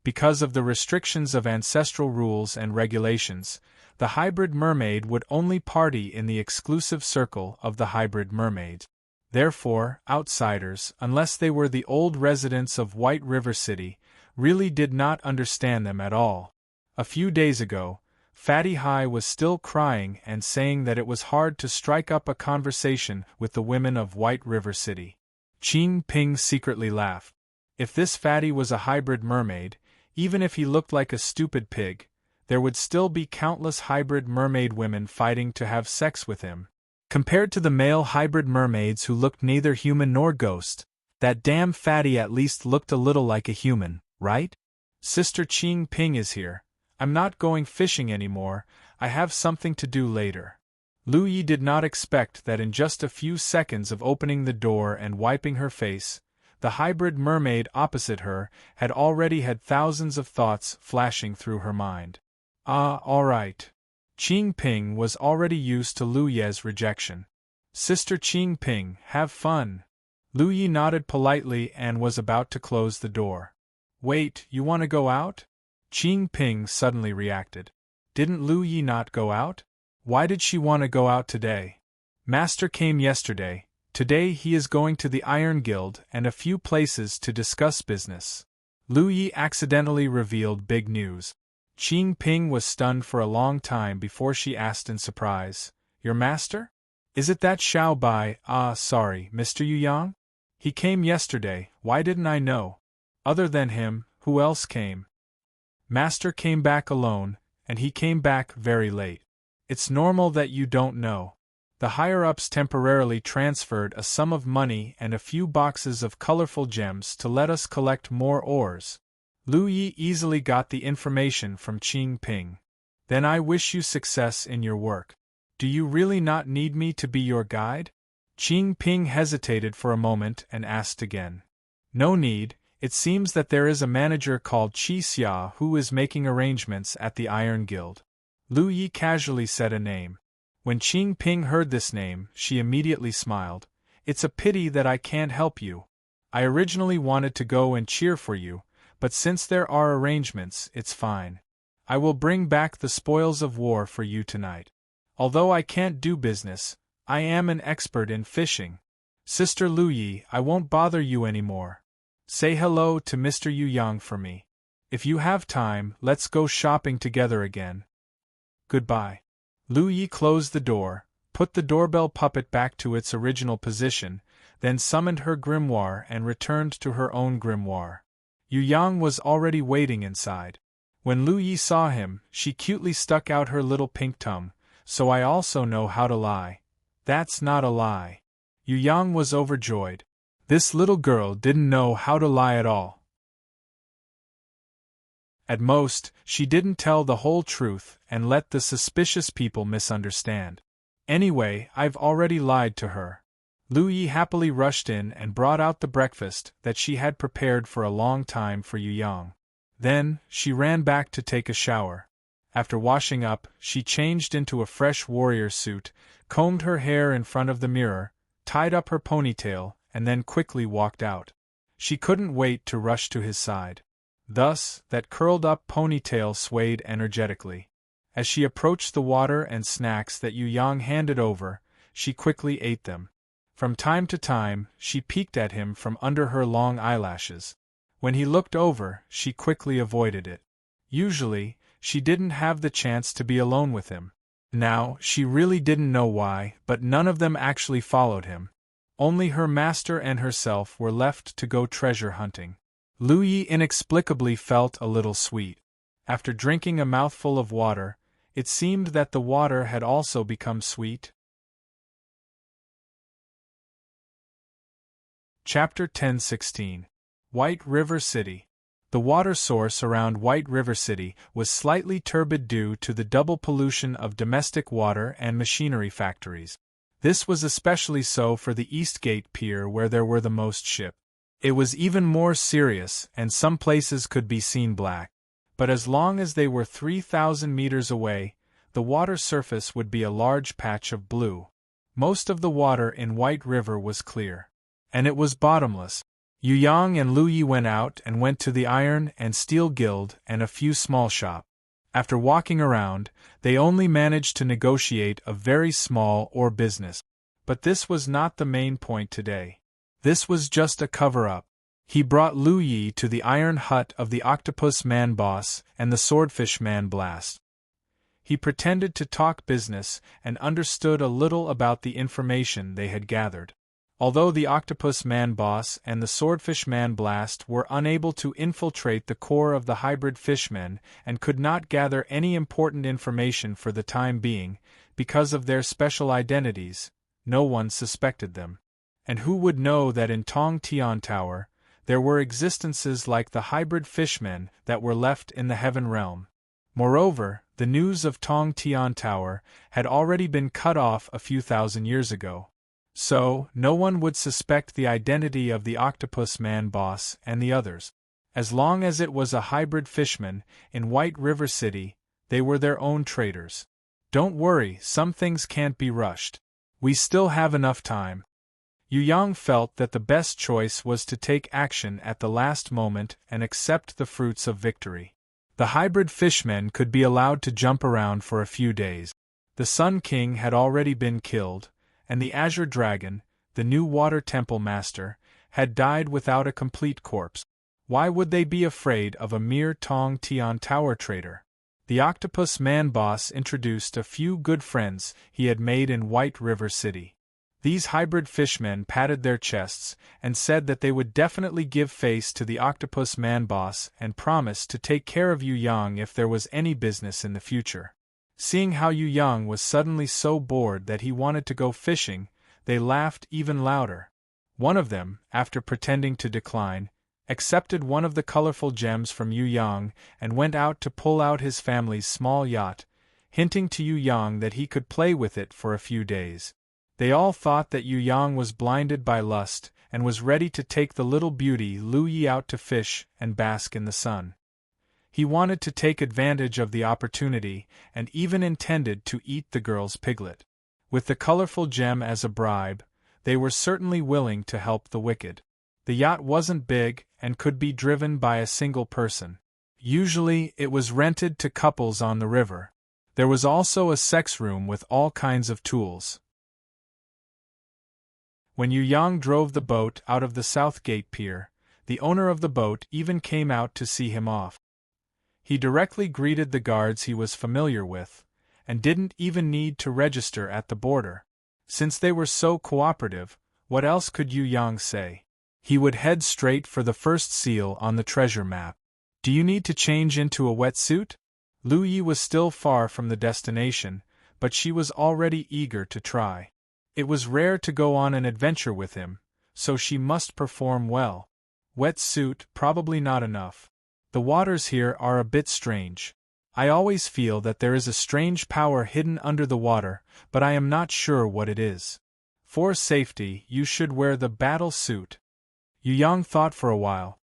Because of the restrictions of ancestral rules and regulations, the hybrid mermaid would only party in the exclusive circle of the hybrid mermaids. Therefore, outsiders, unless they were the old residents of White River City, really did not understand them at all. A few days ago, Fatty Hai was still crying and saying that it was hard to strike up a conversation with the women of White River City. Qing Ping secretly laughed. If this Fatty was a hybrid mermaid, even if he looked like a stupid pig, there would still be countless hybrid mermaid women fighting to have sex with him. Compared to the male hybrid mermaids who looked neither human nor ghost, that damn Fatty at least looked a little like a human, right? Sister Qing Ping is here. I'm not going fishing anymore, I have something to do later. Lu Yi did not expect that in just a few seconds of opening the door and wiping her face, the hybrid mermaid opposite her had already had thousands of thoughts flashing through her mind. Ah, all right. Qing Ping was already used to Lu Ye's rejection. Sister Qing Ping, have fun. Lu Yi nodded politely and was about to close the door. Wait, you want to go out? Qing Ping suddenly reacted. Didn't Lu Yi not go out? Why did she want to go out today? Master came yesterday. Today he is going to the Iron Guild and a few places to discuss business. Lu Yi accidentally revealed big news. Qing Ping was stunned for a long time before she asked in surprise, Your master? Is it that Xiao Bai? Ah, sorry, Mr. Yu Yang? He came yesterday, why didn't I know? Other than him, who else came? Master came back alone, and he came back very late. It's normal that you don't know. The higher-ups temporarily transferred a sum of money and a few boxes of colorful gems to let us collect more ores. Lu Yi easily got the information from Qing Ping. Then I wish you success in your work. Do you really not need me to be your guide? Qing Ping hesitated for a moment and asked again. No need, it seems that there is a manager called Qi Xia who is making arrangements at the Iron Guild. Lu Yi casually said a name. When Qing Ping heard this name, she immediately smiled. It's a pity that I can't help you. I originally wanted to go and cheer for you, but since there are arrangements, it's fine. I will bring back the spoils of war for you tonight. Although I can't do business, I am an expert in fishing. Sister Lu Yi, I won't bother you anymore. Say hello to Mr. Yu Yang for me. If you have time, let's go shopping together again. Goodbye. Lu Yi closed the door, put the doorbell puppet back to its original position, then summoned her grimoire and returned to her own grimoire. Yu Yang was already waiting inside. When Lu Yi saw him, she cutely stuck out her little pink tongue. So I also know how to lie. That's not a lie. Yu Yang was overjoyed. This little girl didn't know how to lie at all. At most, she didn't tell the whole truth and let the suspicious people misunderstand. Anyway, I've already lied to her. Lu Yi happily rushed in and brought out the breakfast that she had prepared for a long time for Yu Yang. Then, she ran back to take a shower. After washing up, she changed into a fresh warrior suit, combed her hair in front of the mirror, tied up her ponytail, and then quickly walked out. She couldn't wait to rush to his side. Thus, that curled-up ponytail swayed energetically. As she approached the water and snacks that Yu Yang handed over, she quickly ate them. From time to time, she peeked at him from under her long eyelashes. When he looked over, she quickly avoided it. Usually, she didn't have the chance to be alone with him. Now, she really didn't know why, but none of them actually followed him. Only her master and herself were left to go treasure hunting. Lu Yi inexplicably felt a little sweet. After drinking a mouthful of water, it seemed that the water had also become sweet. Chapter 10:16. White River City. The water source around White River City was slightly turbid due to the double pollution of domestic water and machinery factories. This was especially so for the East Gate Pier where there were the most ships. It was even more serious, and some places could be seen black. But as long as they were 3,000 meters away, the water surface would be a large patch of blue. Most of the water in White River was clear. And it was bottomless. Yu Yang and Lu Yi went out and went to the Iron and Steel Guild and a few small shops. After walking around, they only managed to negotiate a very small ore business. But this was not the main point today. This was just a cover-up. He brought Lu Yi to the iron hut of the Octopus Man Boss and the Swordfish Man Blast. He pretended to talk business and understood a little about the information they had gathered. Although the Octopus Man Boss and the Swordfish Man Blast were unable to infiltrate the core of the hybrid fishmen and could not gather any important information for the time being, because of their special identities, no one suspected them. And who would know that in Tong Tian Tower, there were existences like the hybrid fishmen that were left in the Heaven Realm? Moreover, the news of Tong Tian Tower had already been cut off a few thousand years ago. So, no one would suspect the identity of the Octopus Man Boss and the others. As long as it was a hybrid fishman in White River City, they were their own traders. Don't worry, some things can't be rushed. We still have enough time. Yu Yang felt that the best choice was to take action at the last moment and accept the fruits of victory. The hybrid fishmen could be allowed to jump around for a few days. The Sun King had already been killed, and the Azure Dragon, the new Water Temple Master, had died without a complete corpse. Why would they be afraid of a mere Tong Tian Tower trader? The Octopus Man Boss introduced a few good friends he had made in White River City. These hybrid fishmen patted their chests and said that they would definitely give face to the Octopus Man Boss and promise to take care of Yu Yang if there was any business in the future. Seeing how Yu Yang was suddenly so bored that he wanted to go fishing, they laughed even louder. One of them, after pretending to decline, accepted one of the colorful gems from Yu Yang and went out to pull out his family's small yacht, hinting to Yu Yang that he could play with it for a few days. They all thought that Yu Yang was blinded by lust and was ready to take the little beauty Lu Yi out to fish and bask in the sun. He wanted to take advantage of the opportunity and even intended to eat the girl's piglet. With the colorful gem as a bribe, they were certainly willing to help the wicked. The yacht wasn't big and could be driven by a single person. Usually, it was rented to couples on the river. There was also a sex room with all kinds of tools. When Yu Yang drove the boat out of the South Gate Pier, the owner of the boat even came out to see him off. He directly greeted the guards he was familiar with, and didn't even need to register at the border. Since they were so cooperative, what else could Yu Yang say? He would head straight for the first seal on the treasure map. Do you need to change into a wetsuit? Lu Yi was still far from the destination, but she was already eager to try. It was rare to go on an adventure with him, so she must perform well. Wetsuit, probably not enough. The waters here are a bit strange. I always feel that there is a strange power hidden under the water, but I am not sure what it is. For safety, you should wear the battle suit. Yu Yang thought for a while.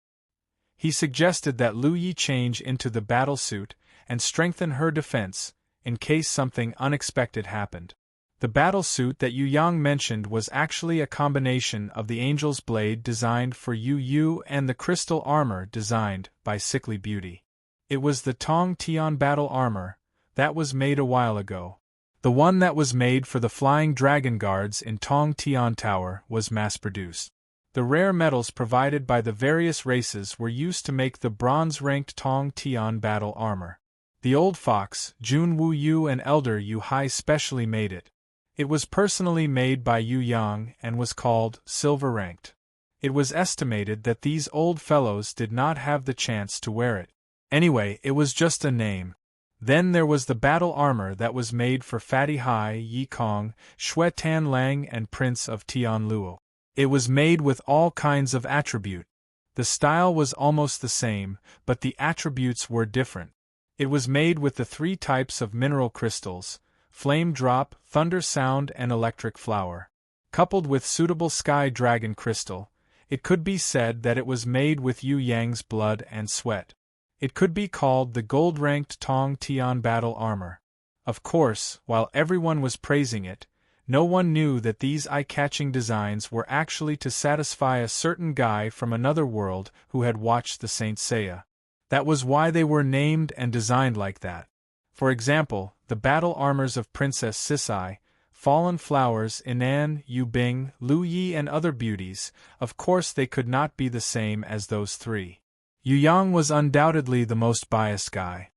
He suggested that Lu Yi change into the battle suit and strengthen her defense, in case something unexpected happened. The battle suit that Yu Yang mentioned was actually a combination of the Angel's Blade designed for Yu Yu and the crystal armor designed by Sickly Beauty. It was the Tong Tian battle armor that was made a while ago. The one that was made for the Flying Dragon Guards in Tong Tian Tower was mass-produced. The rare metals provided by the various races were used to make the bronze-ranked Tong Tian battle armor. The Old Fox, Jun Wu Yu and Elder Yu Hai specially made it. It was personally made by Yu Yang and was called silver-ranked. It was estimated that these old fellows did not have the chance to wear it. Anyway, it was just a name. Then there was the battle armor that was made for Fatty Hai, Yi Kong, Xue Tan Lang and Prince of Tianluo. It was made with all kinds of attribute. The style was almost the same, but the attributes were different. It was made with the 3 types of mineral crystals, flame drop, thunder sound, and electric flower. Coupled with suitable sky dragon crystal, it could be said that it was made with Yu Yang's blood and sweat. It could be called the gold-ranked Tong Tian battle armor. Of course, while everyone was praising it, no one knew that these eye-catching designs were actually to satisfy a certain guy from another world who had watched the Saint Seiya. That was why they were named and designed like that. For example, the battle armors of Princess Sisai, Fallen Flowers, Inan, Yu Bing, Lu Yi, and other beauties, of course they could not be the same as those three. Yu Yang was undoubtedly the most biased guy.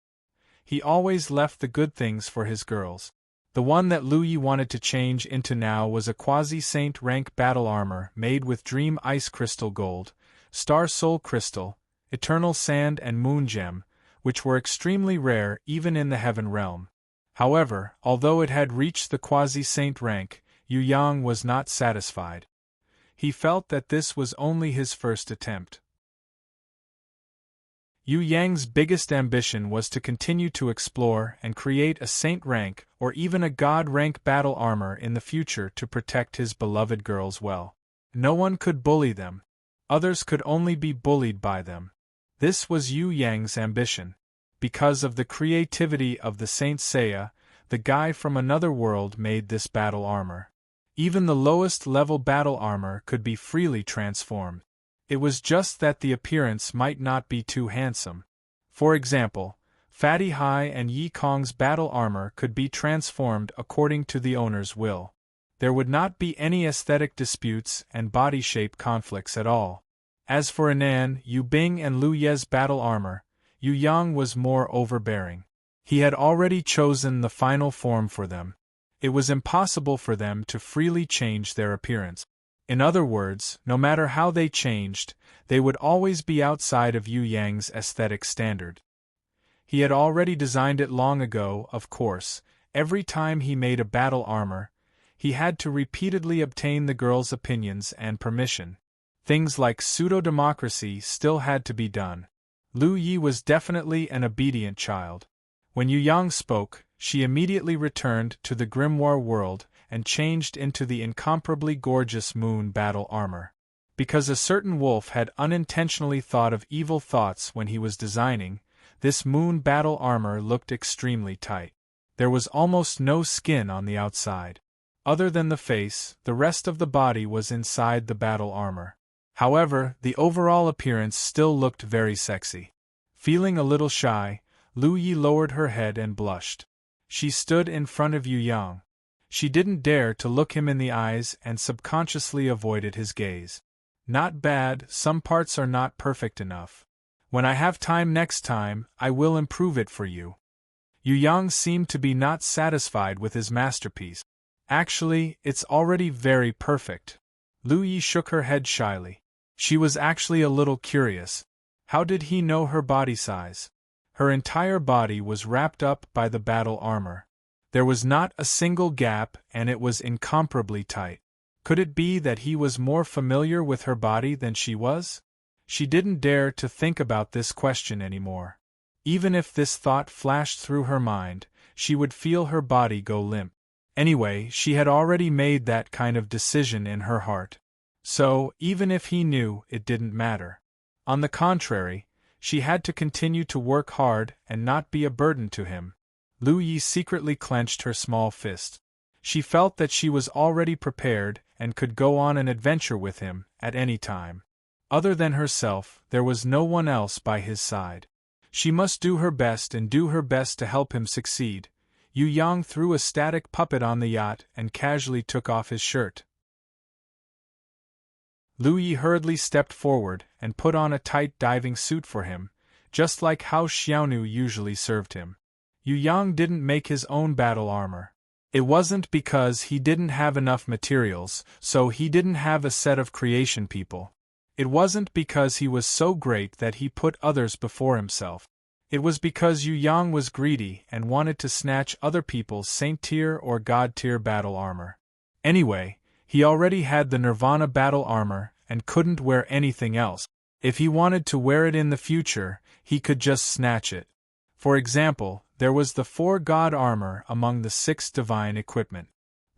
He always left the good things for his girls. The one that Lu Yi wanted to change into now was a quasi-saint rank battle armor made with Dream Ice Crystal Gold, Star Soul Crystal, Eternal Sand, and Moon Gem, which were extremely rare even in the Heaven Realm. However, although it had reached the quasi-saint rank, Yu Yang was not satisfied. He felt that this was only his first attempt. Yu Yang's biggest ambition was to continue to explore and create a saint rank or even a god rank battle armor in the future to protect his beloved girls well. No one could bully them. Others could only be bullied by them. This was Yu Yang's ambition. Because of the creativity of the Saint Seiya, the guy from another world made this battle armor. Even the lowest level battle armor could be freely transformed. It was just that the appearance might not be too handsome. For example, Fatty Hai and Yi Kong's battle armor could be transformed according to the owner's will. There would not be any aesthetic disputes and body shape conflicts at all. As for Inan, Yu Bing, and Lu Ye's battle armor, Yu Yang was more overbearing. He had already chosen the final form for them. It was impossible for them to freely change their appearance. In other words, no matter how they changed, they would always be outside of Yu Yang's aesthetic standard. He had already designed it long ago, of course. Every time he made a battle armor, he had to repeatedly obtain the girls' opinions and permission. Things like pseudo-democracy still had to be done. Lu Yi was definitely an obedient child. When Yu Yang spoke, she immediately returned to the grimoire world and changed into the incomparably gorgeous moon battle armor. Because a certain wolf had unintentionally thought of evil thoughts when he was designing, this moon battle armor looked extremely tight. There was almost no skin on the outside. Other than the face, the rest of the body was inside the battle armor. However, the overall appearance still looked very sexy. Feeling a little shy, Lu Yi lowered her head and blushed. She stood in front of Yu Yang. She didn't dare to look him in the eyes and subconsciously avoided his gaze. Not bad, some parts are not perfect enough. When I have time next time, I will improve it for you. Yu Yang seemed to be not satisfied with his masterpiece. Actually, it's already very perfect. Lu Yi shook her head shyly. She was actually a little curious. How did he know her body size? Her entire body was wrapped up by the battle armor. There was not a single gap and it was incomparably tight. Could it be that he was more familiar with her body than she was? She didn't dare to think about this question anymore. Even if this thought flashed through her mind, she would feel her body go limp. Anyway, she had already made that kind of decision in her heart. So, even if he knew, it didn't matter. On the contrary, she had to continue to work hard and not be a burden to him. Lu Yi secretly clenched her small fist. She felt that she was already prepared and could go on an adventure with him at any time. Other than herself, there was no one else by his side. She must do her best and do her best to help him succeed. Yu Yang threw a static puppet on the yacht and casually took off his shirt. Lu Yi hurriedly stepped forward and put on a tight diving suit for him, just like how Xiaonu usually served him. Yu Yang didn't make his own battle armor. It wasn't because he didn't have enough materials, so he didn't have a set of creation people. It wasn't because he was so great that he put others before himself. It was because Yu Yang was greedy and wanted to snatch other people's saint-tier or god-tier battle armor. Anyway, he already had the Nirvana battle armor and couldn't wear anything else. If he wanted to wear it in the future, he could just snatch it. For example, There was the 4 god armor among the 6 divine equipment.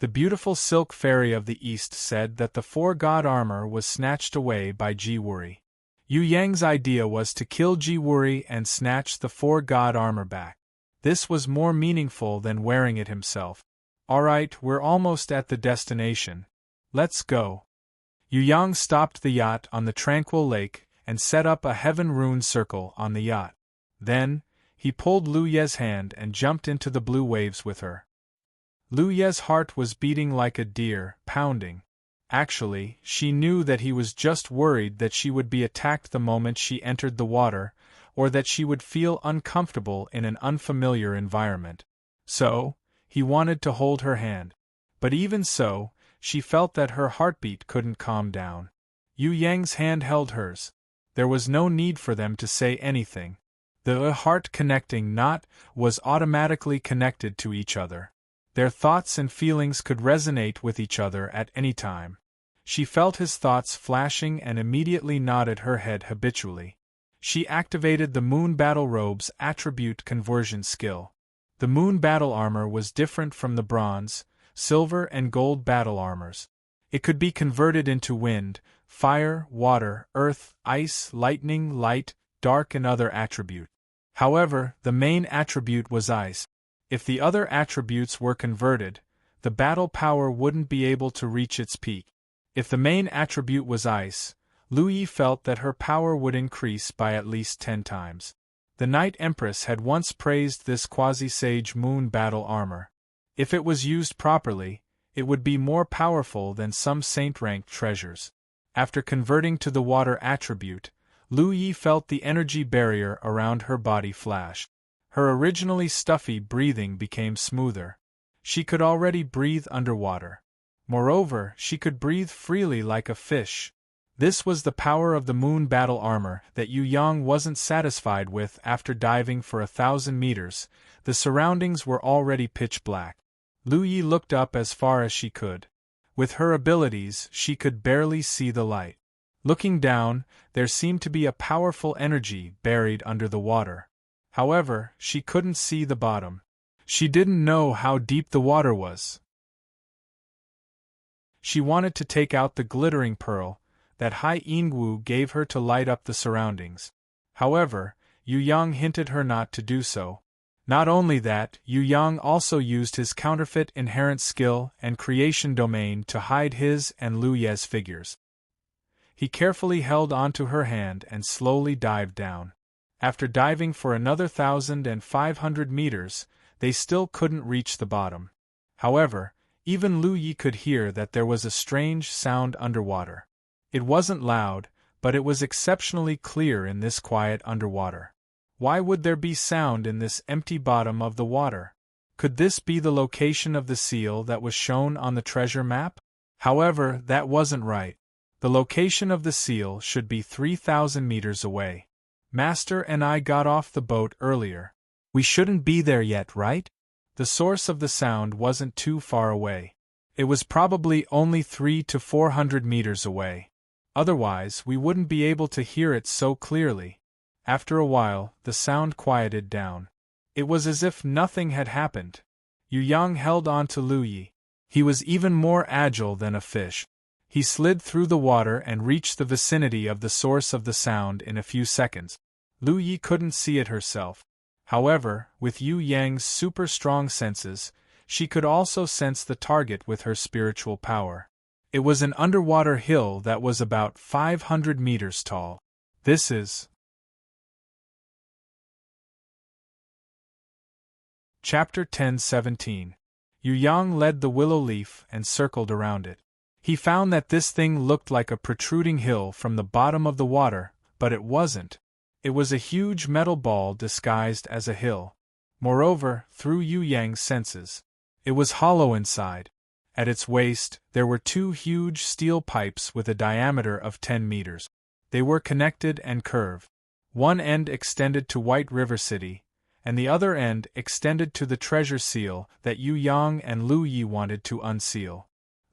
The beautiful silk fairy of the east said that the 4 god armor was snatched away by Ji-Wuri. Yu Yang's idea was to kill Ji-Wuri and snatch the 4 god armor back. This was more meaningful than wearing it himself. Alright, we're almost at the destination. Let's go. Yu Yang stopped the yacht on the tranquil lake and set up a heaven-rune circle on the yacht. Then, he pulled Lu Ye's hand and jumped into the blue waves with her. Lu Ye's heart was beating like a deer, pounding. Actually, she knew that he was just worried that she would be attacked the moment she entered the water, or that she would feel uncomfortable in an unfamiliar environment. So, he wanted to hold her hand. But even so, she felt that her heartbeat couldn't calm down. Yu Yang's hand held hers. There was no need for them to say anything. The heart-connecting knot was automatically connected to each other. Their thoughts and feelings could resonate with each other at any time. She felt his thoughts flashing and immediately nodded her head habitually. She activated the Moon Battle Robe's attribute conversion skill. The Moon Battle Armor was different from the bronze, silver and gold battle armors. It could be converted into wind, fire, water, earth, ice, lightning, light, dark and other attributes. However, the main attribute was ice. If the other attributes were converted, the battle power wouldn't be able to reach its peak. If the main attribute was ice, Lu Yi felt that her power would increase by at least 10 times. The Night Empress had once praised this quasi-sage moon battle armor. If it was used properly, it would be more powerful than some saint-ranked treasures. After converting to the water attribute, Lu Yi felt the energy barrier around her body flash. Her originally stuffy breathing became smoother. She could already breathe underwater. Moreover, she could breathe freely like a fish. This was the power of the moon battle armor that Yu Yang wasn't satisfied with after diving for 1,000 meters. The surroundings were already pitch black. Lu Yi looked up as far as she could. With her abilities, she could barely see the light. Looking down, there seemed to be a powerful energy buried under the water. However, she couldn't see the bottom. She didn't know how deep the water was. She wanted to take out the glittering pearl that Hai Yingwu gave her to light up the surroundings. However, Yu Yang hinted her not to do so. Not only that, Yu Yang also used his counterfeit inherent skill and creation domain to hide his and Lu Ye's figures. He carefully held onto her hand and slowly dived down. After diving for another 1,500 meters, they still couldn't reach the bottom. However, even Lu Yi could hear that there was a strange sound underwater. It wasn't loud, but it was exceptionally clear in this quiet underwater. Why would there be sound in this empty bottom of the water? Could this be the location of the seal that was shown on the treasure map? However, that wasn't right. The location of the seal should be 3,000 meters away. Master and I got off the boat earlier. We shouldn't be there yet, right? The source of the sound wasn't too far away. It was probably only 300 to 400 meters away. Otherwise, we wouldn't be able to hear it so clearly. After a while, the sound quieted down. It was as if nothing had happened. Yu Yang held on to Lu Yi. He was even more agile than a fish. He slid through the water and reached the vicinity of the source of the sound in a few seconds. Lu Yi couldn't see it herself. However, with Yu Yang's super strong senses, she could also sense the target with her spiritual power. It was an underwater hill that was about 500 meters tall. This is Chapter 10:17. Yu Yang led the willow leaf and circled around it. He found that this thing looked like a protruding hill from the bottom of the water, but it wasn't. It was a huge metal ball disguised as a hill. Moreover, through Yu Yang's senses, it was hollow inside. At its waist, there were 2 huge steel pipes with a diameter of 10 meters. They were connected and curved. One end extended to White River City, and the other end extended to the treasure seal that Yu Yang and Lu Yi wanted to unseal.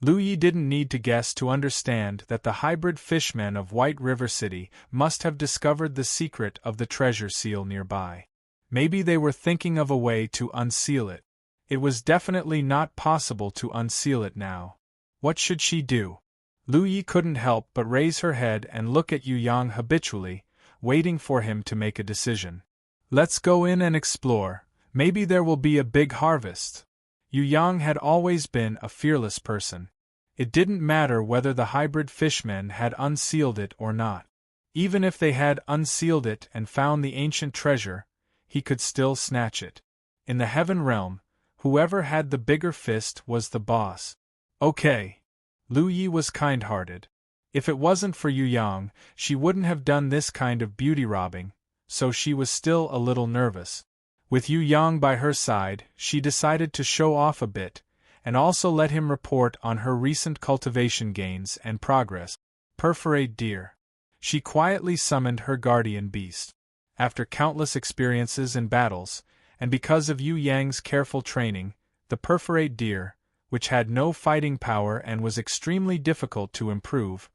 Lu Yi didn't need to guess to understand that the hybrid fishmen of White River City must have discovered the secret of the treasure seal nearby. Maybe they were thinking of a way to unseal it. It was definitely not possible to unseal it now. What should she do? Lu Yi couldn't help but raise her head and look at Yu Yang habitually, waiting for him to make a decision. Let's go in and explore, maybe there will be a big harvest. Yu Yang had always been a fearless person. It didn't matter whether the hybrid fishmen had unsealed it or not. Even if they had unsealed it and found the ancient treasure, he could still snatch it. In the heaven realm, whoever had the bigger fist was the boss. Okay. Lu Yi was kind-hearted. If it wasn't for Yu Yang, she wouldn't have done this kind of beauty robbing, so she was still a little nervous. With Yu Yang by her side, she decided to show off a bit, and also let him report on her recent cultivation gains and progress. Perforate deer. She quietly summoned her guardian beast. After countless experiences and battles, and because of Yu Yang's careful training, the perforate deer, which had no fighting power and was extremely difficult to improve,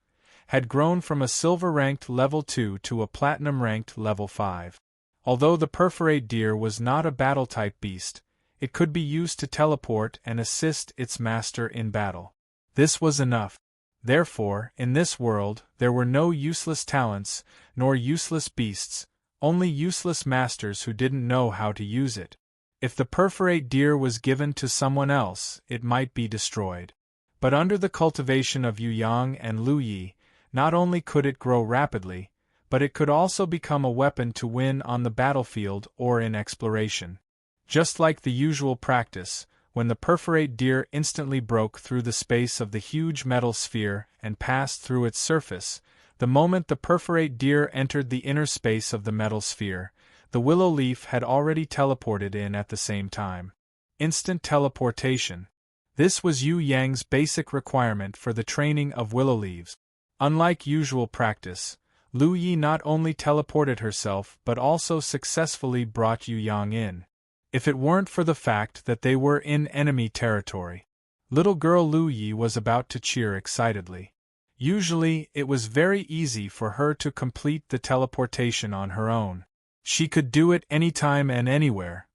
had grown from a silver-ranked level 2 to a platinum-ranked level 5. Although the perforate deer was not a battle-type beast, it could be used to teleport and assist its master in battle. This was enough. Therefore, in this world, there were no useless talents, nor useless beasts, only useless masters who didn't know how to use it. If the perforate deer was given to someone else, it might be destroyed. But under the cultivation of Yu Yang and Lu Yi, not only could it grow rapidly, but it could also become a weapon to win on the battlefield or in exploration. Just like the usual practice, when the perforate deer instantly broke through the space of the huge metal sphere and passed through its surface, the moment the perforate deer entered the inner space of the metal sphere, the willow leaf had already teleported in at the same time. Instant teleportation. This was Yu Yang's basic requirement for the training of willow leaves. Unlike usual practice, Lu Yi not only teleported herself but also successfully brought Yu Yang in. If it weren't for the fact that they were in enemy territory, little girl Lu Yi was about to cheer excitedly. Usually, it was very easy for her to complete the teleportation on her own. She could do it anytime and anywhere.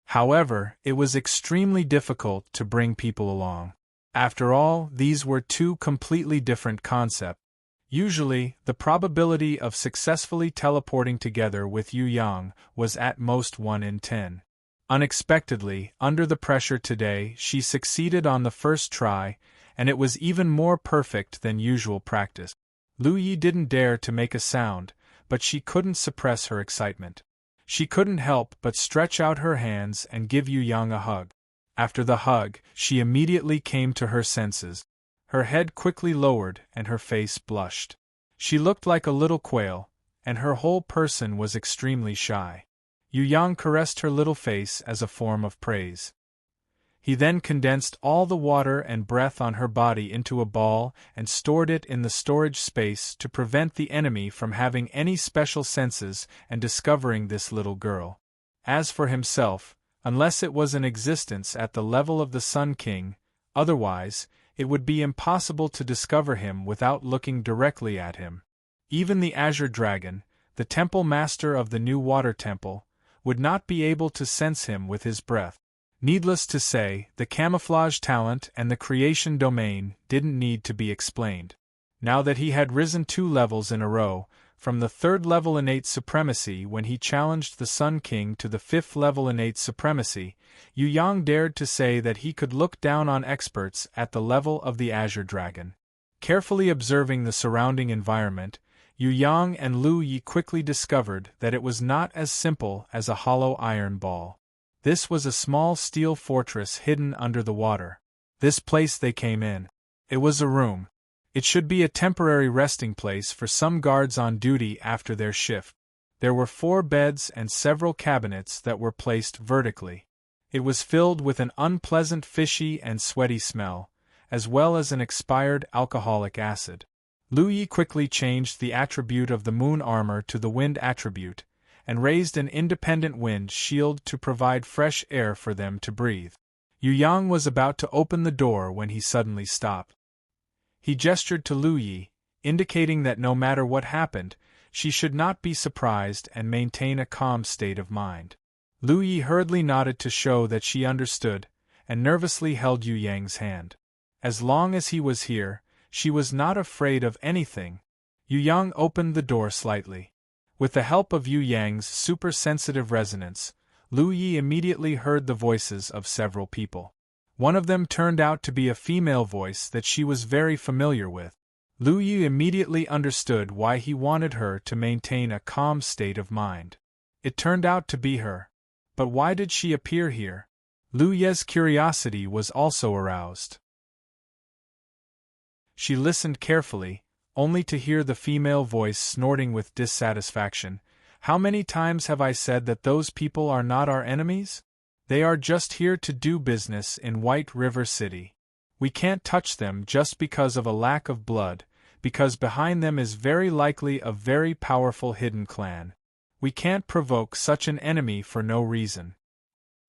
However, it was extremely difficult to bring people along. After all, these were two completely different concepts. Usually, the probability of successfully teleporting together with Yu Yang was at most 1 in 10. Unexpectedly, under the pressure today, she succeeded on the first try, and it was even more perfect than usual practice. Lu Yi didn't dare to make a sound, but she couldn't suppress her excitement. She couldn't help but stretch out her hands and give Yu Yang a hug. After the hug, she immediately came to her senses. Her head quickly lowered and her face blushed. She looked like a little quail, and her whole person was extremely shy. Yu Yang caressed her little face as a form of praise. He then condensed all the water and breath on her body into a ball and stored it in the storage space to prevent the enemy from having any special senses and discovering this little girl. As for himself, unless it was in existence at the level of the Sun King, otherwise, it would be impossible to discover him without looking directly at him. Even the Azure Dragon, the temple master of the new water temple, would not be able to sense him with his breath. Needless to say, the camouflage talent and the creation domain didn't need to be explained. Now that he had risen 2 levels in a row, from the 3rd level innate supremacy when he challenged the Sun King to the 5th level innate supremacy, Yu Yang dared to say that he could look down on experts at the level of the Azure Dragon. Carefully observing the surrounding environment, Yu Yang and Lu Yi quickly discovered that it was not as simple as a hollow iron ball. This was a small steel fortress hidden under the water. This place they came in. It was a room. It should be a temporary resting place for some guards on duty after their shift. There were 4 beds and several cabinets that were placed vertically. It was filled with an unpleasant fishy and sweaty smell, as well as an expired alcoholic acid. Lu Yi quickly changed the attribute of the moon armor to the wind attribute, and raised an independent wind shield to provide fresh air for them to breathe. Yu Yang was about to open the door when he suddenly stopped. He gestured to Lu Yi, indicating that no matter what happened, She should not be surprised and maintain a calm state of mind. Lu Yi hurriedly nodded to show that she understood, and nervously held Yu Yang's hand. As long as he was here, she was not afraid of anything. Yu Yang opened the door slightly. With the help of Yu Yang's super-sensitive resonance, Lu Yi immediately heard the voices of several people. One of them turned out to be a female voice that she was very familiar with. Lu Yi immediately understood why he wanted her to maintain a calm state of mind. It turned out to be her. But why did she appear here? Lu Ye's curiosity was also aroused. She listened carefully, only to hear the female voice snorting with dissatisfaction. How many times have I said that those people are not our enemies? They are just here to do business in White River City. We can't touch them just because of a lack of blood, because behind them is very likely a very powerful hidden clan. We can't provoke such an enemy for no reason.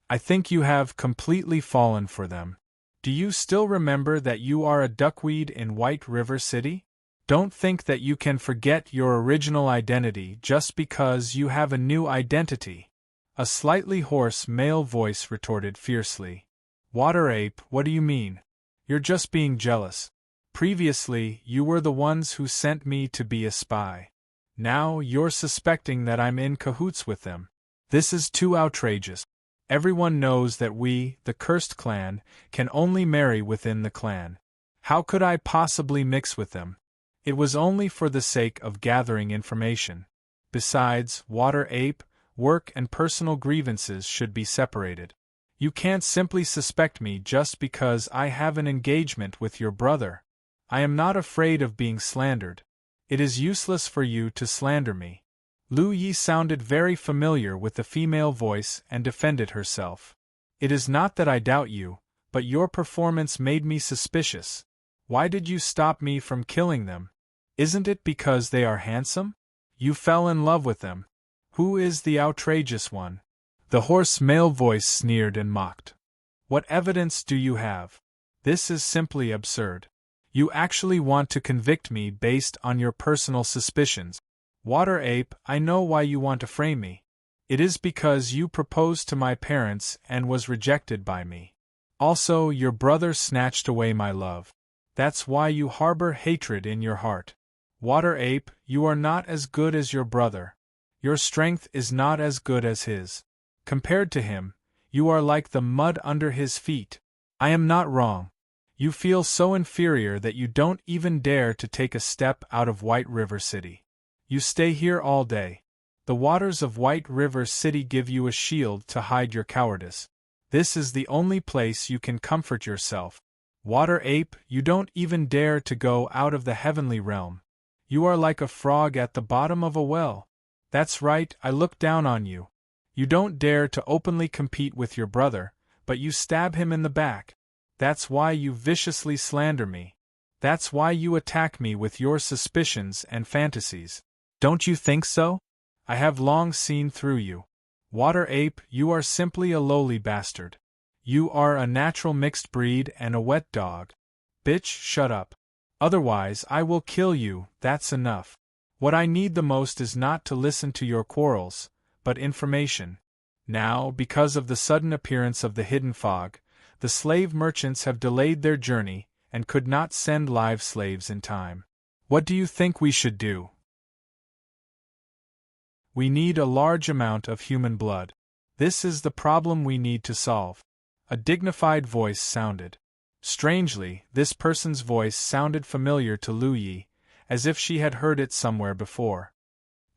I think you have completely fallen for them. Do you still remember that you are a duckweed in White River City? Don't think that you can forget your original identity just because you have a new identity. A slightly hoarse male voice retorted fiercely. Water Ape, what do you mean? You're just being jealous. Previously, you were the ones who sent me to be a spy. Now you're suspecting that I'm in cahoots with them. This is too outrageous. Everyone knows that we, the cursed clan, can only marry within the clan. How could I possibly mix with them? It was only for the sake of gathering information. Besides, Water Ape, work and personal grievances should be separated. You can't simply suspect me just because I have an engagement with your brother. I am not afraid of being slandered. It is useless for you to slander me. Lu Yi sounded very familiar with the female voice and defended herself. It is not that I doubt you, but your performance made me suspicious. Why did you stop me from killing them? Isn't it because they are handsome? You fell in love with them. Who is the outrageous one? The hoarse male voice sneered and mocked. What evidence do you have? This is simply absurd. You actually want to convict me based on your personal suspicions. Water Ape, I know why you want to frame me. It is because you proposed to my parents and was rejected by me. Also, your brother snatched away my love. That's why you harbor hatred in your heart. Water Ape, you are not as good as your brother. Your strength is not as good as his. Compared to him, you are like the mud under his feet. I am not wrong. You feel so inferior that you don't even dare to take a step out of White River City. You stay here all day. The waters of White River City give you a shield to hide your cowardice. This is the only place you can comfort yourself. Water Ape, you don't even dare to go out of the heavenly realm. You are like a frog at the bottom of a well. That's right, I look down on you. You don't dare to openly compete with your brother, but you stab him in the back. That's why you viciously slander me. That's why you attack me with your suspicions and fantasies. Don't you think so? I have long seen through you. Water Ape, you are simply a lowly bastard. You are a natural mixed breed and a wet dog. Bitch, shut up. Otherwise I will kill you, that's enough. What I need the most is not to listen to your quarrels, but information. Now, because of the sudden appearance of the hidden fog, the slave merchants have delayed their journey and could not send live slaves in time. What do you think we should do? We need a large amount of human blood. This is the problem we need to solve. A dignified voice sounded. Strangely, this person's voice sounded familiar to Lu Yi, as if she had heard it somewhere before.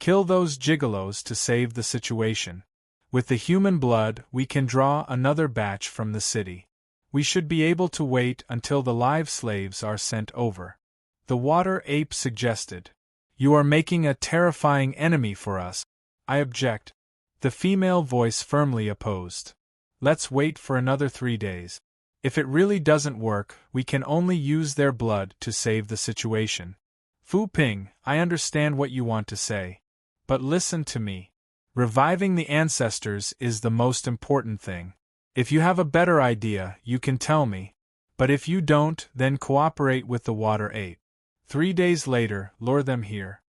Kill those gigolos to save the situation. With the human blood, we can draw another batch from the city. We should be able to wait until the live slaves are sent over. The Water Ape suggested. You are making a terrifying enemy for us. I object. The female voice firmly opposed. Let's wait for another 3 days. If it really doesn't work, we can only use their blood to save the situation. Fu Ping, I understand what you want to say. But listen to me. Reviving the ancestors is the most important thing. If you have a better idea, you can tell me. But if you don't, then cooperate with the Water Ape. 3 days later, lure them here.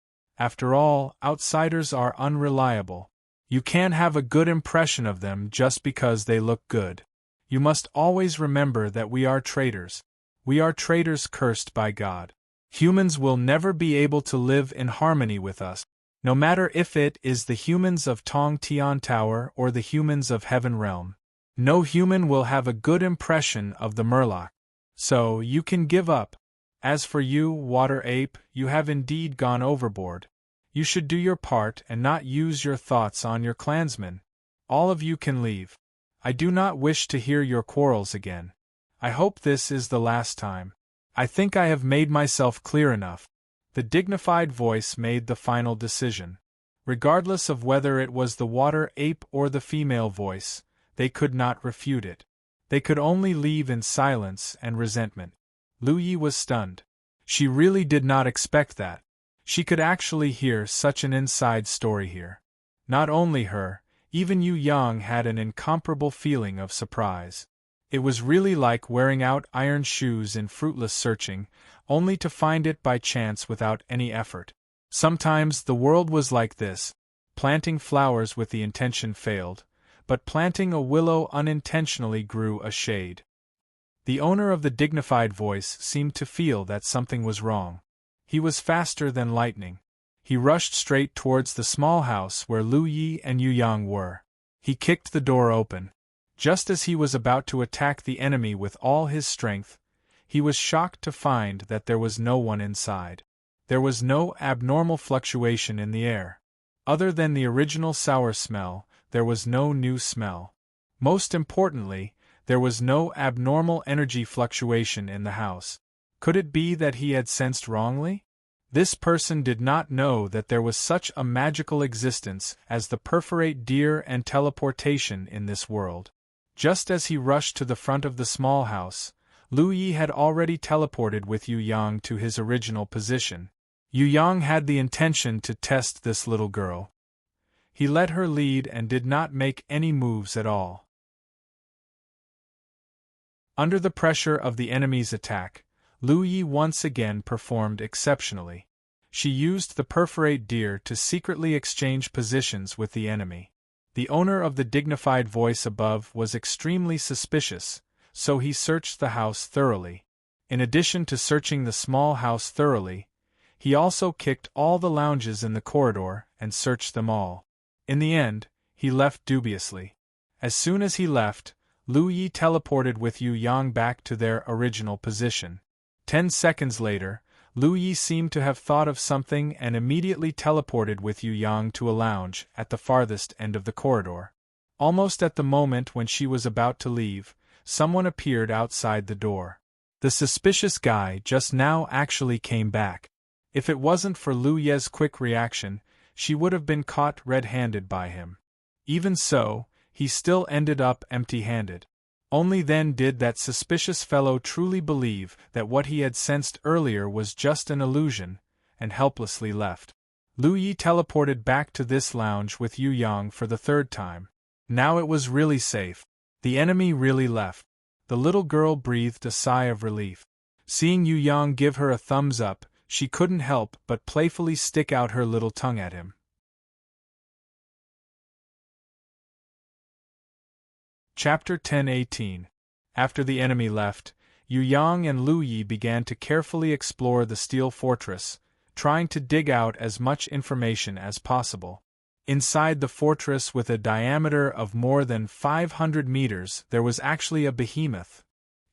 After all, outsiders are unreliable. You can't have a good impression of them just because they look good. You must always remember that we are traitors. We are traitors cursed by God. Humans will never be able to live in harmony with us, no matter if it is the humans of Tong Tian Tower or the humans of Heaven Realm. No human will have a good impression of the Murloc. So, you can give up. As for you, Water Ape, you have indeed gone overboard. You should do your part and not use your thoughts on your clansmen. All of you can leave. I do not wish to hear your quarrels again. I hope this is the last time. I think I have made myself clear enough. The dignified voice made the final decision. Regardless of whether it was the Water Ape or the female voice, they could not refute it. They could only leave in silence and resentment. Lu Yi was stunned. She really did not expect that. She could actually hear such an inside story here. Not only her, even Yu Yang had an incomparable feeling of surprise. It was really like wearing out iron shoes in fruitless searching, only to find it by chance without any effort. Sometimes the world was like this. Planting flowers with the intention failed, but planting a willow unintentionally grew a shade. The owner of the dignified voice seemed to feel that something was wrong. He was faster than lightning. He rushed straight towards the small house where Lu Yi and Yu Yang were. He kicked the door open. Just as he was about to attack the enemy with all his strength, he was shocked to find that there was no one inside. There was no abnormal fluctuation in the air. Other than the original sour smell, there was no new smell. Most importantly, there was no abnormal energy fluctuation in the house. Could it be that he had sensed wrongly? This person did not know that there was such a magical existence as the perforate deer and teleportation in this world. Just as he rushed to the front of the small house, Lu Yi had already teleported with Yu Yang to his original position. Yu Yang had the intention to test this little girl. He let her lead and did not make any moves at all. Under the pressure of the enemy's attack, Lu Yi once again performed exceptionally. She used the perforate deer to secretly exchange positions with the enemy. The owner of the dignified voice above was extremely suspicious, so he searched the house thoroughly. In addition to searching the small house thoroughly, he also kicked all the lounges in the corridor and searched them all. In the end, he left dubiously. As soon as he left, Lu Yi teleported with Yu Yang back to their original position. 10 seconds later, Lu Yi seemed to have thought of something and immediately teleported with Yu Yang to a lounge at the farthest end of the corridor. Almost at the moment when she was about to leave, someone appeared outside the door. The suspicious guy just now actually came back. If it wasn't for Lu Ye's quick reaction, she would have been caught red-handed by him. Even so, he still ended up empty-handed. Only then did that suspicious fellow truly believe that what he had sensed earlier was just an illusion, and helplessly left. Lu Yi teleported back to this lounge with Yu Yang for the third time. Now it was really safe. The enemy really left. The little girl breathed a sigh of relief. Seeing Yu Yang give her a thumbs up, she couldn't help but playfully stick out her little tongue at him. Chapter 10:18. After the enemy left, Yu Yang and Lu Yi began to carefully explore the steel fortress, trying to dig out as much information as possible. Inside the fortress, with a diameter of more than 500 meters, there was actually a behemoth.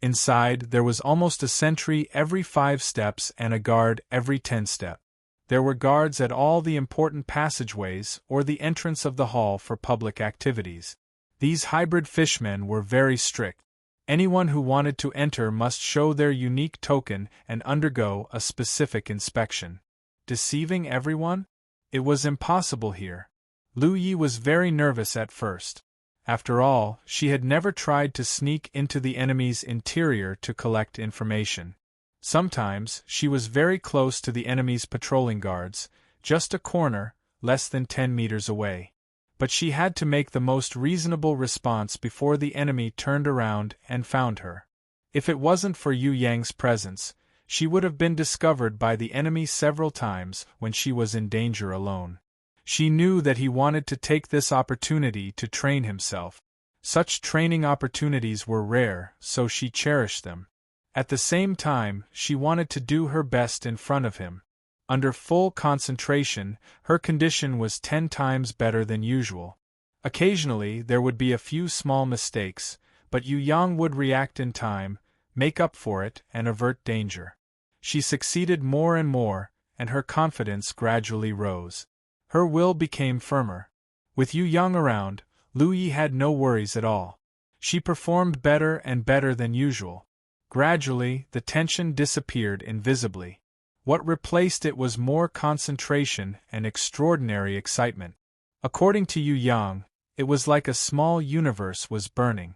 Inside, there was almost a sentry every 5 steps and a guard every 10 steps. There were guards at all the important passageways or the entrance of the hall for public activities. These hybrid fishmen were very strict. Anyone who wanted to enter must show their unique token and undergo a specific inspection. Deceiving everyone? It was impossible here. Lu Yi was very nervous at first. After all, she had never tried to sneak into the enemy's interior to collect information. Sometimes, she was very close to the enemy's patrolling guards, just a corner, less than 10 meters away. But she had to make the most reasonable response before the enemy turned around and found her. If it wasn't for Yu Yang's presence, She would have been discovered by the enemy several times when she was in danger alone. She knew that he wanted to take this opportunity to train himself. Such training opportunities were rare, so she cherished them. At the same time, she wanted to do her best in front of him. Under full concentration, her condition was 10 times better than usual. Occasionally, there would be a few small mistakes, but Yu Yang would react in time, make up for it, and avert danger. She succeeded more and more, and her confidence gradually rose. Her will became firmer. With Yu Yang around, Lu Yi had no worries at all. She performed better and better than usual. Gradually, the tension disappeared invisibly. What replaced it was more concentration and extraordinary excitement. According to Yu Yang, it was like a small universe was burning.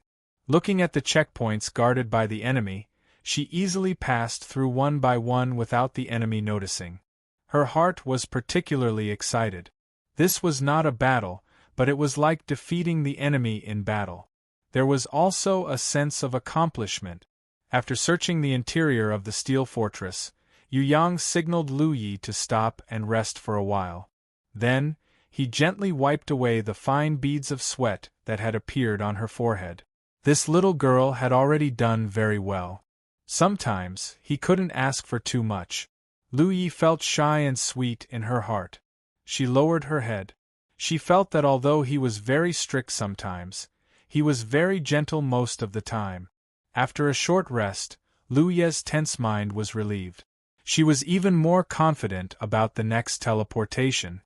Looking at the checkpoints guarded by the enemy, she easily passed through one by one without the enemy noticing. Her heart was particularly excited. This was not a battle, but it was like defeating the enemy in battle. There was also a sense of accomplishment. After searching the interior of the steel fortress, Yu Yang signaled Lu Yi to stop and rest for a while. Then, he gently wiped away the fine beads of sweat that had appeared on her forehead. This little girl had already done very well. Sometimes, he couldn't ask for too much. Lu Yi felt shy and sweet in her heart. She lowered her head. She felt that although he was very strict sometimes, he was very gentle most of the time. After a short rest, Lu Ye's tense mind was relieved. She was even more confident about the next teleportation.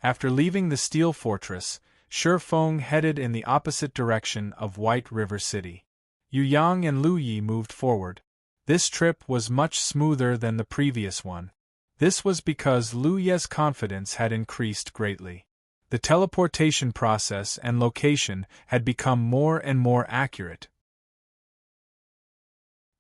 After leaving the steel fortress, Shifeng headed in the opposite direction of White River City. Yu Yang and Lu Yi moved forward. This trip was much smoother than the previous one. This was because Lu Ye's confidence had increased greatly. The teleportation process and location had become more and more accurate.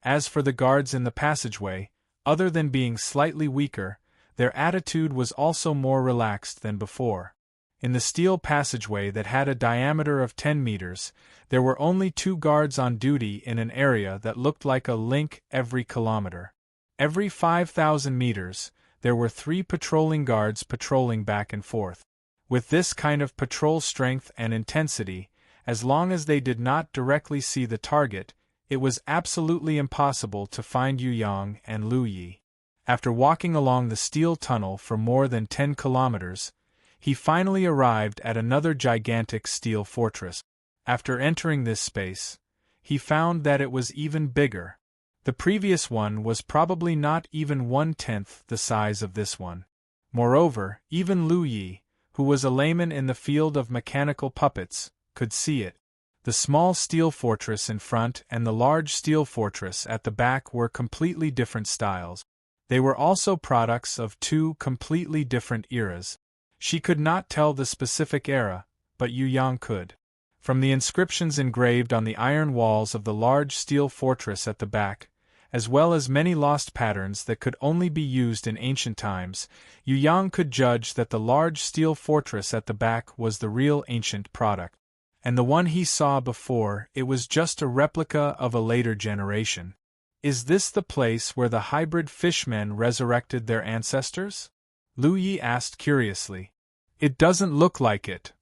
As for the guards in the passageway, other than being slightly weaker, their attitude was also more relaxed than before. In the steel passageway that had a diameter of 10 meters, there were only 2 guards on duty in an area that looked like a link every kilometer. Every 5,000 meters, there were 3 patrolling guards patrolling back and forth. With this kind of patrol strength and intensity, as long as they did not directly see the target, it was absolutely impossible to find Yu Yang and Lu Yi. After walking along the steel tunnel for more than 10 kilometers, he finally arrived at another gigantic steel fortress. After entering this space, he found that it was even bigger. The previous one was probably not even 1/10 the size of this one. Moreover, even Lu Yi, who was a layman in the field of mechanical puppets, could see it. The small steel fortress in front and the large steel fortress at the back were completely different styles. They were also products of 2 completely different eras. She could not tell the specific era, but Yu Yang could. From the inscriptions engraved on the iron walls of the large steel fortress at the back, as well as many lost patterns that could only be used in ancient times, Yu Yang could judge that the large steel fortress at the back was the real ancient product. And the one he saw before, it was just a replica of a later generation. Is this the place where the hybrid fishmen resurrected their ancestors? Lu Yi asked curiously. It doesn't look like it.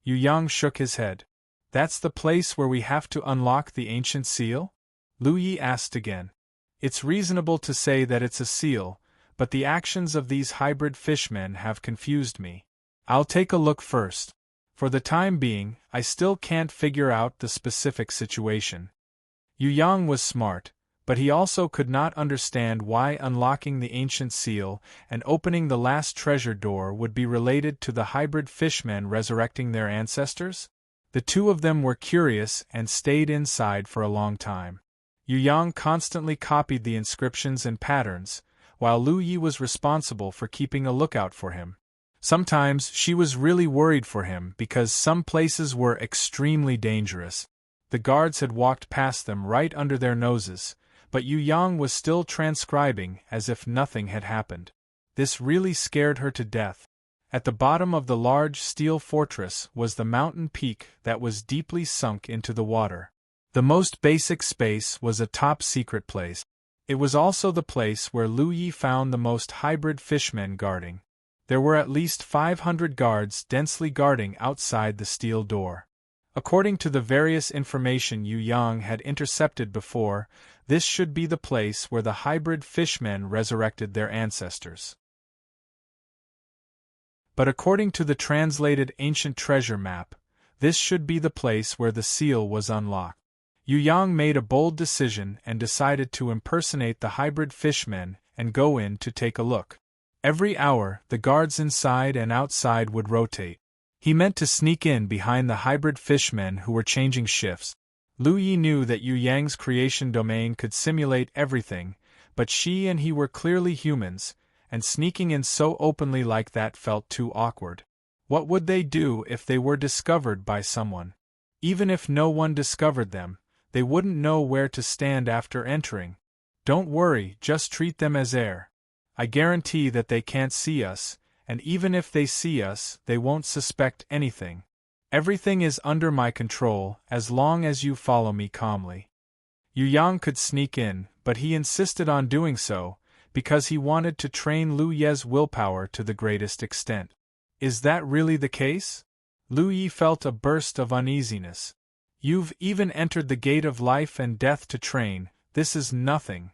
Yu Yang shook his head. That's the place where we have to unlock the ancient seal? Lu Yi asked again. It's reasonable to say that it's a seal, but the actions of these hybrid fishmen have confused me. I'll take a look first. For the time being, I still can't figure out the specific situation. Yu Yang was smart, but he also could not understand why unlocking the ancient seal and opening the last treasure door would be related to the hybrid fishmen resurrecting their ancestors. The 2 of them were curious and stayed inside for a long time. Yu Yang constantly copied the inscriptions and patterns, while Lu Yi was responsible for keeping a lookout for him. Sometimes she was really worried for him because some places were extremely dangerous. The guards had walked past them right under their noses, but Yu Yang was still transcribing as if nothing had happened. This really scared her to death. At the bottom of the large steel fortress was the mountain peak that was deeply sunk into the water. The most basic space was a top-secret place. It was also the place where Lu Yi found the most hybrid fishmen guarding. There were at least 500 guards densely guarding outside the steel door. According to the various information Yu Yang had intercepted before, this should be the place where the hybrid fishmen resurrected their ancestors. But according to the translated ancient treasure map, this should be the place where the seal was unlocked. Yu Yang made a bold decision and decided to impersonate the hybrid fishmen and go in to take a look. Every hour, the guards inside and outside would rotate. He meant to sneak in behind the hybrid fishmen who were changing shifts. Lu Yi knew that Yu Yang's creation domain could simulate everything, but she and he were clearly humans, and sneaking in so openly like that felt too awkward. What would they do if they were discovered by someone? Even if no one discovered them, they wouldn't know where to stand after entering. Don't worry, just treat them as air. I guarantee that they can't see us, and even if they see us, they won't suspect anything. Everything is under my control, as long as you follow me calmly. Yu Yang could sneak in, but he insisted on doing so, because he wanted to train Lu Ye's willpower to the greatest extent. Is that really the case? Lu Yi felt a burst of uneasiness. You've even entered the gate of life and death to train, this is nothing.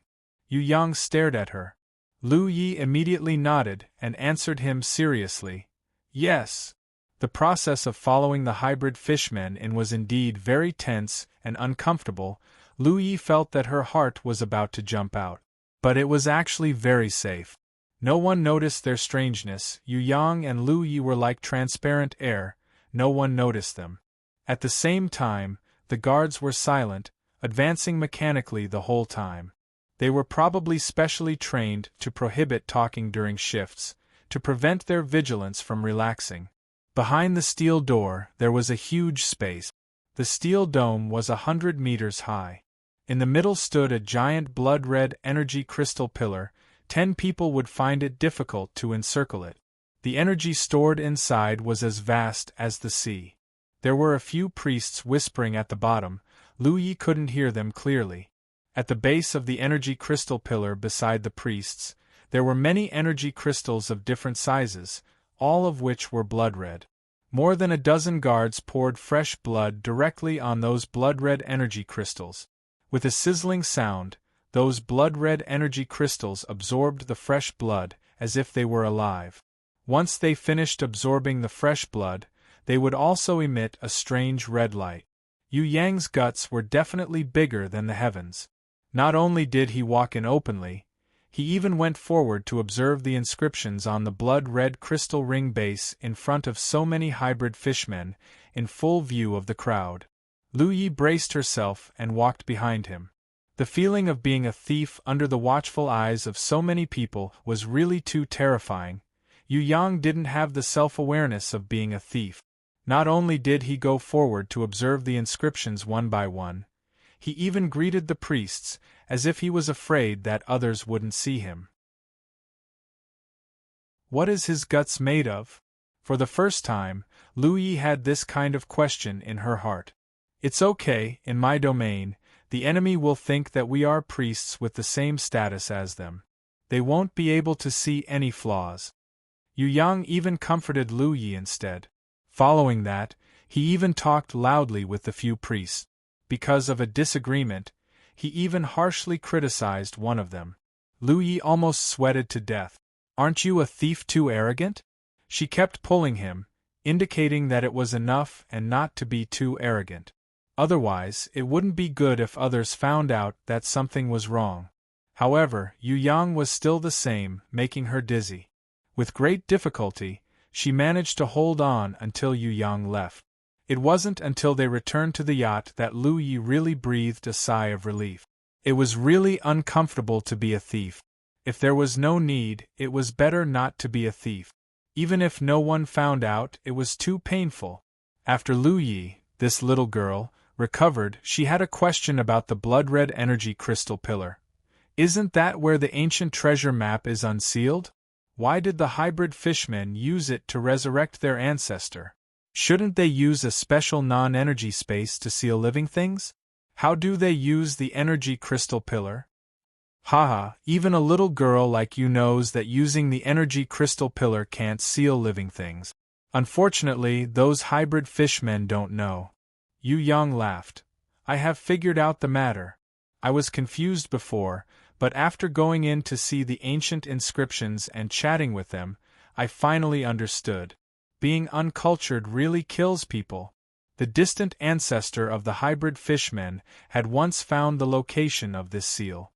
Yu Yang stared at her. Lu Yi immediately nodded and answered him seriously. Yes. The process of following the hybrid fishmen in was indeed very tense and uncomfortable. Lu Yi felt that her heart was about to jump out. But it was actually very safe. No one noticed their strangeness. Yu Yang and Lu Yi were like transparent air, no one noticed them. At the same time, the guards were silent, advancing mechanically the whole time. They were probably specially trained to prohibit talking during shifts, to prevent their vigilance from relaxing. Behind the steel door, there was a huge space. The steel dome was 100 meters high. In the middle stood a giant blood-red energy crystal pillar. 10 people would find it difficult to encircle it. The energy stored inside was as vast as the sea. There were a few priests whispering at the bottom. Lu Yi couldn't hear them clearly. At the base of the energy crystal pillar beside the priests, there were many energy crystals of different sizes, all of which were blood-red. More than a dozen guards poured fresh blood directly on those blood-red energy crystals. With a sizzling sound, those blood-red energy crystals absorbed the fresh blood as if they were alive. Once they finished absorbing the fresh blood, they would also emit a strange red light. Yu Yang's guts were definitely bigger than the heavens. Not only did he walk in openly, he even went forward to observe the inscriptions on the blood-red crystal ring base in front of so many hybrid fishmen, in full view of the crowd. Lu Yi braced herself and walked behind him. The feeling of being a thief under the watchful eyes of so many people was really too terrifying. Yu Yang didn't have the self-awareness of being a thief. Not only did he go forward to observe the inscriptions one by one, he even greeted the priests, as if he was afraid that others wouldn't see him. What is his guts made of? For the first time, Lu Yi had this kind of question in her heart. It's okay, in my domain, the enemy will think that we are priests with the same status as them. They won't be able to see any flaws. Yu Yang even comforted Lu Yi instead. Following that, he even talked loudly with the few priests. Because of a disagreement, he even harshly criticized one of them. Lu Yi almost sweated to death. Aren't you a thief too arrogant? She kept pulling him, indicating that it was enough and not to be too arrogant. Otherwise, it wouldn't be good if others found out that something was wrong. However, Yu Yang was still the same, making her dizzy. With great difficulty, she managed to hold on until Yu Yang left. It wasn't until they returned to the yacht that Lu Yi really breathed a sigh of relief. It was really uncomfortable to be a thief. If there was no need, it was better not to be a thief. Even if no one found out, it was too painful. After Lu Yi, this little girl, recovered, she had a question about the blood-red energy crystal pillar. Isn't that where the ancient treasure map is unsealed? Why did the hybrid fishmen use it to resurrect their ancestor? Shouldn't they use a special non-energy space to seal living things? How do they use the energy crystal pillar? Haha, even a little girl like you knows that using the energy crystal pillar can't seal living things. Unfortunately, those hybrid fishmen don't know. Yu Yang laughed. I have figured out the matter. I was confused before, but after going in to see the ancient inscriptions and chatting with them, I finally understood. Being uncultured really kills people. The distant ancestor of the hybrid fishmen had once found the location of this seal.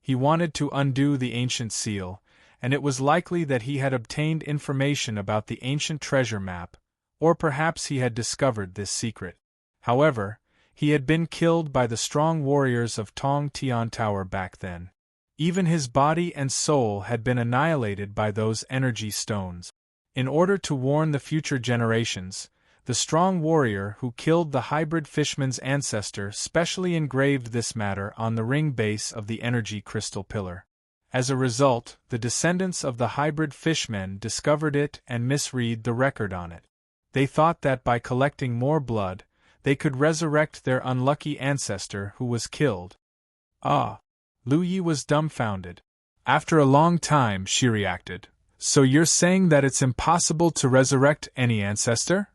He wanted to undo the ancient seal, and it was likely that he had obtained information about the ancient treasure map, or perhaps he had discovered this secret. However, he had been killed by the strong warriors of Tong Tian Tower back then. Even his body and soul had been annihilated by those energy stones. In order to warn the future generations, the strong warrior who killed the hybrid fishman's ancestor specially engraved this matter on the ring base of the energy crystal pillar. As a result, the descendants of the hybrid fishmen discovered it and misread the record on it. They thought that by collecting more blood, they could resurrect their unlucky ancestor who was killed. Ah! Lu Yi was dumbfounded. After a long time, she reacted. So you're saying that it's impossible to resurrect any ancestor?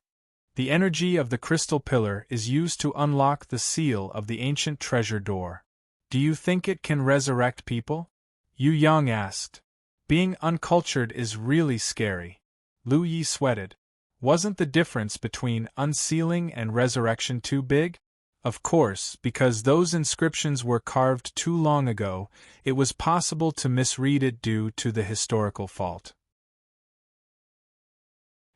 The energy of the crystal pillar is used to unlock the seal of the ancient treasure door. Do you think it can resurrect people? Yu Yang asked. Being uncultured is really scary. Lu Yi sweated. Wasn't the difference between unsealing and resurrection too big? Of course, because those inscriptions were carved too long ago, it was possible to misread it due to the historical fault.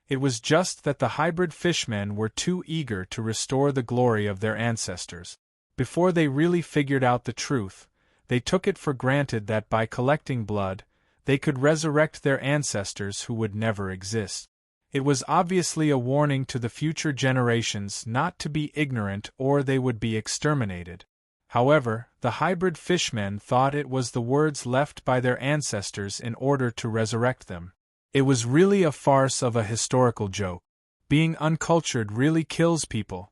It was just that the hybrid fishmen were too eager to restore the glory of their ancestors. Before they really figured out the truth, they took it for granted that by collecting blood, they could resurrect their ancestors who would never exist. It was obviously a warning to the future generations not to be ignorant or they would be exterminated. However, the hybrid fishmen thought it was the words left by their ancestors in order to resurrect them. It was really a farce of a historical joke. Being uncultured really kills people.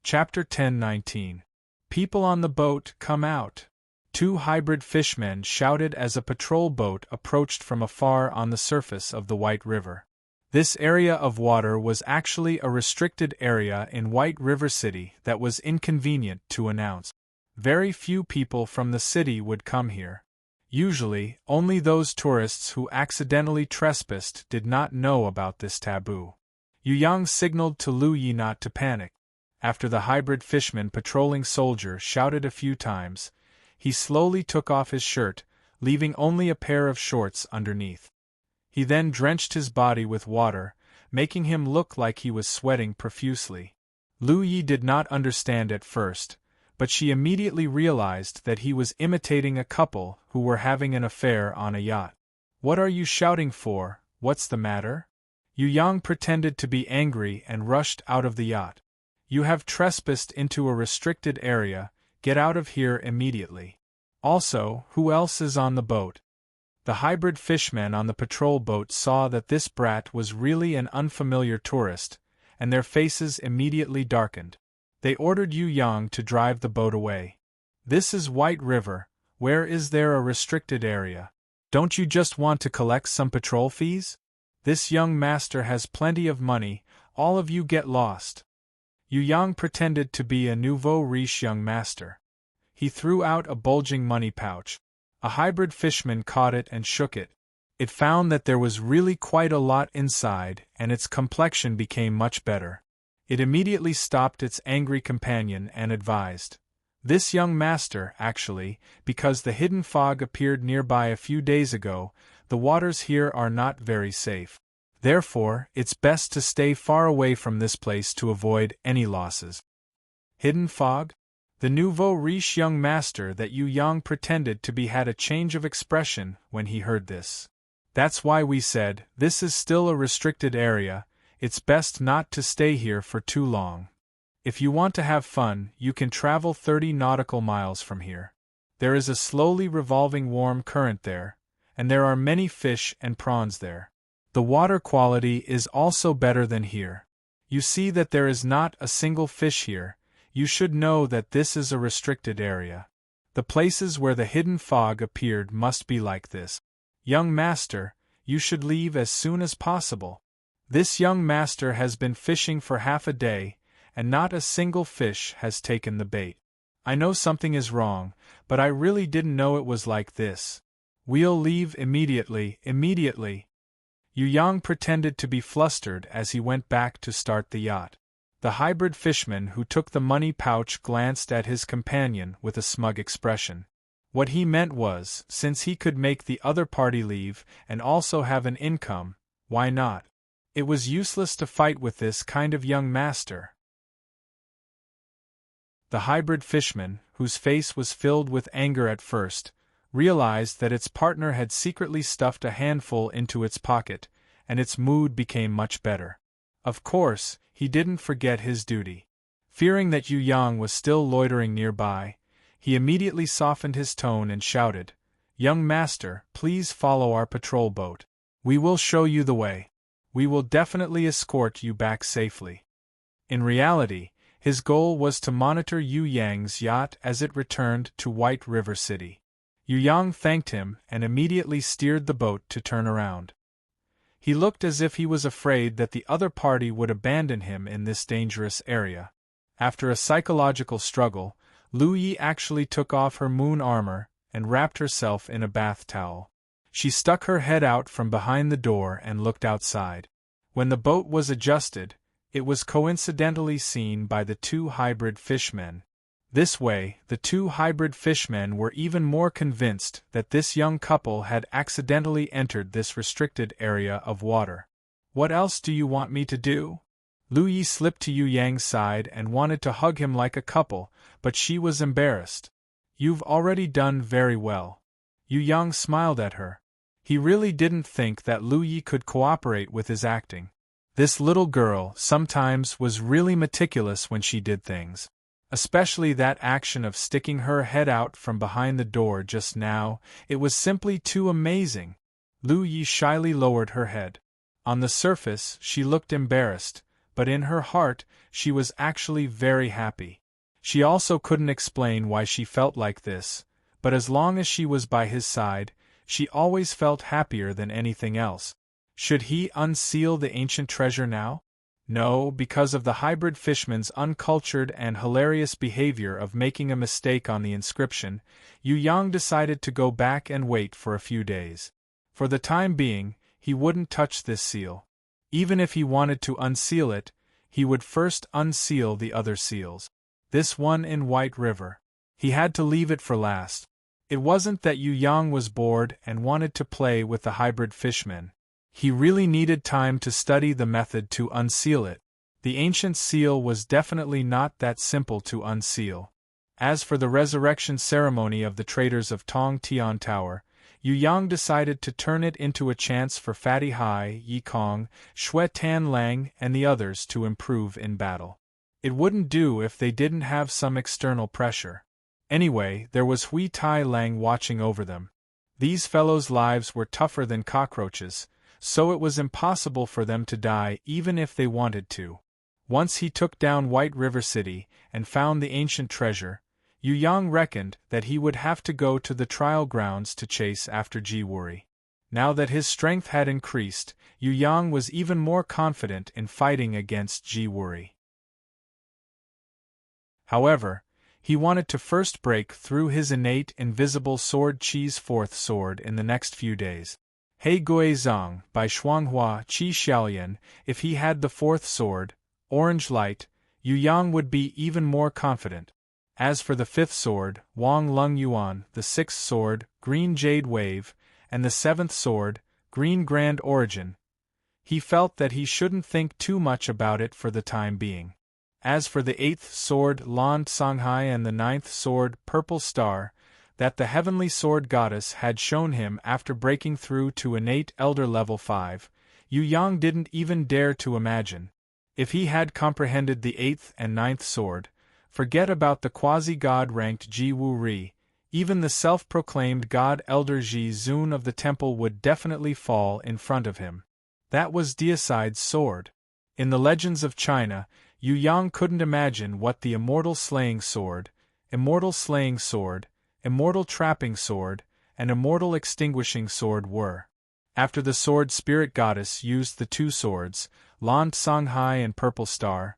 Chapter 10:19. People on the boat, come out. Two hybrid fishmen shouted as a patrol boat approached from afar on the surface of the White River. This area of water was actually a restricted area in White River City that was inconvenient to announce. Very few people from the city would come here. Usually, only those tourists who accidentally trespassed did not know about this taboo. Yu Yang signaled to Lu Yi not to panic. After the hybrid fishman patrolling soldier shouted a few times, he slowly took off his shirt, leaving only a pair of shorts underneath. He then drenched his body with water, making him look like he was sweating profusely. Lu Yi did not understand at first, but she immediately realized that he was imitating a couple who were having an affair on a yacht. What are you shouting for? What's the matter? Yu Yang pretended to be angry and rushed out of the yacht. You have trespassed into a restricted area, get out of here immediately. Also, who else is on the boat? The hybrid fishmen on the patrol boat saw that this brat was really an unfamiliar tourist, and their faces immediately darkened. They ordered Yu Yang to drive the boat away. This is White River, where is there a restricted area? Don't you just want to collect some patrol fees? This young master has plenty of money, all of you get lost. Yu Yang pretended to be a nouveau riche young master. He threw out a bulging money pouch. A hybrid fishman caught it and shook it. It found that there was really quite a lot inside, and its complexion became much better. It immediately stopped its angry companion and advised. This young master, actually, because the hidden fog appeared nearby a few days ago, the waters here are not very safe. Therefore, it's best to stay far away from this place to avoid any losses. Hidden fog? The nouveau riche young master that Yu Yang pretended to be had a change of expression when he heard this. That's why we said, this is still a restricted area, it's best not to stay here for too long. If you want to have fun, you can travel 30 nautical miles from here. There is a slowly revolving warm current there, and there are many fish and prawns there. The water quality is also better than here. You see that there is not a single fish here, you should know that this is a restricted area. The places where the hidden fog appeared must be like this. Young master, you should leave as soon as possible. This young master has been fishing for half a day, and not a single fish has taken the bait. I know something is wrong, but I really didn't know it was like this. We'll leave immediately. Yu Yang pretended to be flustered as he went back to start the yacht. The hybrid fishman who took the money pouch glanced at his companion with a smug expression. What he meant was, since he could make the other party leave and also have an income, why not? It was useless to fight with this kind of young master. The hybrid fishman, whose face was filled with anger at first, realized that its partner had secretly stuffed a handful into its pocket, and its mood became much better. Of course, he didn't forget his duty. Fearing that Yu Yang was still loitering nearby, he immediately softened his tone and shouted, "Young master, please follow our patrol boat. We will show you the way. We will definitely escort you back safely." In reality, his goal was to monitor Yu Yang's yacht as it returned to White River City. Yu Yang thanked him and immediately steered the boat to turn around. He looked as if he was afraid that the other party would abandon him in this dangerous area. After a psychological struggle, Lu Yi actually took off her moon armor and wrapped herself in a bath towel. She stuck her head out from behind the door and looked outside. When the boat was adjusted, it was coincidentally seen by the two hybrid fishmen. This way, the two hybrid fishmen were even more convinced that this young couple had accidentally entered this restricted area of water. "What else do you want me to do?" Lu Yi slipped to Yu Yang's side and wanted to hug him like a couple, but she was embarrassed. "You've already done very well." Yu Yang smiled at her. He really didn't think that Lu Yi could cooperate with his acting. This little girl sometimes was really meticulous when she did things. Especially that action of sticking her head out from behind the door just now, it was simply too amazing. Lu Yi shyly lowered her head. On the surface, she looked embarrassed, but in her heart, she was actually very happy. She also couldn't explain why she felt like this, but as long as she was by his side, she always felt happier than anything else. Should he unseal the ancient treasure now? No, because of the hybrid fishman's uncultured and hilarious behavior of making a mistake on the inscription, Yu Yang decided to go back and wait for a few days. For the time being, he wouldn't touch this seal. Even if he wanted to unseal it, he would first unseal the other seals. This one in White River. He had to leave it for last. It wasn't that Yu Yang was bored and wanted to play with the hybrid fishman. He really needed time to study the method to unseal it. The ancient seal was definitely not that simple to unseal. As for the resurrection ceremony of the traders of Tong Tian Tower, Yu Yang decided to turn it into a chance for Fatty Hai, Yi Kong, Shui Tan Lang and the others to improve in battle. It wouldn't do if they didn't have some external pressure. Anyway, there was Hui Tai Lang watching over them. These fellows' lives were tougher than cockroaches, so it was impossible for them to die even if they wanted to. Once he took down White River City and found the ancient treasure, Yu Yang reckoned that he would have to go to the trial grounds to chase after Ji Wuri. Now that his strength had increased, Yu Yang was even more confident in fighting against Ji Wuri. However, he wanted to first break through his innate invisible sword Qi's fourth sword in the next few days. He Gui Zhang, by Shuanghua Qi Xiaolian, if he had the fourth sword, Orange Light, Yu Yang would be even more confident. As for the fifth sword, Wang Lung Yuan, the sixth sword, Green Jade Wave, and the seventh sword, Green Grand Origin, he felt that he shouldn't think too much about it for the time being. As for the eighth sword, Lan Songhai, and the ninth sword, Purple Star, that the heavenly sword goddess had shown him after breaking through to innate elder level 5, Yu Yang didn't even dare to imagine. If he had comprehended the eighth and ninth sword, forget about the quasi-god ranked Ji Wuri, even the self-proclaimed god elder Ji Zun of the temple would definitely fall in front of him. That was Deicide's sword. In the legends of China, Yu Yang couldn't imagine what the immortal slaying sword, immortal trapping sword, and immortal extinguishing sword were. After the sword spirit goddess used the two swords, Lan Songhai and Purple Star,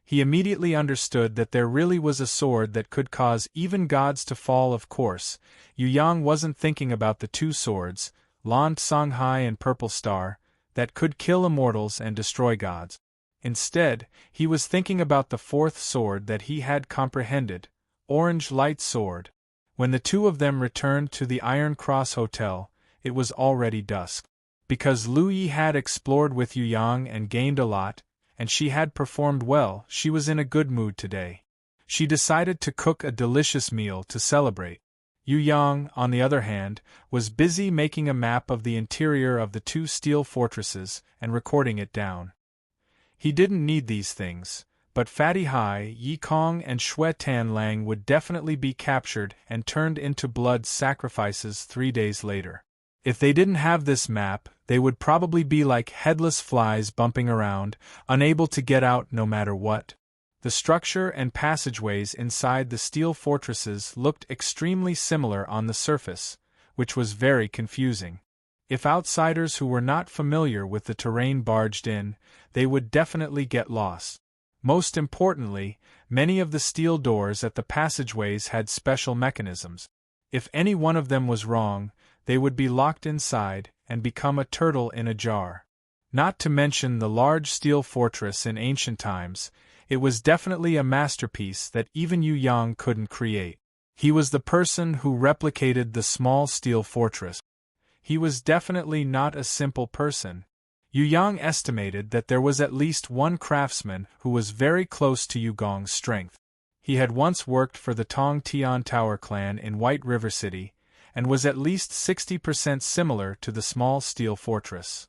he immediately understood that there really was a sword that could cause even gods to fall. Of course, Yu Yang wasn't thinking about the two swords, Lan Songhai and Purple Star, that could kill immortals and destroy gods. Instead, he was thinking about the fourth sword that he had comprehended, Orange Light Sword. When the two of them returned to the Iron Cross Hotel, it was already dusk. Because Lu Yi had explored with Yu Yang and gained a lot, and she had performed well, she was in a good mood today. She decided to cook a delicious meal to celebrate. Yu Yang, on the other hand, was busy making a map of the interior of the two steel fortresses and recording it down. He didn't need these things, but Fatty Hai, Yi Kong and Xue Tan Lang would definitely be captured and turned into blood sacrifices 3 days later. If they didn't have this map, they would probably be like headless flies bumping around, unable to get out no matter what. The structure and passageways inside the steel fortresses looked extremely similar on the surface, which was very confusing. If outsiders who were not familiar with the terrain barged in, they would definitely get lost. Most importantly, many of the steel doors at the passageways had special mechanisms. If any one of them was wrong, they would be locked inside and become a turtle in a jar. Not to mention the large steel fortress in ancient times, it was definitely a masterpiece that even Yu Yang couldn't create. He was the person who replicated the small steel fortress. He was definitely not a simple person. Yu Yang estimated that there was at least one craftsman who was very close to Yu Gong's strength. He had once worked for the Tong Tian Tower clan in White River City, and was at least 60% similar to the small steel fortress.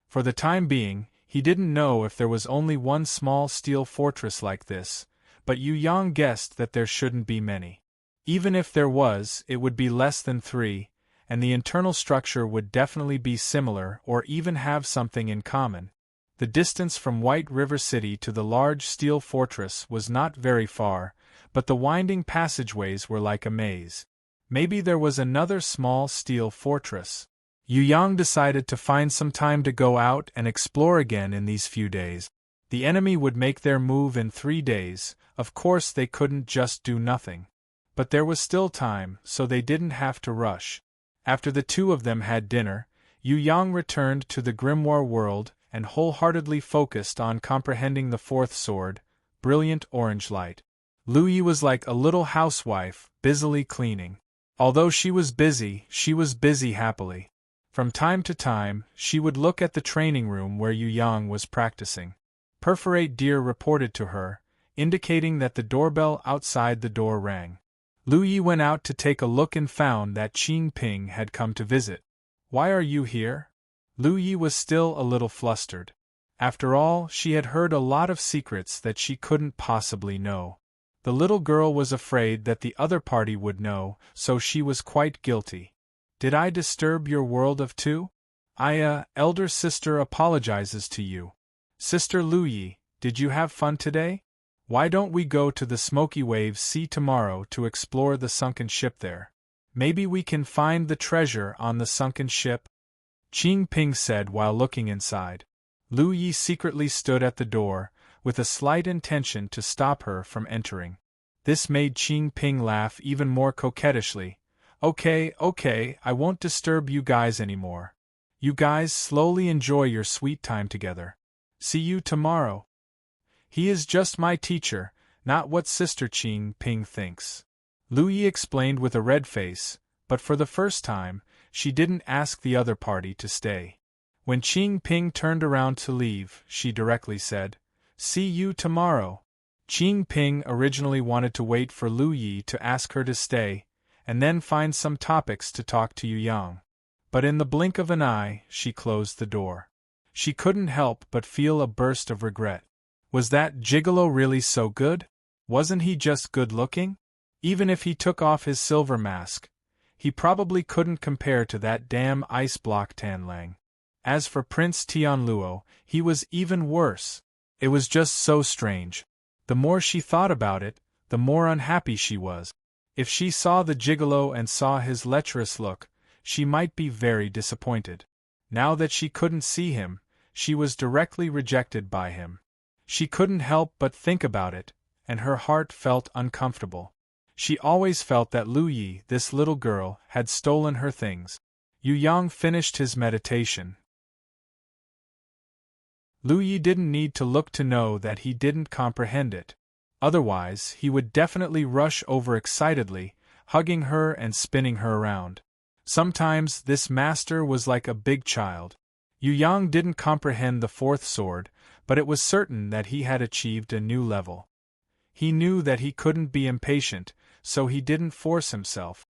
For the time being, he didn't know if there was only one small steel fortress like this, but Yu Yang guessed that there shouldn't be many. Even if there was, it would be less than 3, and the internal structure would definitely be similar or even have something in common. The distance from White River City to the large steel fortress was not very far, but the winding passageways were like a maze. Maybe there was another small steel fortress. Yu Yang decided to find some time to go out and explore again in these few days. The enemy would make their move in 3 days, of course they couldn't just do nothing. But there was still time, so they didn't have to rush. After the two of them had dinner, Yu Yang returned to the grimoire world and wholeheartedly focused on comprehending the fourth sword, Brilliant Orange Light. Lu Yi was like a little housewife, busily cleaning. Although she was busy happily. From time to time, she would look at the training room where Yu Yang was practicing. Perforate Deer reported to her, indicating that the doorbell outside the door rang. Lu Yi went out to take a look and found that Qing Ping had come to visit. "Why are you here?" Lu Yi was still a little flustered. After all, she had heard a lot of secrets that she couldn't possibly know. The little girl was afraid that the other party would know, so she was quite guilty. "Did I disturb your world of two? Elder sister apologizes to you. Sister Lu Yi, did you have fun today? Why don't we go to the Smoky Waves Sea tomorrow to explore the sunken ship there? Maybe we can find the treasure on the sunken ship?" Qing Ping said while looking inside. Lu Yi secretly stood at the door, with a slight intention to stop her from entering. This made Qing Ping laugh even more coquettishly. Okay, I won't disturb you guys anymore. You guys slowly enjoy your sweet time together. See you tomorrow." "He is just my teacher, not what Sister Qing Ping thinks," Lu Yi explained with a red face, but for the first time, she didn't ask the other party to stay. When Qing Ping turned around to leave, she directly said, "See you tomorrow." Qing Ping originally wanted to wait for Lu Yi to ask her to stay, and then find some topics to talk to Yu Yang. But in the blink of an eye, she closed the door. She couldn't help but feel a burst of regret. Was that gigolo really so good? Wasn't he just good-looking? Even if he took off his silver mask, he probably couldn't compare to that damn ice block Tan Lang. As for Prince Tianluo, he was even worse. It was just so strange. The more she thought about it, the more unhappy she was. If she saw the gigolo and saw his lecherous look, she might be very disappointed. Now that she couldn't see him, she was directly rejected by him. She couldn't help but think about it, and her heart felt uncomfortable. She always felt that Lu Yi, this little girl, had stolen her things. Yu Yang finished his meditation. Lu Yi didn't need to look to know that he didn't comprehend it. Otherwise, he would definitely rush over excitedly, hugging her and spinning her around. Sometimes this master was like a big child. Yu Yang didn't comprehend the fourth sword, but it was certain that he had achieved a new level. He knew that he couldn't be impatient, so he didn't force himself.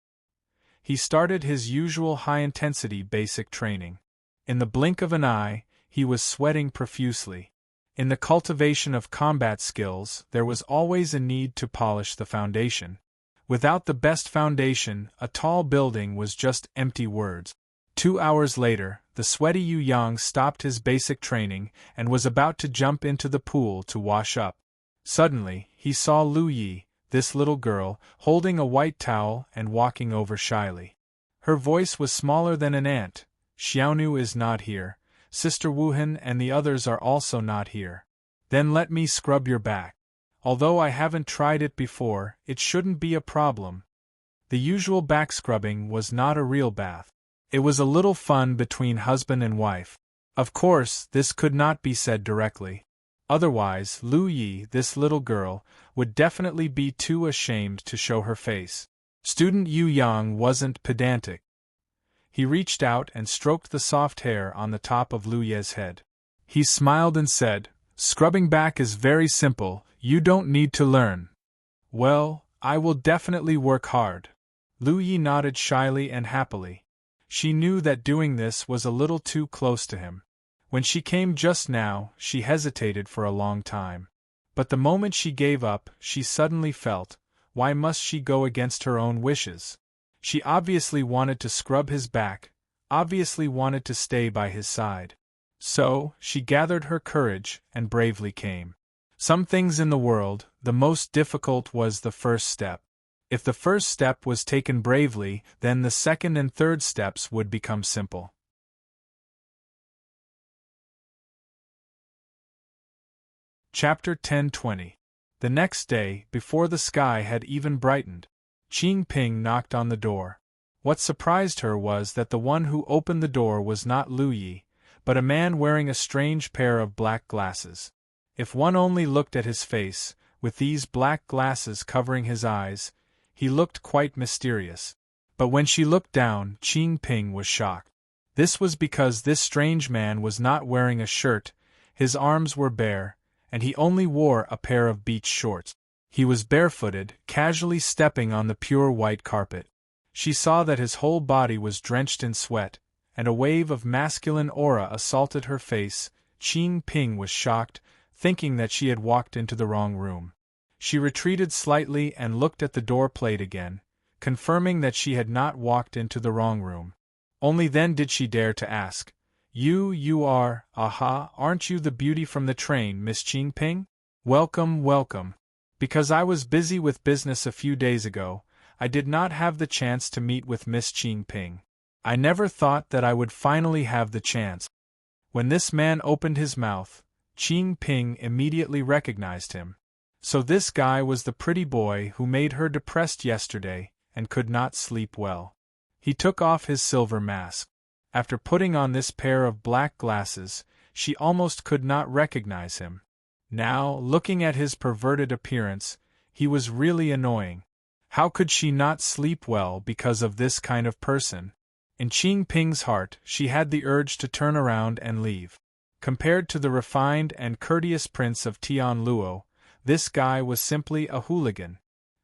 He started his usual high-intensity basic training. In the blink of an eye, he was sweating profusely. In the cultivation of combat skills, there was always a need to polish the foundation. Without the best foundation, a tall building was just empty words. 2 hours later, the sweaty Yu Yang stopped his basic training and was about to jump into the pool to wash up. Suddenly, he saw Lu Yi, this little girl, holding a white towel and walking over shyly. Her voice was smaller than an ant. Xiaonu is not here. Sister Wuhan and the others are also not here. Then let me scrub your back. Although I haven't tried it before, it shouldn't be a problem. The usual back scrubbing was not a real bath. It was a little fun between husband and wife. Of course, this could not be said directly. Otherwise, Lu Yi, this little girl, would definitely be too ashamed to show her face. Student Yu Yang wasn't pedantic. He reached out and stroked the soft hair on the top of Lu Ye's head. He smiled and said, "Scrubbing back is very simple, you don't need to learn." "Well, I will definitely work hard." Lu Yi nodded shyly and happily. She knew that doing this was a little too close to him. When she came just now, she hesitated for a long time. But the moment she gave up, she suddenly felt, why must she go against her own wishes? She obviously wanted to scrub his back, obviously wanted to stay by his side. So, she gathered her courage and bravely came. Some things in the world, the most difficult was the first step. If the first step was taken bravely, then the second and third steps would become simple. Chapter 10:20. The next day, before the sky had even brightened, Qing Ping knocked on the door. What surprised her was that the one who opened the door was not Lu Yi, but a man wearing a strange pair of black glasses. If one only looked at his face, with these black glasses covering his eyes, he looked quite mysterious. But when she looked down, Qing Ping was shocked. This was because this strange man was not wearing a shirt, his arms were bare, and he only wore a pair of beach shorts. He was barefooted, casually stepping on the pure white carpet. She saw that his whole body was drenched in sweat, and a wave of masculine aura assaulted her face. Qing Ping was shocked, thinking that she had walked into the wrong room. She retreated slightly and looked at the door plate again, confirming that she had not walked into the wrong room. Only then did she dare to ask, You are, aren't you the beauty from the train, Miss Qing Ping? Welcome, welcome. Because I was busy with business a few days ago, I did not have the chance to meet with Miss Qing Ping. I never thought that I would finally have the chance. When this man opened his mouth, Qing Ping immediately recognized him. So this guy was the pretty boy who made her depressed yesterday and could not sleep well. He took off his silver mask. After putting on this pair of black glasses, she almost could not recognize him. Now, looking at his perverted appearance, he was really annoying. How could she not sleep well because of this kind of person? In Qing Ping's heart, she had the urge to turn around and leave. Compared to the refined and courteous prince of Tianluo, this guy was simply a hooligan.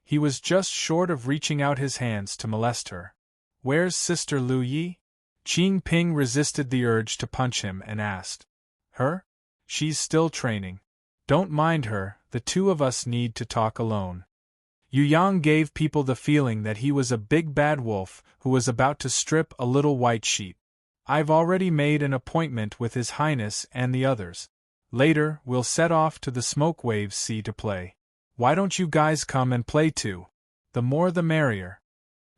He was just short of reaching out his hands to molest her. "Where's Sister Lu Yi?" Qing Ping resisted the urge to punch him and asked. "Her? She's still training. Don't mind her, the two of us need to talk alone." Yu Yang gave people the feeling that he was a big bad wolf who was about to strip a little white sheep. "I've already made an appointment with His Highness and the others." Later, we'll set off to the smoke waves sea to play. Why don't you guys come and play too? The more the merrier.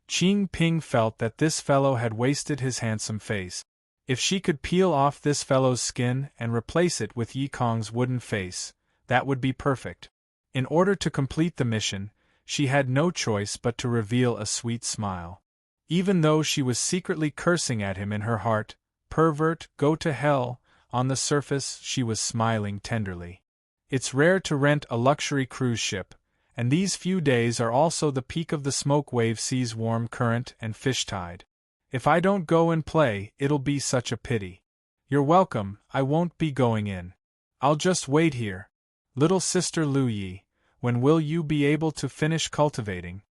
Qing Ping felt that this fellow had wasted his handsome face. If she could peel off this fellow's skin and replace it with Yi Kong's wooden face, that would be perfect. In order to complete the mission, she had no choice but to reveal a sweet smile. Even though she was secretly cursing at him in her heart, pervert, go to hell, on the surface she was smiling tenderly. It's rare to rent a luxury cruise ship, and these few days are also the peak of the smoke wave sea's warm current and fish tide. If I don't go and play, it'll be such a pity. You're welcome, I won't be going in. I'll just wait here. Little sister Lu Yi, when will you be able to finish cultivating?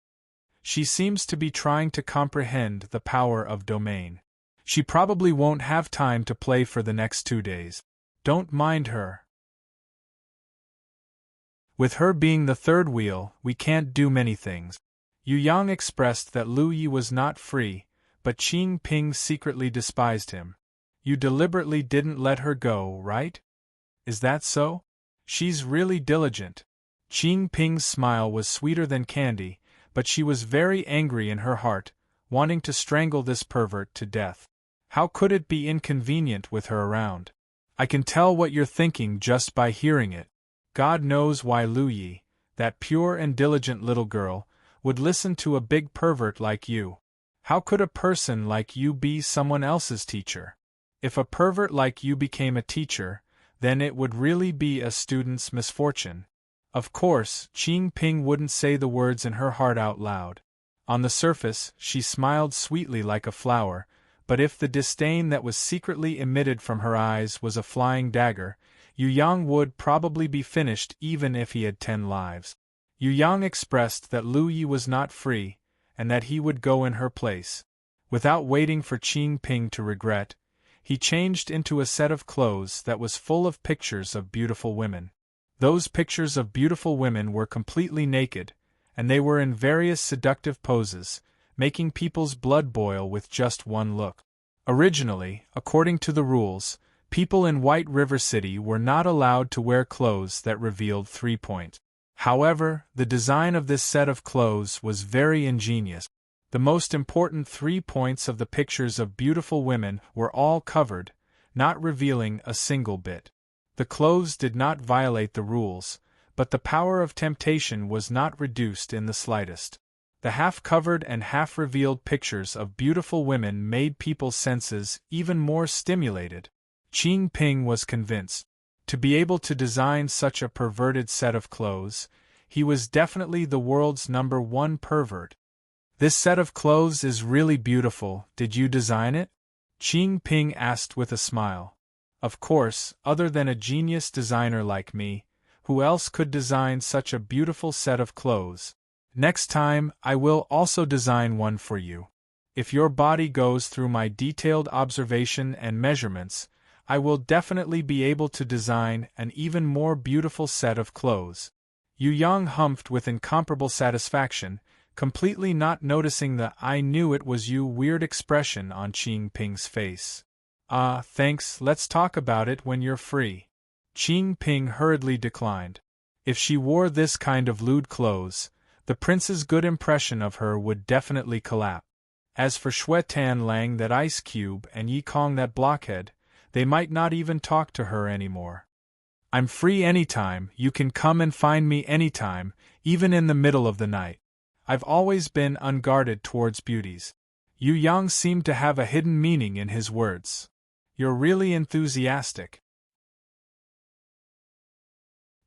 She seems to be trying to comprehend the power of domain. She probably won't have time to play for the next 2 days. Don't mind her. With her being the third wheel, we can't do many things. Yu Yang expressed that Lu Yi was not free, but Qing Ping secretly despised him. You deliberately didn't let her go, right? Is that so? She's really diligent. Qing Ping's smile was sweeter than candy, but she was very angry in her heart, wanting to strangle this pervert to death. How could it be inconvenient with her around? I can tell what you're thinking just by hearing it. God knows why Lu Yi, that pure and diligent little girl, would listen to a big pervert like you. How could a person like you be someone else's teacher? If a pervert like you became a teacher, then it would really be a student's misfortune. Of course, Qing Ping wouldn't say the words in her heart out loud. On the surface, she smiled sweetly like a flower, but if the disdain that was secretly emitted from her eyes was a flying dagger, Yu Yang would probably be finished even if he had 10 lives. Yu Yang expressed that Lu Yi was not free, and that he would go in her place. Without waiting for Qing Ping to regret, he changed into a set of clothes that was full of pictures of beautiful women. Those pictures of beautiful women were completely naked, and they were in various seductive poses, making people's blood boil with just one look. Originally, according to the rules, people in White River City were not allowed to wear clothes that revealed 3 points. However, the design of this set of clothes was very ingenious. The most important 3 points of the pictures of beautiful women were all covered, not revealing a single bit. The clothes did not violate the rules, but the power of temptation was not reduced in the slightest. The half-covered and half-revealed pictures of beautiful women made people's senses even more stimulated. Qing Ping was convinced. To be able to design such a perverted set of clothes, he was definitely the world's #1 pervert. This set of clothes is really beautiful. Did you design it? Qing Ping asked with a smile. Of course, other than a genius designer like me, who else could design such a beautiful set of clothes? Next time, I will also design one for you. If your body goes through my detailed observation and measurements, I will definitely be able to design an even more beautiful set of clothes. Yu Yang humphed with incomparable satisfaction, completely not noticing the "I knew it was you" weird expression on Qing Ping's face. Thanks, let's talk about it when you're free. Qing Ping hurriedly declined. If she wore this kind of lewd clothes, the prince's good impression of her would definitely collapse. As for Xue Tan Lang, that ice cube, and Yi Kong, that blockhead, they might not even talk to her anymore. I'm free anytime, you can come and find me anytime, even in the middle of the night. I've always been unguarded towards beauties. Yu Yang seemed to have a hidden meaning in his words. You're really enthusiastic.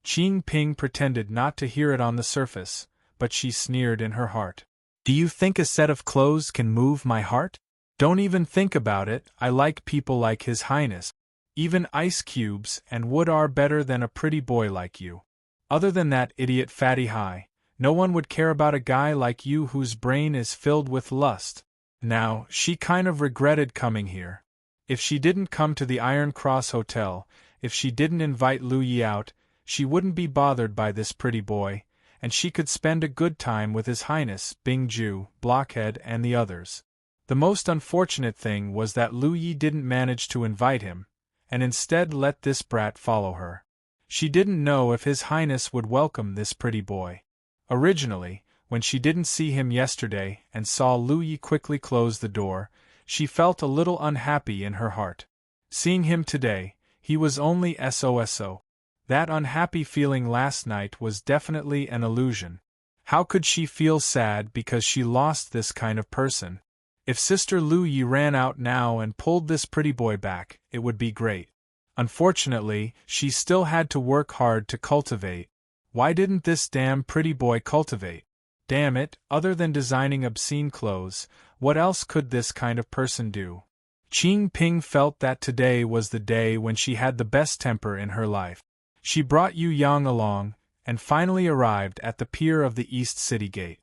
Qing Ping pretended not to hear it on the surface, but she sneered in her heart. Do you think a set of clothes can move my heart? Don't even think about it, I like people like His Highness. Even ice cubes and wood are better than a pretty boy like you. Other than that idiot Fatty High, no one would care about a guy like you whose brain is filled with lust. Now, she kind of regretted coming here. If she didn't come to the Iron Cross Hotel, if she didn't invite Lu Yi out, she wouldn't be bothered by this pretty boy, and she could spend a good time with His Highness, Bing Ju, Blockhead, and the others. The most unfortunate thing was that Lu Yi didn't manage to invite him, and instead let this brat follow her. She didn't know if His Highness would welcome this pretty boy. Originally, when she didn't see him yesterday and saw Lu Yi quickly close the door, she felt a little unhappy in her heart. Seeing him today, he was only SOSO. That unhappy feeling last night was definitely an illusion. How could she feel sad because she lost this kind of person? If Sister Lu Yi ran out now and pulled this pretty boy back, it would be great. Unfortunately, she still had to work hard to cultivate. Why didn't this damn pretty boy cultivate? Damn it, other than designing obscene clothes, what else could this kind of person do? Qing Ping felt that today was the day when she had the best temper in her life. She brought Yu Yang along, and finally arrived at the pier of the East City Gate.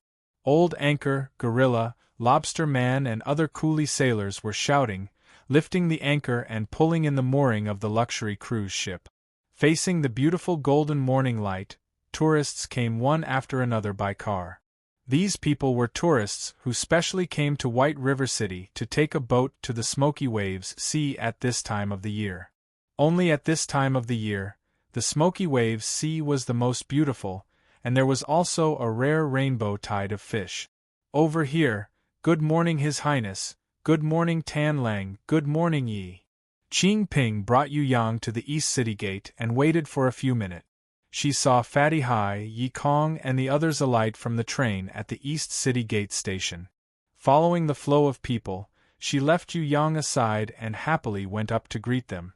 Old Anchor, Gorilla, Lobster Man and other coolie sailors were shouting, lifting the anchor and pulling in the mooring of the luxury cruise ship. Facing the beautiful golden morning light, tourists came one after another by car. These people were tourists who specially came to White River City to take a boat to the Smoky Waves Sea at this time of the year. Only at this time of the year, the Smoky Waves Sea was the most beautiful, and there was also a rare rainbow tide of fish. Over here, good morning His Highness, good morning Tan Lang, good morning Yi. Qing Ping brought Yu Yang to the East City Gate and waited for a few minutes. She saw Fatty Hai, Yi Kong and the others alight from the train at the East City Gate station. Following the flow of people, she left Yu Yang aside and happily went up to greet them.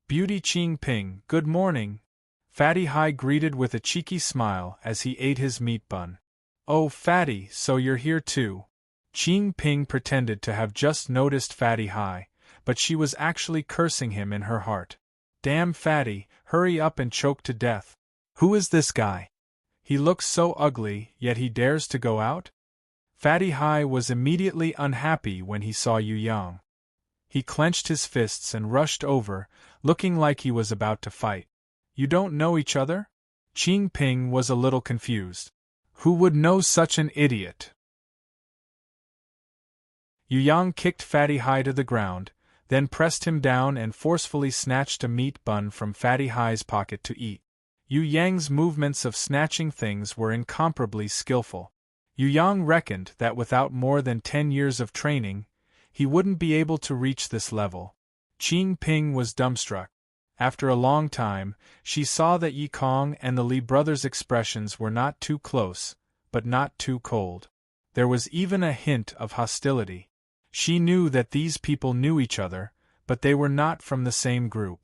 Beauty Qing Ping, good morning. Fatty Hai greeted with a cheeky smile as he ate his meat bun. Oh Fatty, so you're here too. Qing Ping pretended to have just noticed Fatty Hai, but she was actually cursing him in her heart. Damn Fatty, hurry up and choke to death. Who is this guy? He looks so ugly, yet he dares to go out? Fatty Hai was immediately unhappy when he saw Yu Yang. He clenched his fists and rushed over, looking like he was about to fight. You don't know each other? Qing Ping was a little confused. Who would know such an idiot? Yu Yang kicked Fatty Hai to the ground, then pressed him down and forcefully snatched a meat bun from Fatty Hai's pocket to eat. Yu Yang's movements of snatching things were incomparably skillful. Yu Yang reckoned that without more than 10 years of training, he wouldn't be able to reach this level. Qing Ping was dumbstruck. After a long time, she saw that Yi Kong and the Li brothers' expressions were not too close, but not too cold. There was even a hint of hostility. She knew that these people knew each other, but they were not from the same group.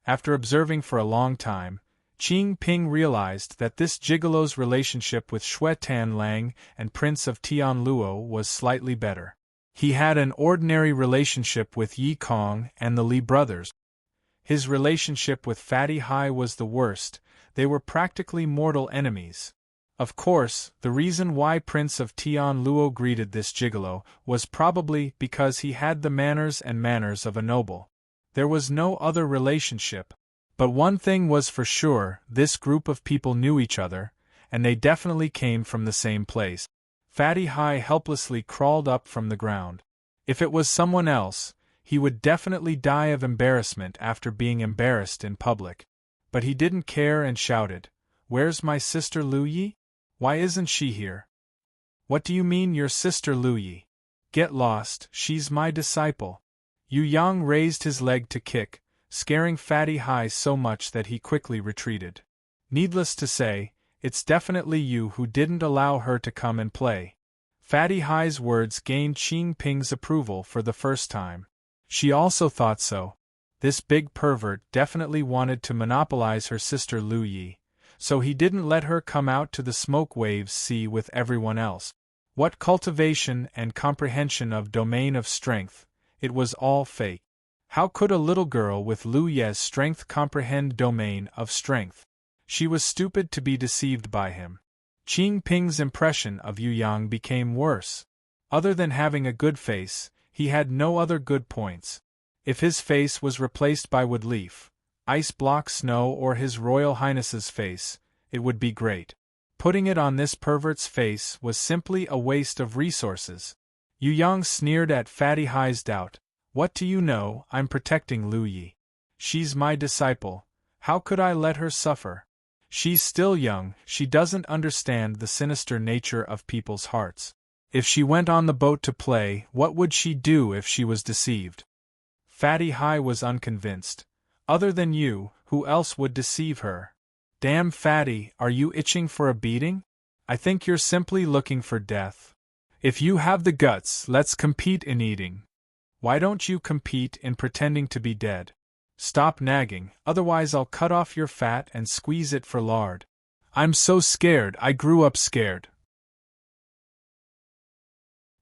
After observing for a long time, Qing Ping realized that this gigolo's relationship with Shui Tan Lang and Prince of Tianluo was slightly better. He had an ordinary relationship with Yi Kong and the Li brothers. His relationship with Fatty Hai was the worst. They were practically mortal enemies. Of course, the reason why Prince of Tianluo greeted this gigolo was probably because he had the manners of a noble. There was no other relationship. But one thing was for sure, this group of people knew each other, and they definitely came from the same place. Fatty Hai helplessly crawled up from the ground. If it was someone else, he would definitely die of embarrassment after being embarrassed in public. But he didn't care and shouted, "Where's my sister Lu Yi? Why isn't she here?" "What do you mean your sister Lu Yi? Get lost, she's my disciple." Yu Yang raised his leg to kick, scaring Fatty Hai so much that he quickly retreated. Needless to say, it's definitely you who didn't allow her to come and play. Fatty Hai's words gained Qing Ping's approval for the first time. She also thought so. This big pervert definitely wanted to monopolize her sister Lu Yi, so he didn't let her come out to the Smoke Waves Sea with everyone else. What cultivation and comprehension of domain of strength, it was all fake. How could a little girl with Lu Ye's strength comprehend domain of strength? She was stupid to be deceived by him. Qing Ping's impression of Yu Yang became worse. Other than having a good face, he had no other good points. If his face was replaced by wood leaf, ice block snow or his Royal Highness's face, it would be great. Putting it on this pervert's face was simply a waste of resources. Yu Yang sneered at Fatty Hai's doubt. What do you know, I'm protecting Lu Yi. She's my disciple. How could I let her suffer? She's still young, she doesn't understand the sinister nature of people's hearts. If she went on the boat to play, what would she do if she was deceived? Fatty Hi was unconvinced. Other than you, who else would deceive her? Damn Fatty, are you itching for a beating? I think you're simply looking for death. If you have the guts, let's compete in eating. Why don't you compete in pretending to be dead? Stop nagging, otherwise I'll cut off your fat and squeeze it for lard. I'm so scared, I grew up scared.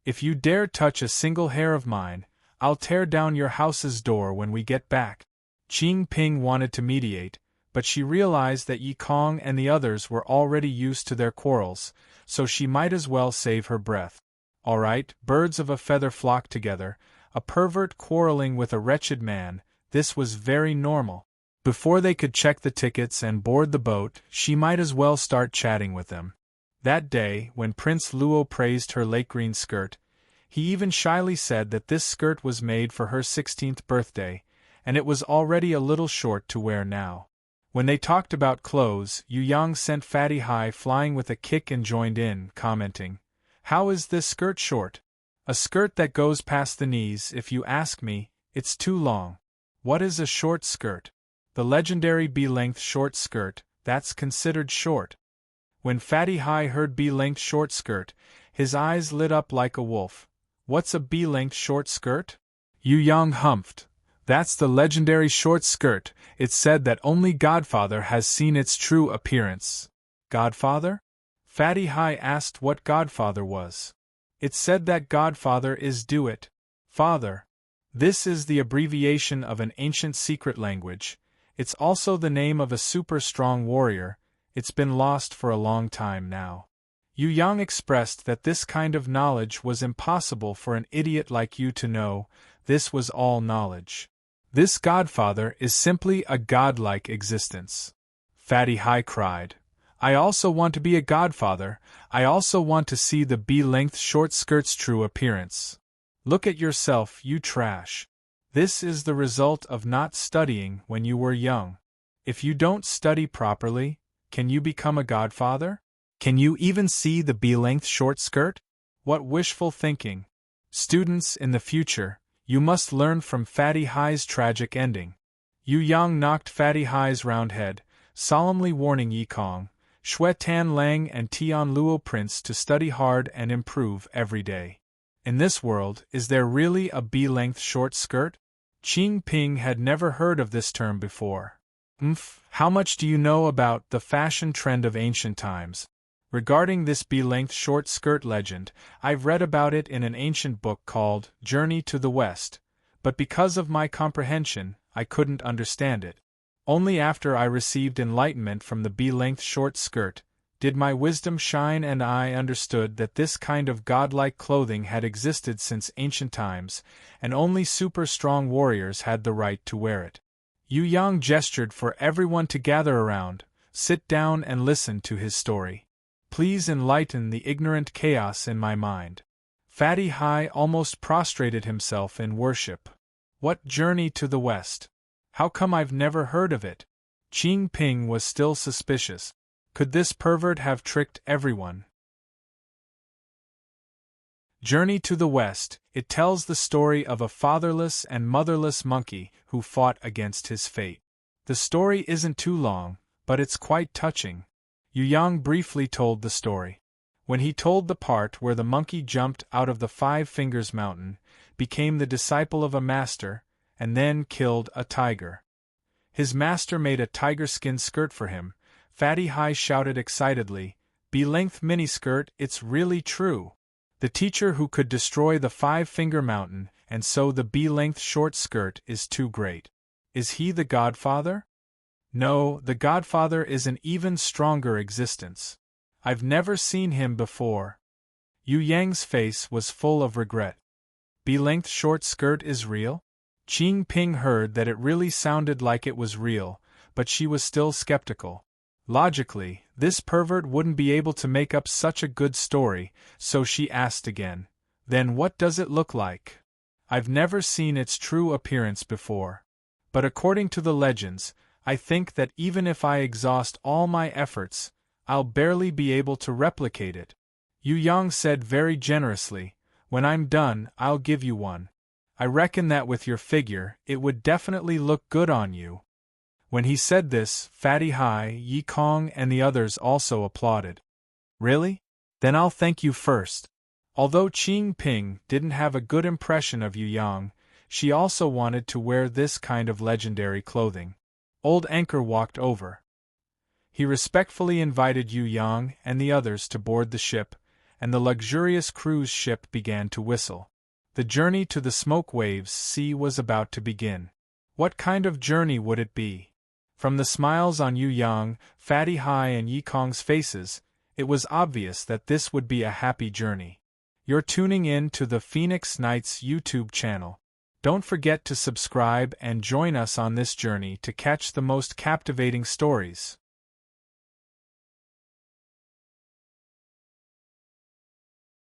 If you dare touch a single hair of mine, I'll tear down your house's door when we get back. Qing Ping wanted to mediate, but she realized that Yi Kong and the others were already used to their quarrels, so she might as well save her breath. All right, birds of a feather flock together, a pervert quarreling with a wretched man, this was very normal. Before they could check the tickets and board the boat, she might as well start chatting with them. That day, when Prince Luo praised her lake green skirt, he even shyly said that this skirt was made for her 16th birthday, and it was already a little short to wear now. When they talked about clothes, Yu Yang sent Fatty Hi flying with a kick and joined in, commenting, "How is this skirt short? A skirt that goes past the knees, if you ask me, it's too long. What is a short skirt? The legendary B-length short skirt, that's considered short." When Fatty Hi heard B-length short skirt, his eyes lit up like a wolf. What's a B-length short skirt? Yu Yang humphed. That's the legendary short skirt. It's said that only Godfather has seen its true appearance. Godfather? Fatty Hi asked what Godfather was. It's said that Godfather is Do It, Father. This is the abbreviation of an ancient secret language. It's also the name of a super strong warrior. It's been lost for a long time now. Yu Yang expressed that this kind of knowledge was impossible for an idiot like you to know. This was all knowledge. This Godfather is simply a godlike existence. Fatty Hi cried. I also want to be a Godfather. I also want to see the B-length short skirt's true appearance. Look at yourself, you trash. This is the result of not studying when you were young. If you don't study properly, can you become a Godfather? Can you even see the B-length short skirt? What wishful thinking. Students, in the future, you must learn from Fatty Hi's tragic ending. Yu Yang knocked Fatty Hi's round head, solemnly warning Yi Kong, Xue Tan Lang and Tian Luo Prince to study hard and improve every day. In this world, is there really a B-length short skirt? Qing Ping had never heard of this term before. How much do you know about the fashion trend of ancient times? Regarding this B-length short skirt legend, I've read about it in an ancient book called Journey to the West, but because of my comprehension, I couldn't understand it. Only after I received enlightenment from the B-length short skirt did my wisdom shine, and I understood that this kind of godlike clothing had existed since ancient times, and only super strong warriors had the right to wear it. Yu Yang gestured for everyone to gather around, sit down and listen to his story. Please enlighten the ignorant chaos in my mind. Fatty Hi almost prostrated himself in worship. What Journey to the West? How come I've never heard of it? Qing Ping was still suspicious. Could this pervert have tricked everyone? Journey to the West, it tells the story of a fatherless and motherless monkey who fought against his fate. The story isn't too long, but it's quite touching. Yu Yang briefly told the story. When he told the part where the monkey jumped out of the Five Fingers Mountain, became the disciple of a master, and then killed a tiger. His master made a tiger-skin skirt for him. Fatty Hi shouted excitedly, B-length miniskirt, it's really true. The teacher who could destroy the Five-Finger Mountain, and so the B-length short skirt is too great. Is he the Godfather? No, the Godfather is an even stronger existence. I've never seen him before. Yu Yang's face was full of regret. B-length short skirt is real? Qing Ping heard that it really sounded like it was real, but she was still skeptical. Logically, this pervert wouldn't be able to make up such a good story, so she asked again, then what does it look like? I've never seen its true appearance before. But according to the legends, I think that even if I exhaust all my efforts, I'll barely be able to replicate it. Yu Yang said very generously, "When I'm done, I'll give you one. I reckon that with your figure, it would definitely look good on you." When he said this, Fatty Hai, Yi Kong and the others also applauded. "Really? Then I'll thank you first." Although Qing Ping didn't have a good impression of Yu Yang, she also wanted to wear this kind of legendary clothing. Old Anchor walked over. He respectfully invited Yu Yang and the others to board the ship, and the luxurious cruise ship began to whistle. The journey to the Smoke Waves Sea was about to begin. What kind of journey would it be? From the smiles on Yu Yang, Fatty Hai and Yi Kong's faces, it was obvious that this would be a happy journey. You're tuning in to the Phoenix Nights YouTube channel. Don't forget to subscribe and join us on this journey to catch the most captivating stories.